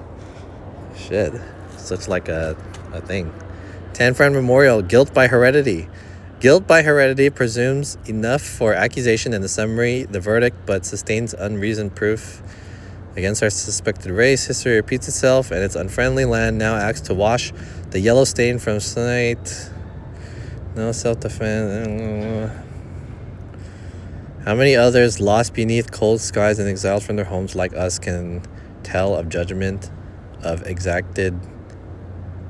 such like a thing. Tanforan Memorial, guilt by heredity. Guilt by heredity presumes enough for accusation in the summary, the verdict, but sustains unreasoned proof Against our suspected race, history repeats itself, and its unfriendly land now acts to wash the yellow stain from sight. No self-defense. How many others lost beneath cold skies and exiled from their homes like us can tell of judgment of exacted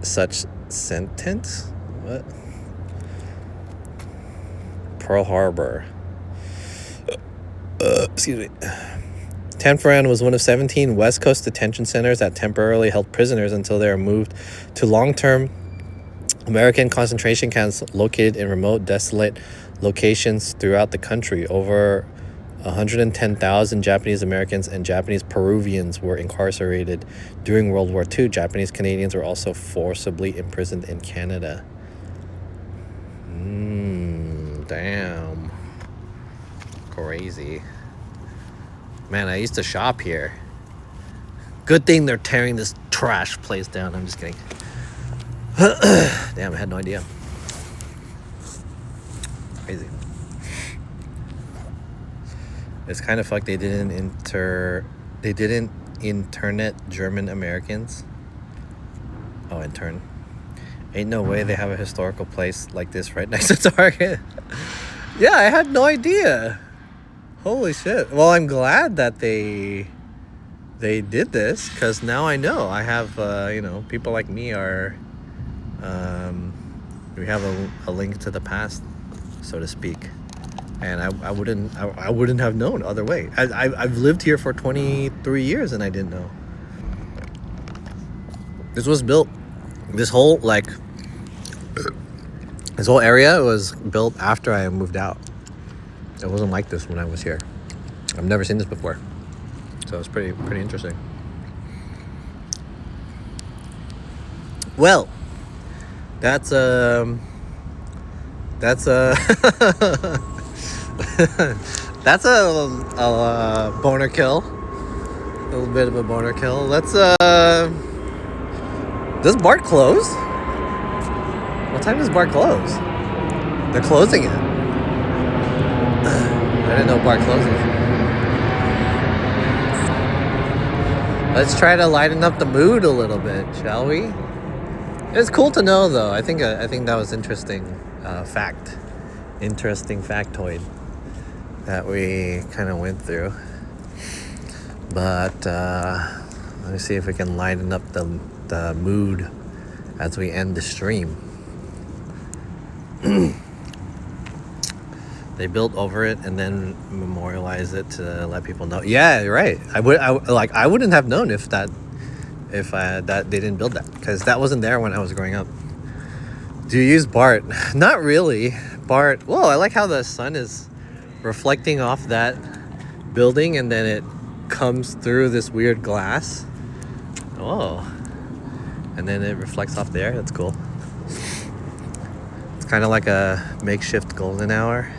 such sentence? What? Pearl Harbor. Excuse me. Tan Foran was one of 17 West Coast detention centers that temporarily held prisoners until they were moved to long-term American concentration camps located in remote, desolate locations throughout the country. Over 110,000 Japanese Americans and Japanese Peruvians were incarcerated during World War II. Japanese Canadians were also forcibly imprisoned in Canada. Damn. Crazy. Man, I used to shop here. Good thing they're tearing this trash place down. I'm just kidding. Damn, I had no idea. Crazy. It's kind of fucked they didn't internet German Americans. Oh, intern. Ain't no way they have a historical place like this right next to Target. Yeah, I had no idea. Holy shit. Well, I'm glad that they did this, because now I know. I have, people like me are, we have a link to the past, so to speak. And I wouldn't have known other way. I've lived here for 23 years and I didn't know. This was built, this whole area was built after I moved out. It wasn't like this when I was here. I've never seen this before. So it's pretty interesting. Well, that's a boner kill. A little bit of a boner kill. Let's does BART close? What time does BART close? They're closing it. I didn't know BART closes. Let's try to lighten up the mood a little bit, shall we? It's cool to know, though. I think that was interesting interesting factoid that we kind of went through. But let me see if we can lighten up the mood as we end the stream. They built over it and then memorialized it to let people know. Yeah, you're right. I wouldn't have known if that they didn't build that, because that wasn't there when I was growing up. Do you use BART? Not really. BART. Whoa, I like how the sun is reflecting off that building and then it comes through this weird glass. Oh, and then it reflects off there. That's cool. It's kind of like a makeshift golden hour,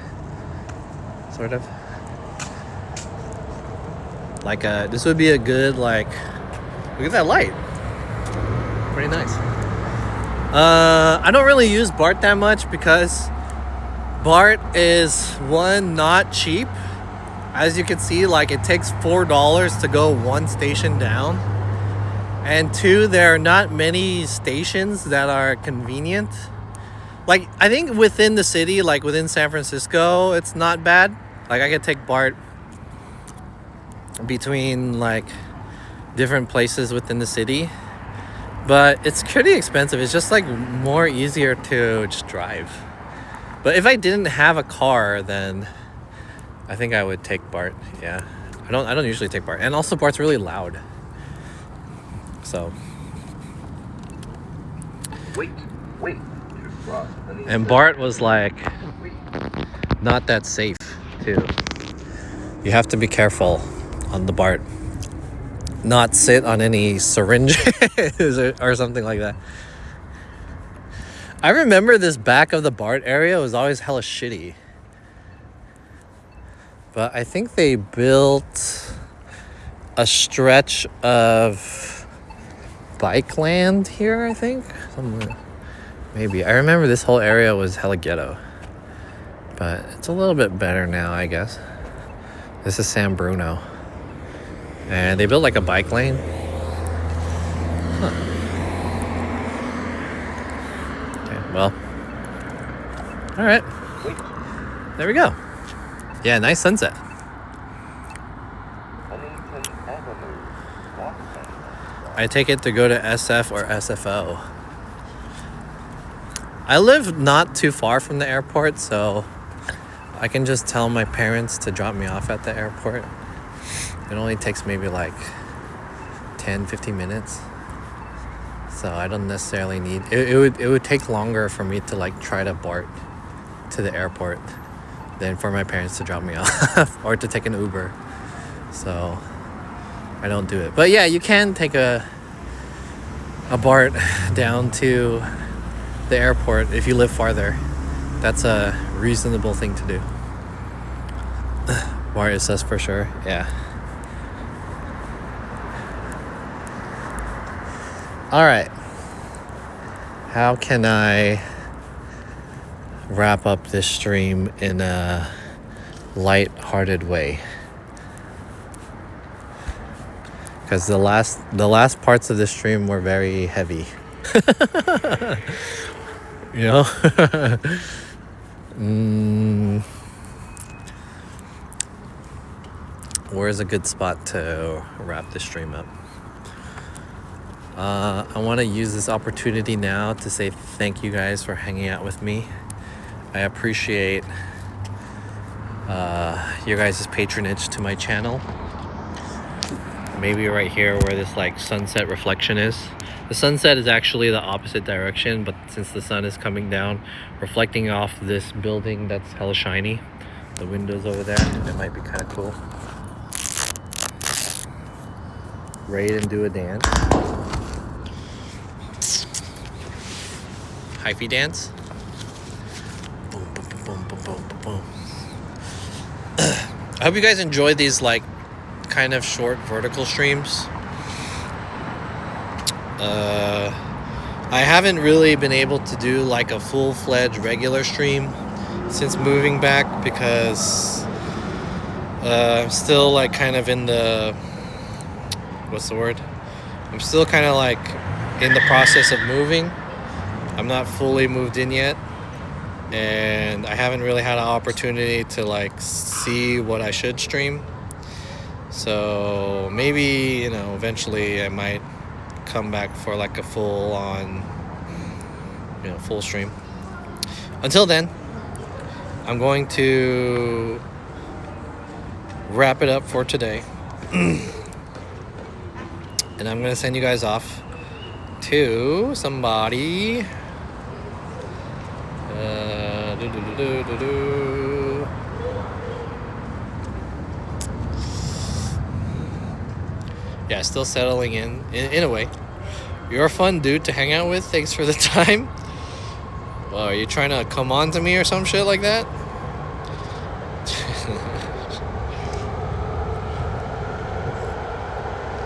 sort of. Like this would be a good, look at that light. Pretty nice. I don't really use BART that much because BART is, one, not cheap. As you can see, it takes $4 to go one station down. And two, there are not many stations that are convenient. I think within the city, within San Francisco, it's not bad. I could take BART between, different places within the city. But it's pretty expensive. It's just, more easier to just drive. But if I didn't have a car, then I think I would take BART. Yeah. I don't usually take BART. And also BART's really loud. So. Wait. And BART was not that safe too. You have to be careful on the BART. Not sit on any syringes or something like that. I remember this back of the BART area was always hella shitty. But I think they built a stretch of bike land here, I think. Maybe. I remember this whole area was hella ghetto. But it's a little bit better now, I guess. This is San Bruno. And they built like a bike lane. Huh. Okay, well. Alright. There we go. Yeah, nice sunset. I take it to go to SF or SFO. I live not too far from the airport, so I can just tell my parents to drop me off at the airport. It only takes maybe like 10-15 minutes. So I don't necessarily need it would take longer for me to like try to BART to the airport than for my parents to drop me off or to take an Uber. So I don't do it. But yeah, you can take a BART down to the airport if you live farther. That's a reasonable thing to do. BART is us for sure. Yeah. All right. How can I wrap up this stream in a light-hearted way? Because the last parts of this stream were very heavy. You know? Where's a good spot to wrap this stream up? I want to use this opportunity now to say thank you guys for hanging out with me. I appreciate your guys' patronage to my channel. Maybe right here where this like sunset reflection is. The sunset is actually the opposite direction, but since the sun is coming down, reflecting off this building that's hella shiny, the windows over there, it might be kind of cool. Raid and do a dance. Hyphy dance. Boom, boom, boom, boom, boom, boom, boom, boom. I hope you guys enjoy these like kind of short vertical streams. I haven't really been able to do like a full-fledged regular stream since moving back because I'm still like kind of in the, what's the word? I'm still kind of like in the process of moving. I'm not fully moved in yet, and I haven't really had an opportunity to like see what I should stream. So maybe, you know, eventually I might come back for like a full on, you know, full stream. Until then, I'm going to wrap it up for today. And I'm going to send you guys off to somebody. Yeah, still settling in a way. You're a fun dude to hang out with. Thanks for the time. Well, are you trying to come on to me or some shit like that?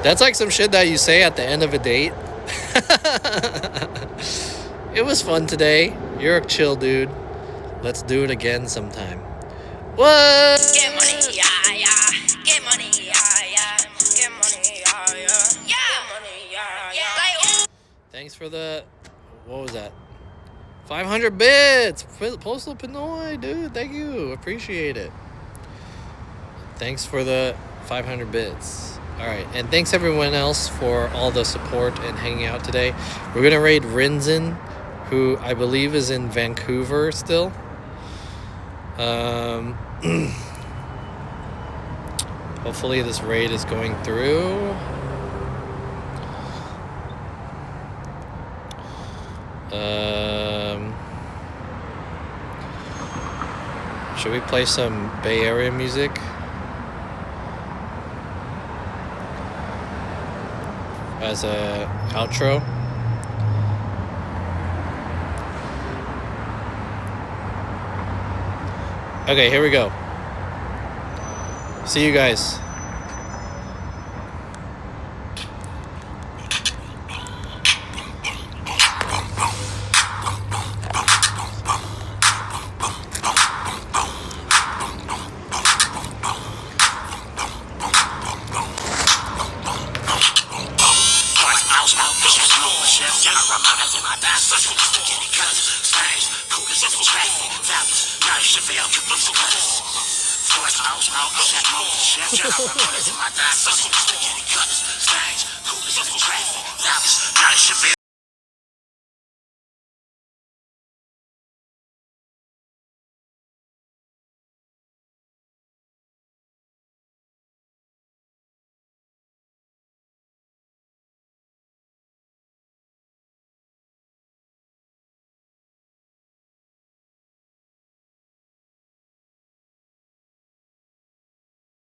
That's like some shit that you say at the end of a date. It was fun today. You're a chill dude. Let's do it again sometime. What? Get money, yeah, yeah. Get money, yeah, yeah. Get money, yeah, yeah. Yeah. Get money, yeah, yeah. Like, Thanks for the, what was that? 500 bits. Postal Pinoy, dude. Thank you. Appreciate it. Thanks for the 500 bits. All right, and thanks everyone else for all the support and hanging out today. We're gonna raid Rinzin, who I believe is in Vancouver still. Hopefully this raid is going through. Should we play some Bay Area music? As a outro. Okay, here we go. See you guys. Chevelle, Capital Cutters. Force out, check mode, chef, chef, in my thighs, spaghetti cutters, stage, coolers in the traffic, dollars, not a Chevelle.